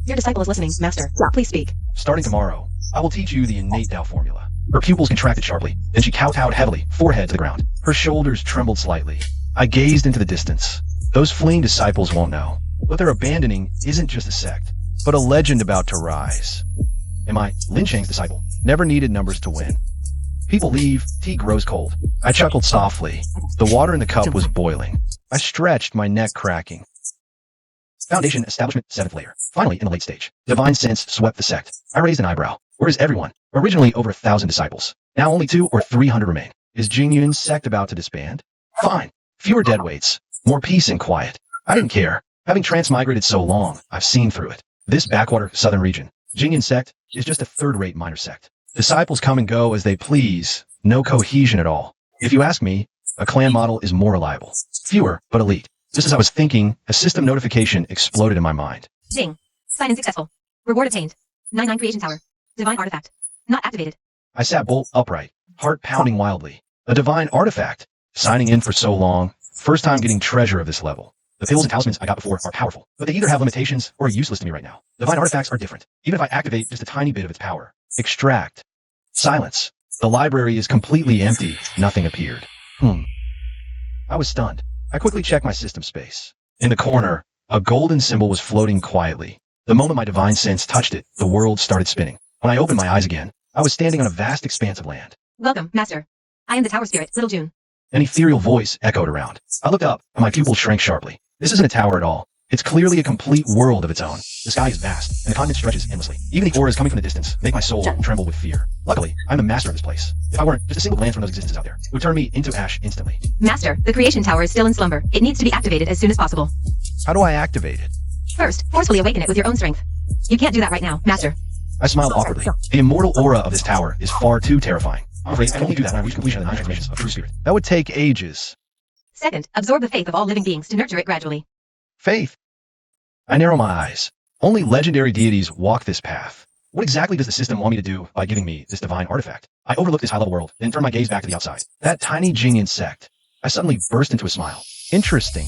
Your disciple is listening, Master. Please speak. Starting tomorrow, I will teach you the innate Tao formula. Her pupils contracted sharply, then she kowtowed heavily, forehead to the ground. Her shoulders trembled slightly. I gazed into the distance. Those fleeing disciples won't know. What they're abandoning isn't just a sect. but a legend about to rise. Am I Lin Chang's disciple? Never needed numbers to win. People leave, tea grows cold. I chuckled softly. The water in the cup was boiling. I stretched, my neck cracking. Foundation establishment 7th layer. Finally, in the late stage. Divine sense swept the sect. I raised an eyebrow. Where is everyone? Originally over 1,000 disciples. Now only 200 or 300 remain. Is Jingyun's sect about to disband? Fine. Fewer dead weights. More peace and quiet. I didn't care. Having transmigrated so long, I've seen through it. This backwater southern region, Jingyun sect, is just a third-rate minor sect. Disciples come and go as they please. No cohesion at all. If you ask me, a clan model is more reliable. Fewer, but elite. Just as I was thinking, a system notification exploded in my mind. Ding. Sign-in successful. Reward obtained. 99 creation tower. Divine artifact. Not activated. I sat bolt upright, heart pounding wildly. A divine artifact. Signing in for so long. First time getting treasure of this level. The pills and talismans I got before are powerful, but they either have limitations or are useless to me right now. Divine artifacts are different. Even if I activate just a tiny bit of its power. Extract. Silence. The library is completely empty. Nothing appeared. I was stunned. I quickly checked my system space. In the corner, a golden symbol was floating quietly. The moment my divine sense touched it, the world started spinning. When I opened my eyes again, I was standing on a vast expanse of land. Welcome, Master. I am the Tower Spirit, Little June. An ethereal voice echoed around. I looked up, and my pupils shrank sharply. This isn't a tower at all. It's clearly a complete world of its own. The sky is vast, and the continent stretches endlessly. Even the auras coming from the distance make my soul tremble with fear. Luckily, I'm the master of this place. If I weren't, just a single glance from those existences out there would turn me into ash instantly. Master, the creation tower is still in slumber. It needs to be activated as soon as possible. How do I activate it? First, forcefully awaken it with your own strength. You can't do that right now, Master. I smiled awkwardly. The immortal aura of this tower is far too terrifying. I'm afraid I can only do that when I reach completion of the 9 transformations of true spirit. That would take ages. Second, absorb the faith of all living beings to nurture it gradually. Faith. I narrow my eyes. Only legendary deities walk this path. What exactly does the system want me to do by giving me this divine artifact? I overlook this high-level world, then turn my gaze back to the outside. That tiny Jingyun sect. I suddenly burst into a smile. Interesting.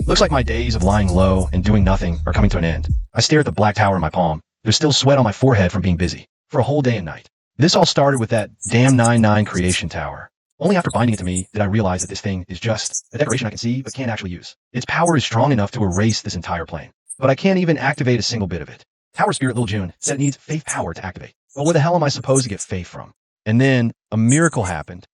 Looks like my days of lying low and doing nothing are coming to an end. I stare at the black tower in my palm. There's still sweat on my forehead from being busy. For a whole day and night. This all started with that damn 9-9 creation tower. Only after binding it to me did I realize that this thing is just a decoration I can see but can't actually use. Its power is strong enough to erase this entire plane. But I can't even activate a single bit of it. Tower Spirit Little June said it needs faith power to activate. Well, where the hell am I supposed to get faith from? And then, a miracle happened.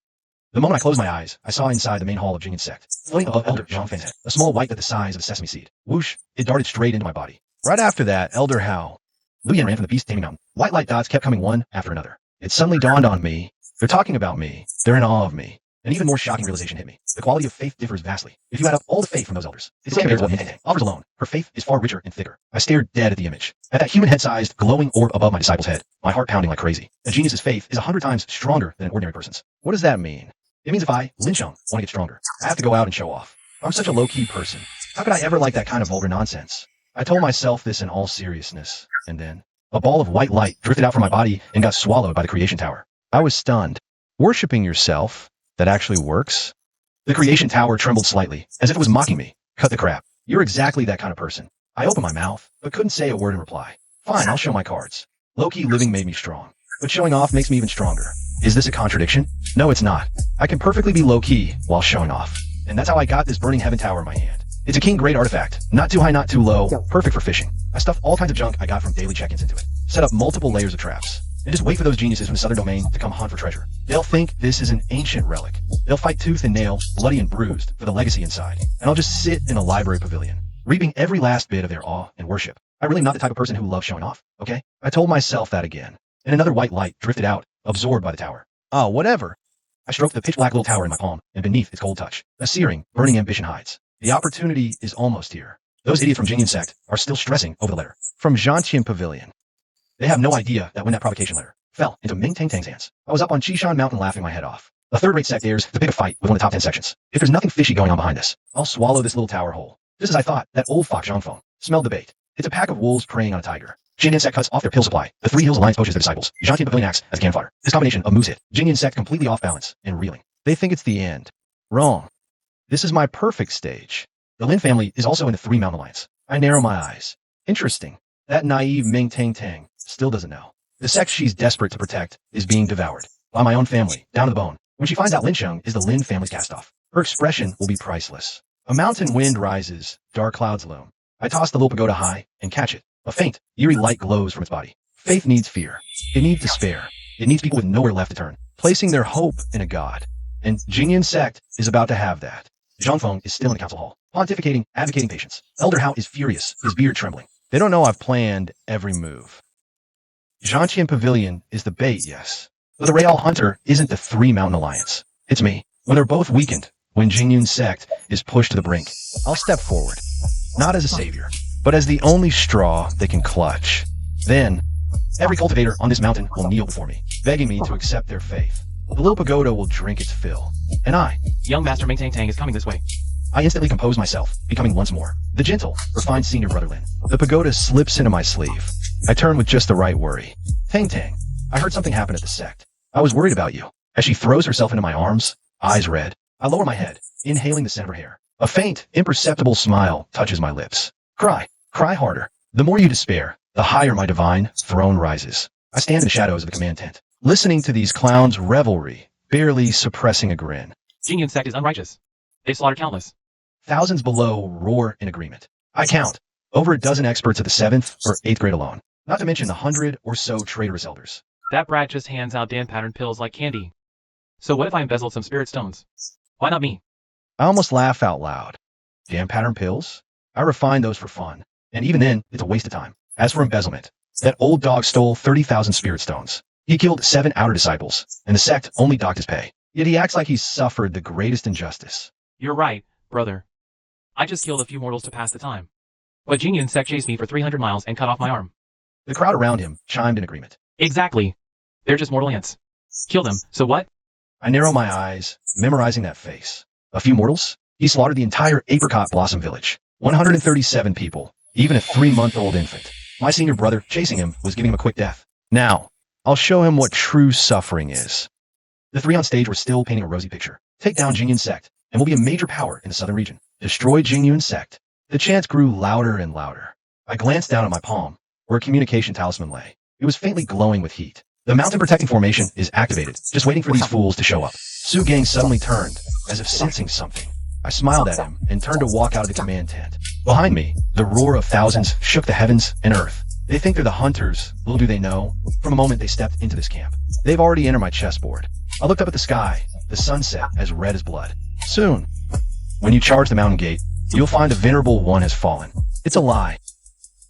The moment I closed my eyes, I saw inside the main hall of Jingyun Sect, floating above Elder Zhangfang's head, a small white at the size of a sesame seed. Whoosh, it darted straight into my body. Right after that, Elder Hao. Luyan ran from the beast taming mountain. White light dots kept coming one after another. It suddenly dawned on me. They're talking about me. They're in awe of me. An even more shocking realization hit me. The quality of faith differs vastly. If you add up all the faith from those elders, it's compared to what Mainland offers alone. Her faith is far richer and thicker. I stared dead at the image. At that human head-sized, glowing orb above my disciple's head, my heart pounding like crazy. A genius's faith is 100 times stronger than an ordinary person's. What does that mean? It means if I, Lin Cheng, want to get stronger, I have to go out and show off. I'm such a low-key person. How could I ever like that kind of vulgar nonsense? I told myself this in all seriousness, and then a ball of white light drifted out from my body and got swallowed by the creation tower. I was stunned. Worshipping yourself? That actually works? The creation tower trembled slightly, as if it was mocking me. Cut the crap. You're exactly that kind of person. I opened my mouth, but couldn't say a word in reply. Fine, I'll show my cards. Low-key living made me strong, but showing off makes me even stronger. Is this a contradiction? No, it's not. I can perfectly be low-key while showing off. And that's how I got this burning heaven tower in my hand. It's a king-grade artifact. Not too high, not too low. Perfect for fishing. I stuffed all kinds of junk I got from daily check-ins into it. Set up multiple layers of traps. And just wait for those geniuses from the southern domain to come hunt for treasure. They'll think this is an ancient relic. They'll fight tooth and nail, bloody and bruised, for the legacy inside. And I'll just sit in a library pavilion, reaping every last bit of their awe and worship. I'm really not the type of person who loves showing off, okay? I told myself that again. And another white light drifted out, absorbed by the tower. Oh, whatever. I stroked the pitch-black little tower in my palm, and beneath its cold touch, a searing, burning ambition hides. The opportunity is almost here. Those idiots from Jingyun Sect are still stressing over the letter. From Zhantian Pavilion. They have no idea that when that provocation letter fell into Ming Tang Tang's hands, I was up on Chishan Mountain laughing my head off. A third-rate sect dares to pick a fight with one of the top 10 sections. If there's nothing fishy going on behind this, I'll swallow this little tower whole. Just as I thought, that old fox Zhangfeng smelled the bait. It's a pack of wolves preying on a tiger. Jingyun Sect cuts off their pill supply. The Three Hills Alliance poaches their disciples. Zhantian Pavilion acts as cannon fodder. This combination of moves hit. Jingyun Sect completely off balance and reeling. They think it's the end. Wrong. This is my perfect stage. The Lin family is also in the Three Mountain Alliance. I narrow my eyes. Interesting. That naive Ming Tang Tang still doesn't know. The sect she's desperate to protect is being devoured by my own family, down to the bone. When she finds out Lin Cheng is the Lin family's cast-off, her expression will be priceless. A mountain wind rises, dark clouds loom. I toss the little pagoda high and catch it. A faint, eerie light glows from its body. Faith needs fear. It needs despair. It needs people with nowhere left to turn, placing their hope in a god. And Jingyun Sect is about to have that. Zhang Feng is still in the council hall, pontificating, advocating patience. Elder Hao is furious, his beard trembling. They don't know I've planned every move. Zhanqian Pavilion is the bait, yes. But the Real Hunter isn't the Three Mountain Alliance. It's me. When they're both weakened, when Jingyun Sect is pushed to the brink, I'll step forward. Not as a savior, but as the only straw they can clutch. Then, every cultivator on this mountain will kneel before me, begging me to accept their faith. The little pagoda will drink its fill. And I, Young Master Ming Tang Tang is coming this way. I instantly compose myself, becoming once more the gentle, refined senior brother Lin. The pagoda slips into my sleeve. I turn with just the right worry. Tang Tang, I heard something happen at the sect. I was worried about you. As she throws herself into my arms, eyes red, I lower my head, inhaling the scent of her hair. A faint, imperceptible smile touches my lips. Cry harder. The more you despair, the higher my divine throne rises. I stand in the shadows of the command tent, listening to these clowns' revelry, barely suppressing a grin. Jingyun Sect is unrighteous. They slaughtered countless. Thousands below roar in agreement. I count. Over a dozen experts of the 7th or 8th grade alone. Not to mention the 100 or so traitorous elders. That brat just hands out Dan pattern pills like candy. So what if I embezzled some spirit stones? Why not me? I almost laugh out loud. Damn pattern pills? I refine those for fun. And even then, it's a waste of time. As for embezzlement, that old dog stole 30,000 spirit stones. He killed 7 outer disciples, and the sect only docked his pay. Yet he acts like he's suffered the greatest injustice. You're right, brother. I just killed a few mortals to pass the time. But Jingyun Sect chased me for 300 miles and cut off my arm. The crowd around him chimed in agreement. Exactly. They're just mortal ants. Kill them, so what? I narrow my eyes, memorizing that face. A few mortals? He slaughtered the entire apricot blossom village. 137 people, even a 3-month-old infant. My senior brother, chasing him, was giving him a quick death. Now, I'll show him what true suffering is. The 3 on stage were still painting a rosy picture. Take down Jingyun Sect, and we'll be a major power in the southern region. Destroy Jingyun Sect. The chants grew louder and louder. I glanced down at my palm, where a communication talisman lay. It was faintly glowing with heat. The mountain protecting formation is activated, just waiting for these fools to show up. Su Gang suddenly turned, as if sensing something. I smiled at him and turned to walk out of the command tent. Behind me, the roar of thousands shook the heavens and earth. They think they're the hunters, little do they know. From a moment they stepped into this camp, they've already entered my chessboard. I looked up at the sky, the sunset as red as blood. Soon, when you charge the mountain gate, you'll find the venerable one has fallen. It's a lie.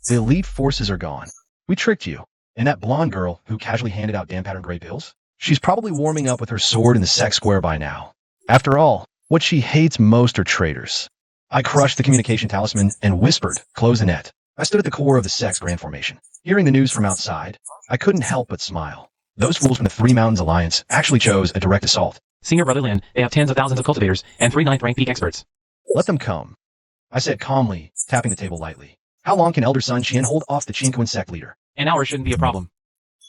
The elite forces are gone. We tricked you. And that blonde girl who casually handed out damn pattern gray pills? She's probably warming up with her sword in the Sect Square by now. After all, what she hates most are traitors. I crushed the communication talisman and whispered, close the net. I stood at the core of the Sect's grand formation. Hearing the news from outside, I couldn't help but smile. Those fools from the Three Mountains Alliance actually chose a direct assault. Senior brother Lin, they have tens of thousands of cultivators and 3 9th rank peak experts. Let them come, I said calmly, tapping the table lightly. How long can Elder Sun Qian hold off the Qinquan sect leader? An hour shouldn't be a problem.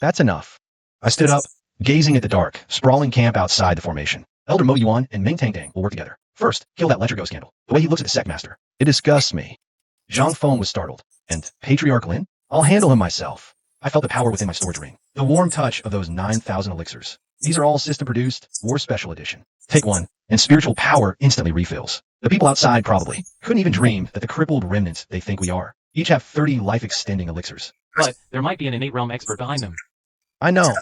That's enough. I stood up, gazing at the dark, sprawling camp outside the formation. Elder Mo Yuan and Ming Tang Tang will work together. First, kill that Ledger Go scandal. The way he looks at the sect master. It disgusts me. Zhang Feng was startled. And Patriarch Lin? I'll handle him myself. I felt the power within my storage ring. The warm touch of those 9,000 elixirs. These are all system-produced or special edition. Take one, and spiritual power instantly refills. The people outside probably couldn't even dream that the crippled remnants they think we are each have 30 life-extending elixirs. But there might be an innate realm expert behind them. I know.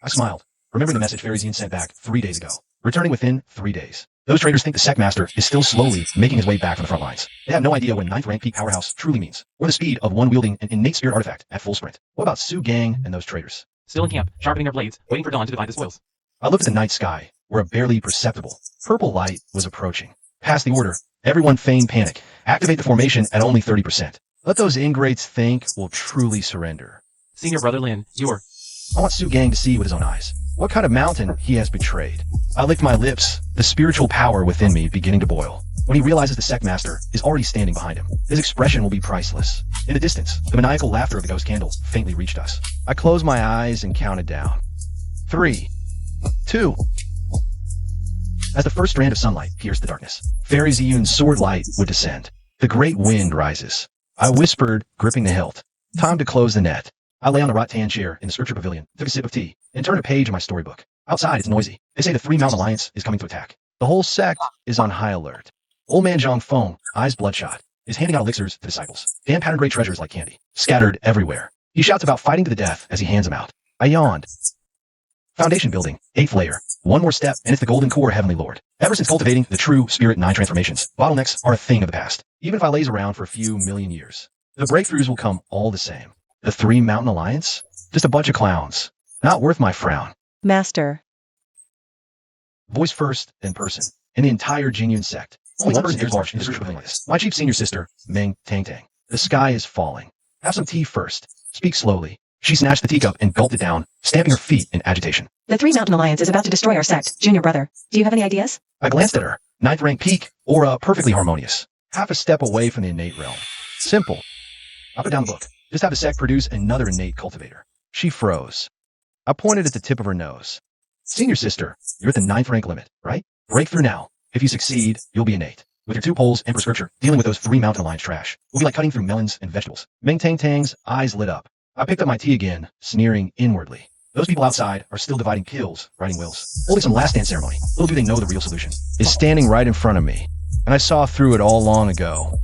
I smiled, remembering the message Fairy Zian sent back 3 days ago, returning within 3 days. Those traitors think the sect master is still slowly making his way back from the front lines. They have no idea what 9th rank peak powerhouse truly means, or the speed of one wielding an innate spirit artifact at full sprint. What about Su Gang and those traitors? Still in camp, sharpening their blades, waiting for dawn to divide the spoils. I looked at the night sky, where a barely perceptible purple light was approaching. Pass the order. Everyone feign panic. Activate the formation at only 30%. Let those ingrates think we'll truly surrender. Senior brother Lin, you're... I want Su Gang to see with his own eyes what kind of mountain he has betrayed. I licked my lips, the spiritual power within me beginning to boil. When he realizes the sect master is already standing behind him, his expression will be priceless. In the distance, the maniacal laughter of the ghost candle faintly reached us. I closed my eyes and counted down. 3, 2. As the first strand of sunlight pierced the darkness, Fairy Ziyun's sword light would descend. The great wind rises. I whispered, gripping the hilt. Time to close the net. I lay on the rattan chair in the scripture pavilion, took a sip of tea, and turned a page of my storybook. Outside, it's noisy. They say the Three Mountain Alliance is coming to attack. The whole sect is on high alert. Old man Zhang Feng, eyes bloodshot, is handing out elixirs to disciples. Dan patterned gray treasures like candy, scattered everywhere. He shouts about fighting to the death as he hands them out. I yawned. Foundation building, 8th layer. One more step, and it's the golden core Heavenly Lord. Ever since cultivating the true Spirit 9 transformations, bottlenecks are a thing of the past. Even if I laze around for a few million years, the breakthroughs will come all the same. The 3 Mountain Alliance? Just a bunch of clowns. Not worth my frown. Master. Voice first, then person. In the entire Jingyun sect. Only one person dares march into spiritual holiness. My chief senior sister, Ming Tang Tang. The sky is falling. Have some tea first. Speak slowly. She snatched the teacup and gulped it down, stamping her feet in agitation. The 3 Mountain Alliance is about to destroy our sect, junior brother. Do you have any ideas? I glanced at her. 9th rank peak, aura perfectly harmonious. Half a step away from the innate realm. Simple. I put down the book. Just have the sect produce another innate cultivator. She froze. I pointed at the tip of her nose. Senior sister, you're at the 9th rank limit, right? Breakthrough now. If you succeed, you'll be innate. With your 2 poles and for scripture, dealing with those 3 Mountain Alliance trash will be like cutting through melons and vegetables. Ming Tang Tang's eyes lit up. I picked up my tea again, sneering inwardly. Those people outside are still dividing kills, writing wills, holding some last stand ceremony. Little do they know the real solution is standing right in front of me. And I saw through it all long ago.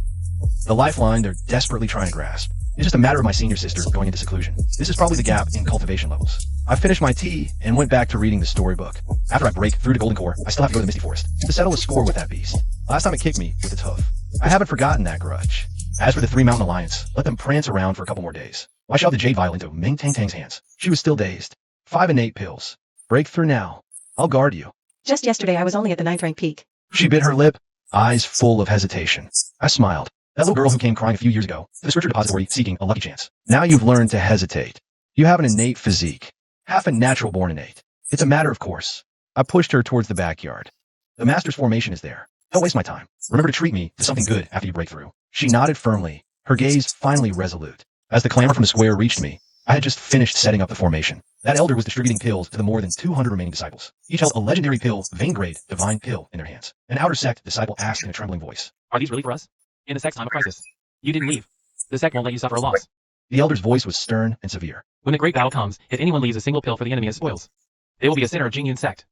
The lifeline they're desperately trying to grasp. It's just a matter of my senior sister going into seclusion. This is probably the gap in cultivation levels. I finished my tea and went back to reading the storybook. After I break through the golden core, I still have to go to the misty forest to settle a score with that beast. Last time it kicked me with its hoof. I haven't forgotten that grudge. As for the 3 Mountain Alliance, let them prance around for a couple more days. I shoved the jade vial into Ming Tang Tang's hands. She was still dazed. 5 innate pills. Breakthrough now. I'll guard you. Just yesterday I was only at the 9th rank peak. She bit her lip, eyes full of hesitation. I smiled. That little girl who came crying a few years ago to the scripture depository seeking a lucky chance. Now you've learned to hesitate. You have an innate physique. Half a natural born innate. It's a matter of course. I pushed her towards the backyard. The master's formation is there. Don't waste my time. Remember to treat me to something good after you break through. She nodded firmly, her gaze finally resolute. As the clamor from the square reached me, I had just finished setting up the formation. That elder was distributing pills to the more than 200 remaining disciples. Each held a legendary pill, Vain-grade, divine pill in their hands. An outer sect disciple asked in a trembling voice. Are these really for us? In the sect's time of crisis. You didn't leave. The sect won't let you suffer a loss. The elder's voice was stern and severe. When the great battle comes, if anyone leaves a single pill for the enemy as spoils, they will be a sinner of Jingyun sect.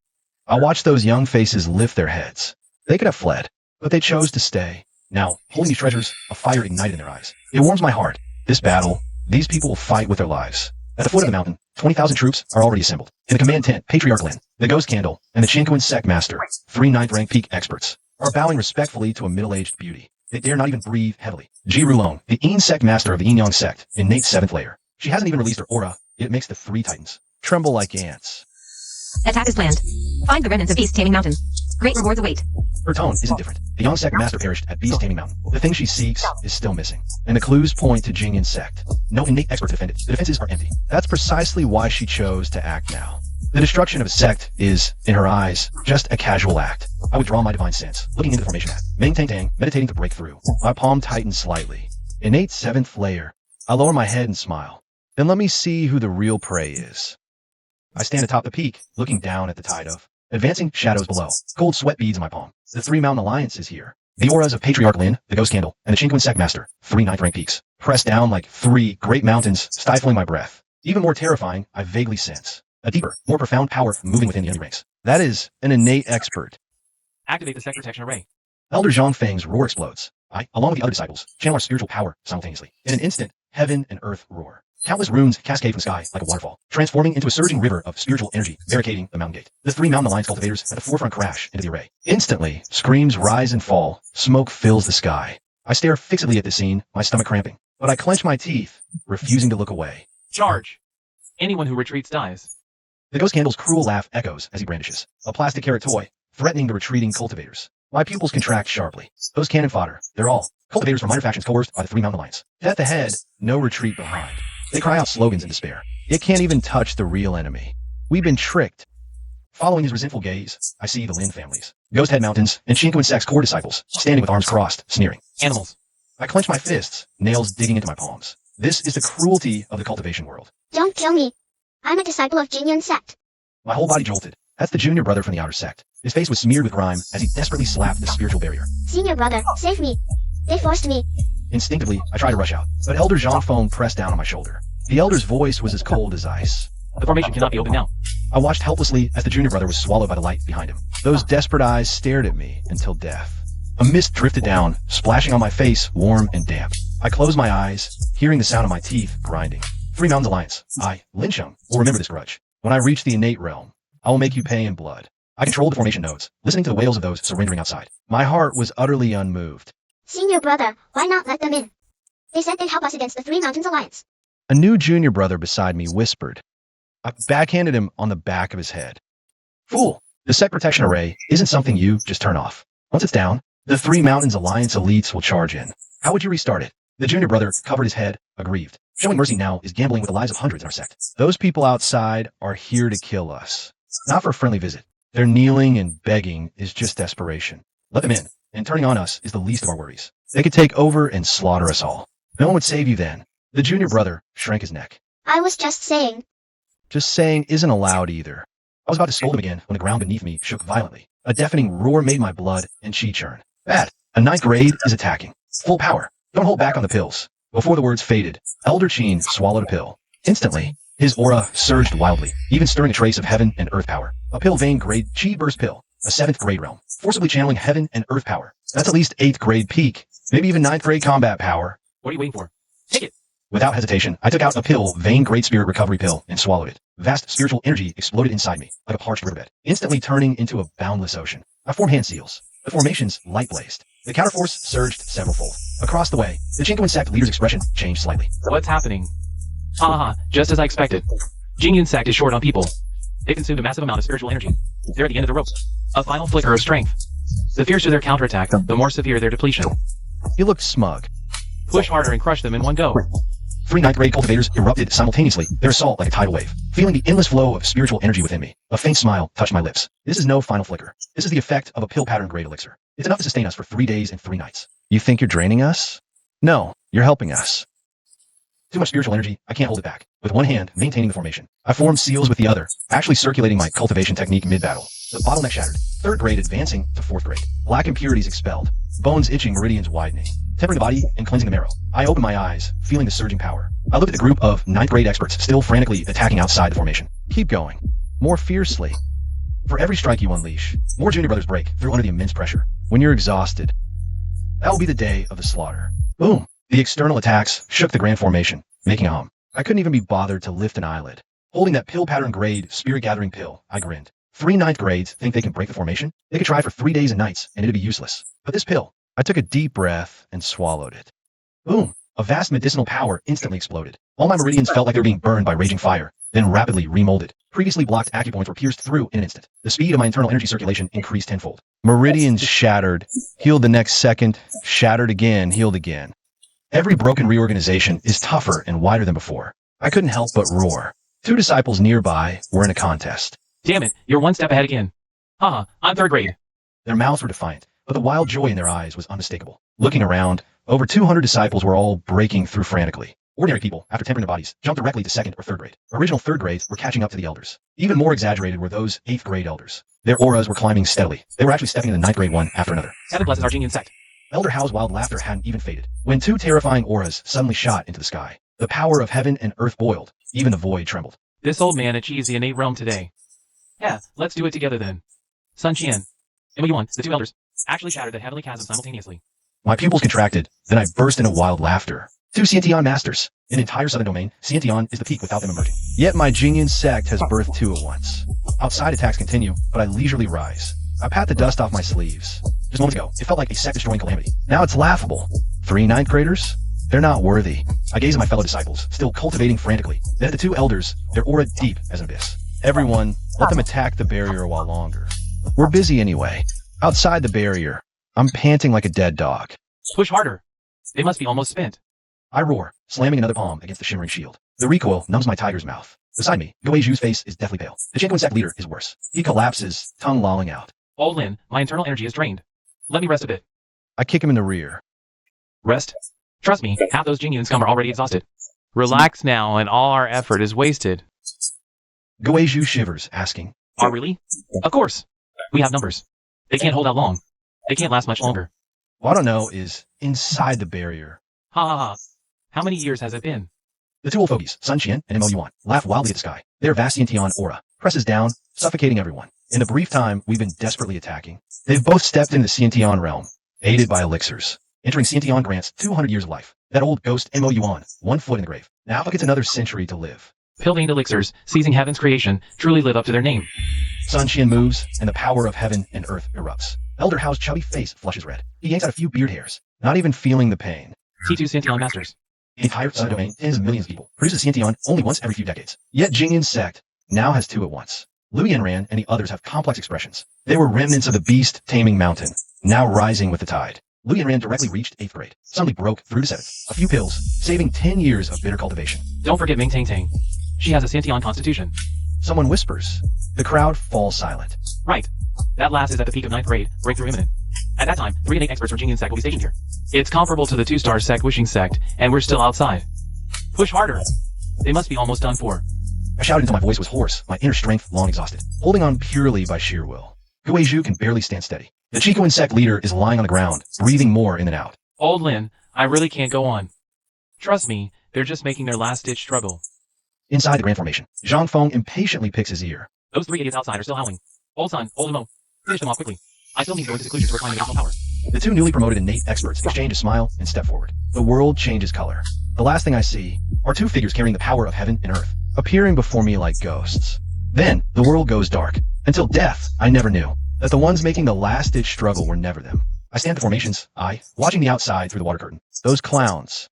I watched those young faces lift their heads. They could have fled, but they chose to stay. Now, holding these treasures, a fire ignited in their eyes. It warms my heart. This battle, these people will fight with their lives. At the foot of the mountain, 20,000 troops are already assembled. In the command tent, Patriarch Lin, the Ghost Candle, and the Chinquan Sect Master, 3 9th rank peak experts, are bowing respectfully to a middle-aged beauty. They dare not even breathe heavily. Ji Rulong, the Yin Sect Master of the Yin Yang Sect, innate 7th layer. She hasn't even released her aura, yet it makes the 3 titans tremble like ants. Attack is planned. Find the remnants of Beast Taming Mountain. Great rewards await. Her tone isn't different. The Yang Sect Master perished at Beast Taming Mountain. The thing she seeks is still missing. And the clues point to Jingyun Sect. No innate expert to defend it. The defenses are empty. That's precisely why she chose to act now. The destruction of a sect is, in her eyes, just a casual act. I withdraw my divine sense, looking into the formation map. Ming Tang Tang, meditating to break through. My palm tightens slightly. Innate 7th layer. I lower my head and smile. Then let me see who the real prey is. I stand atop the peak, looking down at the tide of advancing shadows below. Cold sweat beads in my palm. The 3 Mountain Alliance is here. The auras of Patriarch Lin, the Ghost Candle, and the Chinquan Sect Master, 3 9th rank peaks, pressed down like 3 great mountains, stifling my breath. Even more terrifying, I vaguely sense a deeper, more profound power moving within the enemy ranks. That is an innate expert. Activate the sect protection array. Elder Zhang Feng's roar explodes. I, along with the other disciples, channel our spiritual power simultaneously. In an instant, heaven and earth roar. Countless runes cascade from the sky like a waterfall, transforming into a surging river of spiritual energy, barricading the mountain gate. The 3 Mountain Alliance cultivators at the forefront crash into the array. Instantly, screams rise and fall. Smoke fills the sky. I stare fixedly at the scene, my stomach cramping. But I clench my teeth, refusing to look away. Charge! Anyone who retreats dies. The Ghost Candle's cruel laugh echoes as he brandishes a plastic carrot toy, threatening the retreating cultivators. My pupils contract sharply. Those cannon fodder, they're all cultivators from minor factions coerced by the 3 Mountain Alliance. Death ahead, no retreat behind. They cry out slogans in despair. It can't even touch the real enemy. We've been tricked. Following his resentful gaze, I see the Lin families, Ghost Head Mountains, and Chinquan Sect's core disciples, standing with arms crossed, sneering. Animals. I clench my fists, nails digging into my palms. This is the cruelty of the cultivation world. Don't kill me. I'm a disciple of Jingyun Sect. My whole body jolted. That's the junior brother from the outer sect. His face was smeared with grime as he desperately slapped the spiritual barrier. Senior brother, save me. They forced me. Instinctively, I tried to rush out, but Elder Zhang Feng pressed down on my shoulder. The elder's voice was as cold as ice. The formation cannot be opened now. I watched helplessly as the junior brother was swallowed by the light behind him. Those desperate eyes stared at me until death. A mist drifted down, splashing on my face, warm and damp. I closed my eyes, hearing the sound of my teeth grinding. 3 Mountains Alliance. I, Linchung, will remember this grudge. When I reach the innate realm, I will make you pay in blood. I controlled the formation nodes, listening to the wails of those surrendering outside. My heart was utterly unmoved. Senior brother, why not let them in? They said they'd help us against the 3 Mountains Alliance. A new junior brother beside me whispered. I backhanded him on the back of his head. Fool, the Sect protection array isn't something you just turn off. Once it's down, the 3 Mountains Alliance elites will charge in. How would you restart it? The junior brother covered his head, aggrieved. Showing mercy now is gambling with the lives of hundreds in our sect. Those people outside are here to kill us. Not for a friendly visit. Their kneeling and begging is just desperation. Let them in, and turning on us is the least of our worries. They could take over and slaughter us all. No one would save you then. The junior brother shrank his neck. I was just saying. Just saying isn't allowed either. I was about to scold him again when the ground beneath me shook violently. A deafening roar made my blood and chi churn. Bad. A 9th grade is attacking. Full power. Don't hold back on the pills. Before the words faded, Elder Cheen swallowed a pill. Instantly, his aura surged wildly, even stirring a trace of heaven and earth power. A pill vein grade chi burst pill. A 7th grade realm. Forcibly channeling heaven and earth power. That's at least 8th grade peak. Maybe even 9th grade combat power. What are you waiting for? Take it! Without hesitation, I took out a pill, vein grade spirit recovery pill, and swallowed it. Vast spiritual energy exploded inside me, like a parched riverbed, instantly turning into a boundless ocean. I formed hand seals. The formation's light blazed. The counterforce surged severalfold. Across the way, the Chinko Sect leader's expression changed slightly. What's happening? Just as I expected. Jingyun Sect is short on people. They consumed a massive amount of spiritual energy. They're at the end of the rope. A final flicker of strength. The fiercer their counterattack, the more severe their depletion. He looked smug. Push harder and crush them in one go. 3 9th grade cultivators erupted simultaneously, their assault like a tidal wave. Feeling the endless flow of spiritual energy within me, a faint smile touched my lips. This is no final flicker. This is the effect of a pill pattern grade elixir. It's enough to sustain us for 3 days and 3 nights. You think you're draining us? No, you're helping us. Too much spiritual energy, I can't hold it back. With one hand, maintaining the formation. I formed seals with the other, actually circulating my cultivation technique mid-battle. The bottleneck shattered. 3rd grade advancing to 4th grade. Black impurities expelled. Bones itching, meridians widening. Tempering the body and cleansing the marrow. I opened my eyes, feeling the surging power. I looked at the group of 9th grade experts still frantically attacking outside the formation. Keep going. More fiercely. For every strike you unleash, more junior brothers break through under the immense pressure. When you're exhausted, that will be the day of the slaughter. Boom. The external attacks shook the grand formation, making a hum. I couldn't even be bothered to lift an eyelid. Holding that pill pattern grade spirit gathering pill, I grinned. 3 9th grades think they can break the formation? They could try for 3 days and nights, and it'd be useless. But this pill, I took a deep breath and swallowed it. Boom. A vast medicinal power instantly exploded. All my meridians felt like they were being burned by raging fire, then rapidly remolded. Previously blocked acupoints were pierced through in an instant. The speed of my internal energy circulation increased tenfold. Meridians shattered, healed the next second, shattered again, healed again. Every broken reorganization is tougher and wider than before. I couldn't help but roar. 2 disciples nearby were in a contest. Damn it, you're one step ahead again. I'm 3rd grade. Their mouths were defiant, but the wild joy in their eyes was unmistakable. Looking around, over 200 disciples were all breaking through frantically. Ordinary people, after tempering their bodies, jumped directly to 2nd or 3rd grade. Original 3rd grades were catching up to the elders. Even more exaggerated were those 8th grade elders. Their auras were climbing steadily. They were actually stepping into 9th grade one after another. Heaven blesses our Jingyun Sect. Elder Hao's wild laughter hadn't even faded, when 2 terrifying auras suddenly shot into the sky. The power of heaven and earth boiled. Even the void trembled. This old man achieves the innate realm today. Yeah, let's do it together then. Sun Qian, MoU1, the 2 elders, actually shattered the heavenly chasm simultaneously. My pupils contracted, then I burst into wild laughter. 2 Xiantian masters. In entire southern domain, Xiantian is the peak without them emerging. Yet my Jingyun Sect has birthed 2 at once. Outside attacks continue, but I leisurely rise. I pat the dust off my sleeves. Just moments ago, it felt like a sect-destroying calamity. Now it's laughable. 3 9th graders? They're not worthy. I gaze at my fellow disciples, still cultivating frantically. Then at the 2 elders, their aura deep as an abyss. Everyone, let them attack the barrier a while longer. We're busy anyway. Outside the barrier, I'm panting like a dead dog. Push harder. They must be almost spent. I roar, slamming another palm against the shimmering shield. The recoil numbs my tiger's mouth. Beside me, Goeiju's face is deathly pale. The Chinko Sect leader is worse. He collapses, tongue lolling out. Old Lin, my internal energy is drained. Let me rest a bit. I kick him in the rear. Rest? Trust me, half those Jingyun scum are already exhausted. Relax now and all our effort is wasted. Goeiju shivers, asking. Oh, really? Of course. We have numbers. They can't hold out long. They can't last much longer. What I don't know is, inside the barrier. Ha ha ha. How many years has it been? The 2 old fogies, Sun Qian and MoU1, laugh wildly at the sky. Their vast Xiantian aura presses down, suffocating everyone. In the brief time we've been desperately attacking, they've both stepped into the Xiantian realm, aided by elixirs. Entering Sciention grants 200 years of life. That old ghost Mo-Yuan, 1 foot in the grave. Now gets another century to live. Pill-veined elixirs, seizing heaven's creation, truly live up to their name. Sun Qian moves, and the power of heaven and earth erupts. Elder Hao's chubby face flushes red. He yanks out a few beard hairs, not even feeling the pain. T2 Sciention masters. The entire subdomain, tens of millions of people, produces Sciention only once every few decades. Yet Jingyan Sect now has 2 at once. Liu Yanran and the others have complex expressions. They were remnants of the beast taming mountain, now rising with the tide. Liu Yanran directly reached 8th grade, suddenly broke through to 7th. A few pills, saving 10 years of bitter cultivation. Don't forget Ming Tang Tang. She has a Sciention constitution. Someone whispers. The crowd falls silent. Right. That last is at the peak of 9th grade, breakthrough imminent. At that time, 3 and 8 experts from Jingyan Sect will be stationed here. It's comparable to the 2-star Sect Wishing Sect, and we're still outside. Push harder. They must be almost done for. I shouted until my voice was hoarse, my inner strength long exhausted, holding on purely by sheer will. Guizhu can barely stand steady. The Chico Insect leader is lying on the ground, breathing more in and out. Old Lin, I really can't go on. Trust me, they're just making their last-ditch struggle. Inside the grand formation, Zhang Feng impatiently picks his ear. Those 3 idiots outside are still howling. Old Sun, Old Mo, finish them off quickly. I still need to go into seclusion to reclaim additional power. The 2 newly promoted innate experts exchange a smile and step forward. The world changes color. The last thing I see are 2 figures carrying the power of heaven and earth, appearing before me like ghosts. Then, the world goes dark. Until death, I never knew that the ones making the last-ditch struggle were never them. I stand at the formations, watching the outside through the water curtain. Those clowns.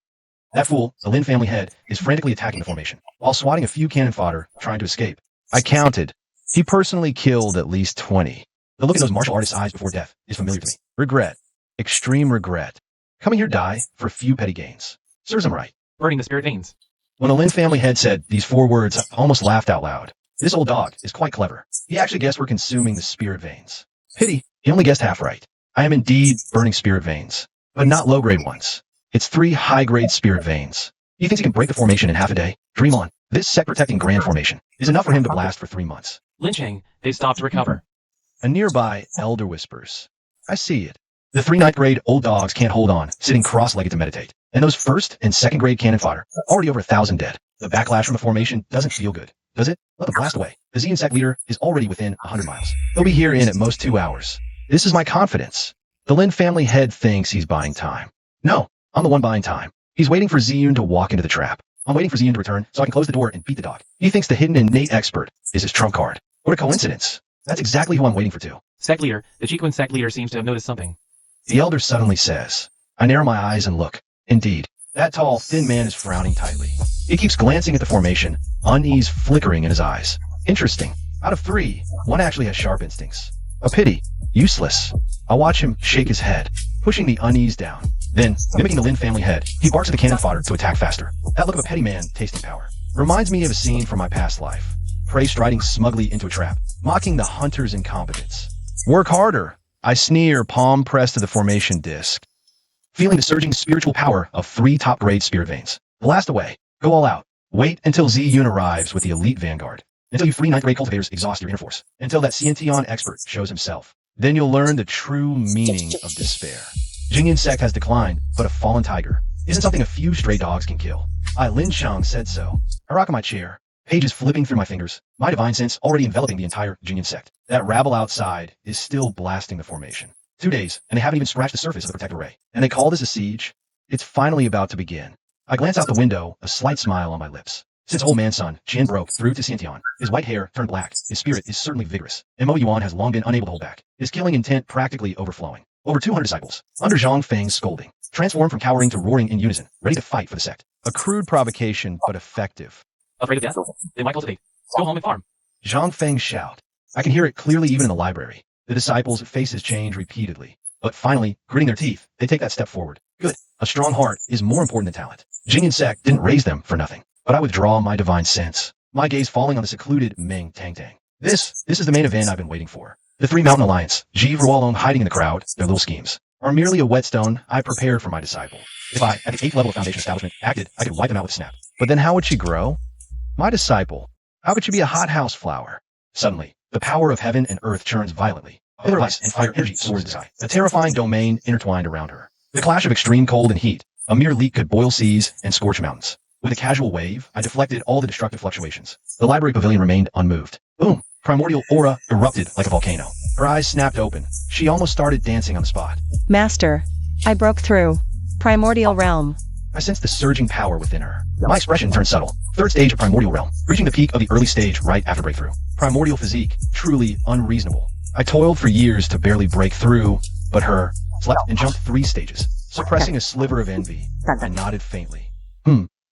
That fool, the Lin family head, is frantically attacking the formation, while swatting a few cannon fodder, trying to escape. I counted. He personally killed at least 20. The look in those martial artists' eyes before death is familiar to me. Regret. Extreme regret. Coming here die for a few petty gains. Serves him right. Burning the spirit veins. When the Lin family head said these 4 words, I almost laughed out loud. This old dog is quite clever. He actually guessed we're consuming the spirit veins. Pity, he only guessed half right. I am indeed burning spirit veins, but not low-grade ones. It's 3 high-grade spirit veins. He thinks he can break the formation in half a day? Dream on. This sect-protecting grand formation is enough for him to blast for 3 months. Lin Chang, they stopped to recover. A nearby elder whispers. I see it. The 3 9th-grade old dogs can't hold on, sitting cross-legged to meditate. And those 1st and 2nd-grade cannon fodder, already over 1,000 dead. The backlash from the formation doesn't feel good, does it? Let them blast away. The Xian Sect leader is already within 100 miles. He'll be here in at most 2 hours. This is my confidence. The Lin family head thinks he's buying time. No, I'm the one buying time. He's waiting for Ziyun to walk into the trap. I'm waiting for Ziyun to return so I can close the door and beat the dog. He thinks the hidden innate expert is his trump card. What a coincidence. That's exactly who I'm waiting for too. Sect leader, the Chiquan Sect leader seems to have noticed something. The elder suddenly says. I narrow my eyes and look. Indeed, that tall, thin man is frowning tightly. He keeps glancing at the formation, unease flickering in his eyes. Interesting. Out of 3, 1 actually has sharp instincts. A pity. Useless. I watch him shake his head, pushing the unease down. Then, mimicking the Lin family head, he barks at the cannon fodder to attack faster. That look of a petty man tasting power. Reminds me of a scene from my past life. Prey striding smugly into a trap, mocking the hunter's incompetence. Work harder. I sneer, palm pressed to the formation disc. Feeling the surging spiritual power of 3 top-grade spirit veins. Blast away. Go all out. Wait until Ziyun arrives with the elite vanguard. Until you 3 9th-grade cultivators exhaust your inner force. Until that Sciention expert shows himself. Then you'll learn the true meaning of despair. Jingyan Sect has declined, but a fallen tiger isn't something a few stray dogs can kill. Lin Chang said so. I rock in my chair, pages flipping through my fingers, my divine sense already enveloping the entire Jingyan Sect. That rabble outside is still blasting the formation. 2 days, and they haven't even scratched the surface of the protector ray. And they call this a siege? It's finally about to begin. I glance out the window, a slight smile on my lips. Since old man's son, Qian broke through to Sciention, his white hair turned black, his spirit is certainly vigorous. Mo-Yuan has long been unable to hold back, his killing intent practically overflowing. Over 200 disciples, under Zhang Feng's scolding, transformed from cowering to roaring in unison, ready to fight for the sect. A crude provocation, but effective. Afraid of death? They might cultivate. Go home and farm. Zhang Feng's shout. I can hear it clearly even in the library. The disciples' faces change repeatedly. But finally, gritting their teeth, they take that step forward. Good. A strong heart is more important than talent. Jingyan Sect didn't raise them for nothing. But I withdraw my divine sense, my gaze falling on the secluded Ming Tang Tang. This is the main event I've been waiting for. The 3 Mountain Alliance, Ji Ruolong hiding in the crowd, their little schemes, are merely a whetstone I prepared for my disciple. If I, at the 8th level of Foundation Establishment, acted, I could wipe them out with a snap. But then how would she grow? My disciple. How could she be a hothouse flower? Suddenly, the power of heaven and earth churns violently. Pillar ice and fire energy soars in the sky, a terrifying domain intertwined around her. The clash of extreme cold and heat, a mere leak could boil seas and scorch mountains. With a casual wave, I deflected all the destructive fluctuations. The library pavilion remained unmoved. Boom! Primordial aura erupted like a volcano. Her eyes snapped open. She almost started dancing on the spot. Master. I broke through. Primordial realm. I sensed the surging power within her. My expression turned subtle. Third stage of primordial realm, reaching the peak of the early stage right after breakthrough. Primordial physique, truly unreasonable. I toiled for years to barely break through, but her slept and jumped 3 stages, suppressing a sliver of envy. I nodded faintly.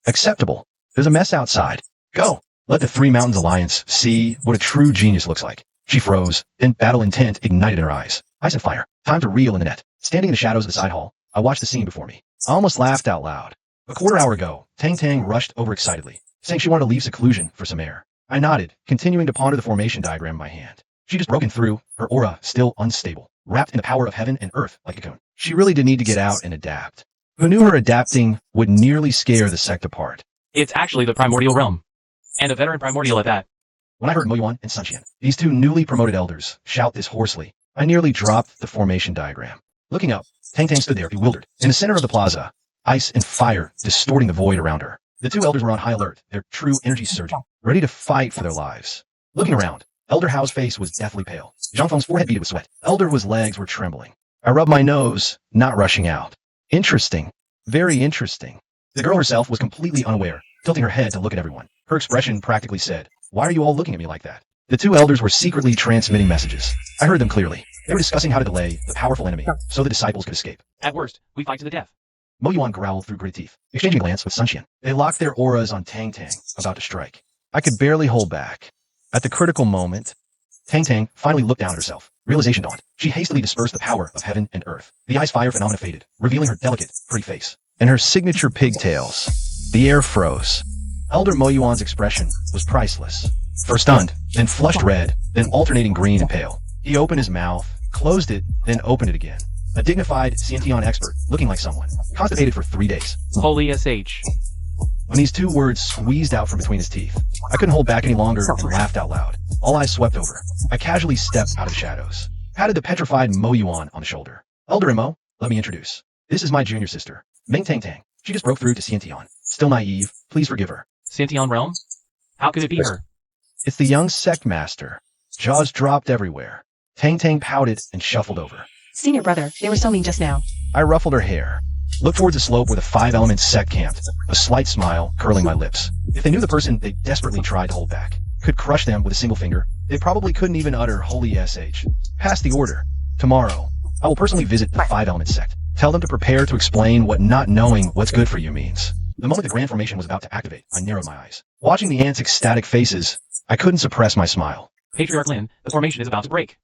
Acceptable. There's a mess outside. Go. Let the Three Mountains Alliance see what a true genius looks like. She froze, then battle intent ignited in her eyes. Ice and fire. Time to reel in the net. Standing in the shadows of the side hall, I watched the scene before me. I almost laughed out loud. A quarter hour ago, Tang Tang rushed over excitedly, saying she wanted to leave seclusion for some air. I nodded, continuing to ponder the formation diagram in my hand. She just broken through, her aura still unstable, wrapped in the power of heaven and earth like a cocoon. She really did need to get out and adapt. Who knew her adapting would nearly scare the sect apart? It's actually the primordial realm. And a veteran primordial at that. When I heard Moyuan and Sunxian, these 2 newly promoted elders, shout this hoarsely, I nearly dropped the formation diagram. Looking up, Tang Tang stood there bewildered. In the center of the plaza, ice and fire distorting the void around her. The 2 elders were on high alert, their true energy surging, ready to fight for their lives. Looking around, Elder Hao's face was deathly pale. Zhang Feng's forehead beaded with sweat. Elder Wu's legs were trembling. I rubbed my nose, not rushing out. Interesting. Very interesting. The girl herself was completely unaware, tilting her head to look at everyone. Her expression practically said, "Why are you all looking at me like that?" The 2 elders were secretly transmitting messages. I heard them clearly. They were discussing how to delay the powerful enemy so the disciples could escape. At worst, we fight to the death. Moyuan growled through gritted teeth, exchanging a glance with Sunxian. They locked their auras on Tang Tang, about to strike. I could barely hold back. At the critical moment, Tang Tang finally looked down at herself. Realization dawned. She hastily dispersed the power of heaven and earth. The ice-fire phenomena faded, revealing her delicate, pretty face. And her signature pigtails. The air froze. Elder Moyuan's expression was priceless. First stunned, then flushed red, then alternating green and pale. He opened his mouth, closed it, then opened it again. A dignified Xiantian expert, looking like someone, constipated for 3 days. Holy SH. When these 2 words squeezed out from between his teeth, I couldn't hold back any longer and laughed out loud. All eyes swept over. I casually stepped out of the shadows, patted the petrified Moyuan on the shoulder. Elder Mo, let me introduce. This is my junior sister, Ming Tang Tang. She just broke through to Xiantian. Still naive, please forgive her. Xiantian realm? How could it be her? It's the young sect master. Jaws dropped everywhere. Tang Tang pouted and shuffled over. Senior brother, they were so mean just now. I ruffled her hair. Looked towards the slope where the 5-element sect camped, a slight smile curling my lips. If they knew the person they desperately tried to hold back could crush them with a single finger, they probably couldn't even utter holy SH. Pass the order. Tomorrow, I will personally visit the 5-element sect. Tell them to prepare to explain what not knowing what's good for you means. The moment the grand formation was about to activate, I narrowed my eyes. Watching the ants' ecstatic faces, I couldn't suppress my smile. Patriarch Lin, the formation is about to break.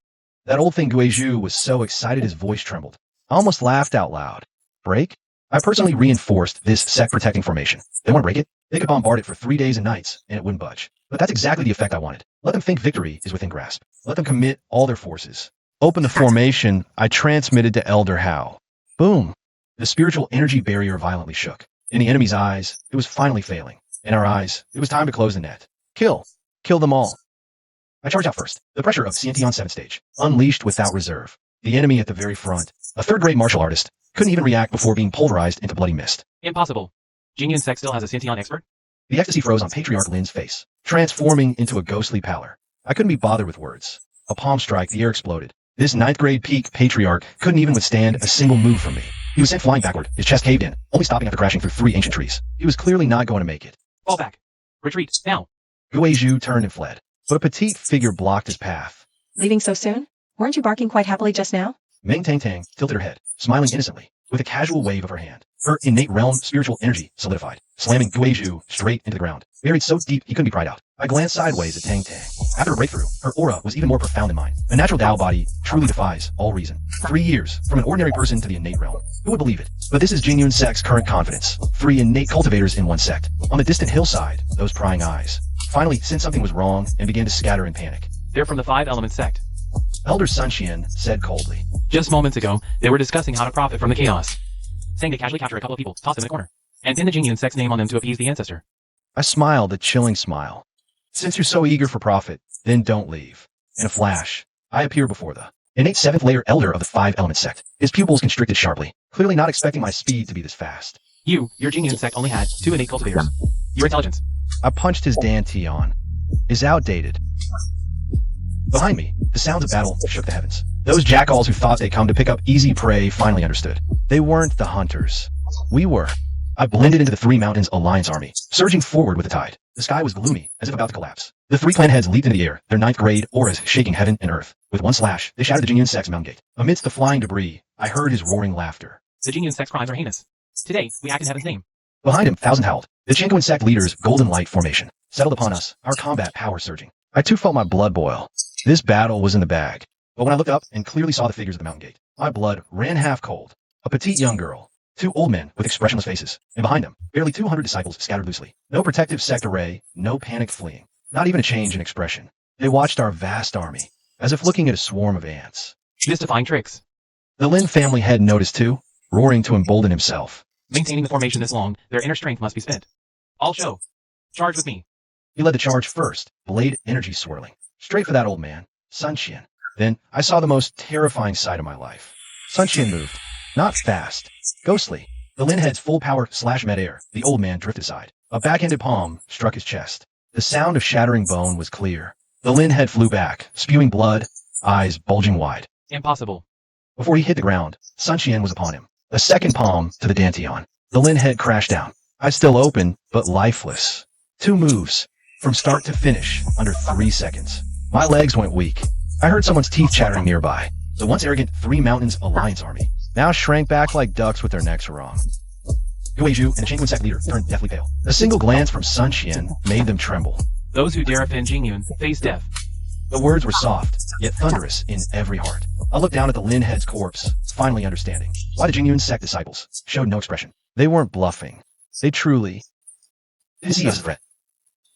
That old thing Guizhu was so excited his voice trembled. I almost laughed out loud. Break? I personally reinforced this sect-protecting formation. They want to break it? They could bombard it for 3 days and nights, and it wouldn't budge. But that's exactly the effect I wanted. Let them think victory is within grasp. Let them commit all their forces. Open the formation I transmitted to Elder Hao. Boom. The spiritual energy barrier violently shook. In the enemy's eyes, it was finally failing. In our eyes, it was time to close the net. Kill. Kill them all. I charged out first. The pressure of Xiantian 7th stage, unleashed without reserve. The enemy at the very front, a third-grade martial artist, couldn't even react before being pulverized into bloody mist. Impossible. Jinyan Sect still has a Xiantian expert? The ecstasy froze on Patriarch Lin's face, transforming into a ghostly pallor. I couldn't be bothered with words. A palm strike, the air exploded. This 9th-grade peak Patriarch couldn't even withstand a single move from me. He was sent flying backward, his chest caved in, only stopping after crashing through 3 ancient trees. He was clearly not going to make it. Fall back. Retreat, now. Guizhu turned and fled, but a petite figure blocked his path. Leaving so soon? Weren't you barking quite happily just now? Ming Tang Tang tilted her head, smiling innocently, with a casual wave of her hand. Her innate realm spiritual energy solidified, slamming Guizhu straight into the ground, buried so deep he couldn't be pried out. I glanced sideways at Tang Tang. After her breakthrough, her aura was even more profound than mine. A natural Tao body truly defies all reason. 3 years, from an ordinary person to the innate realm. Who would believe it? But this is Jinyun Sect's current confidence. 3 innate cultivators in one sect. On the distant hillside, those prying eyes finally sensed something was wrong and began to scatter in panic. They're from the 5-element sect. Elder Sunxian said coldly. Just moments ago, they were discussing how to profit from the chaos. Saying they casually capture a couple of people, toss them in a corner, and pin the Jinyun Sect's name on them to appease the ancestor. I smiled a chilling smile. Since you're so eager for profit, then don't leave. In a flash, I appear before the innate 7th layer elder of the 5-element sect. His pupils constricted sharply, clearly not expecting my speed to be this fast. Your Jinyun Sect only had 2 innate cultivators. Your intelligence. I punched his Dantian. Is outdated. Behind me, the sounds of battle shook the heavens. Those jackals who thought they'd come to pick up easy prey finally understood. They weren't the hunters. We were. I blended into the Three Mountains Alliance army, surging forward with the tide. The sky was gloomy, as if about to collapse. The three clan heads leaped into the air, their ninth-grade auras shaking heaven and earth. With one slash, they shattered the Jingyun Sect's mountain gate. Amidst the flying debris, I heard his roaring laughter. The Jingyun Sect's crimes are heinous. Today, we act in heaven's name. Behind him, Thousand howled. The Jingyun Sect leader's golden light formation settled upon us, our combat power surging. I too felt my blood boil. This battle was in the bag. But when I looked up and clearly saw the figures of the mountain gate, my blood ran half cold. A petite young girl, two old men with expressionless faces, and behind them, barely 200 disciples scattered loosely. No protective sect array, no panicked fleeing, not even a change in expression. They watched our vast army, as if looking at a swarm of ants. Mystifying tricks. The Lin family head noticed too, roaring to embolden himself. Maintaining the formation this long, their inner strength must be spent. I'll show. Charge with me. He led the charge first, blade energy swirling. Straight for that old man, Sun Qian. Then I saw the most terrifying sight of my life. Sun Qian moved. Not fast. Ghostly. The Lin head's full power slash mid-air. The old man drifted aside. A backhanded palm struck his chest. The sound of shattering bone was clear. The Lin head flew back, spewing blood, eyes bulging wide. Impossible. Before he hit the ground, Sun Qian was upon him. A second palm to the Dantian. The Lin head crashed down. Eyes still open, but lifeless. 2 moves. From start to finish, under 3 seconds. My legs went weak. I heard someone's teeth chattering nearby. The once arrogant Three Mountains Alliance army now shrank back like ducks with their necks wrong. Guizhu and the Jingyun Sect leader turned deathly pale. A single glance from Sun Qian made them tremble. Those who dare offend Jingyun face death. The words were soft, yet thunderous in every heart. I looked down at the Lin head's corpse, finally understanding why the Jingyun Sect disciples showed no expression. They weren't bluffing. They truly didn't see us as a threat.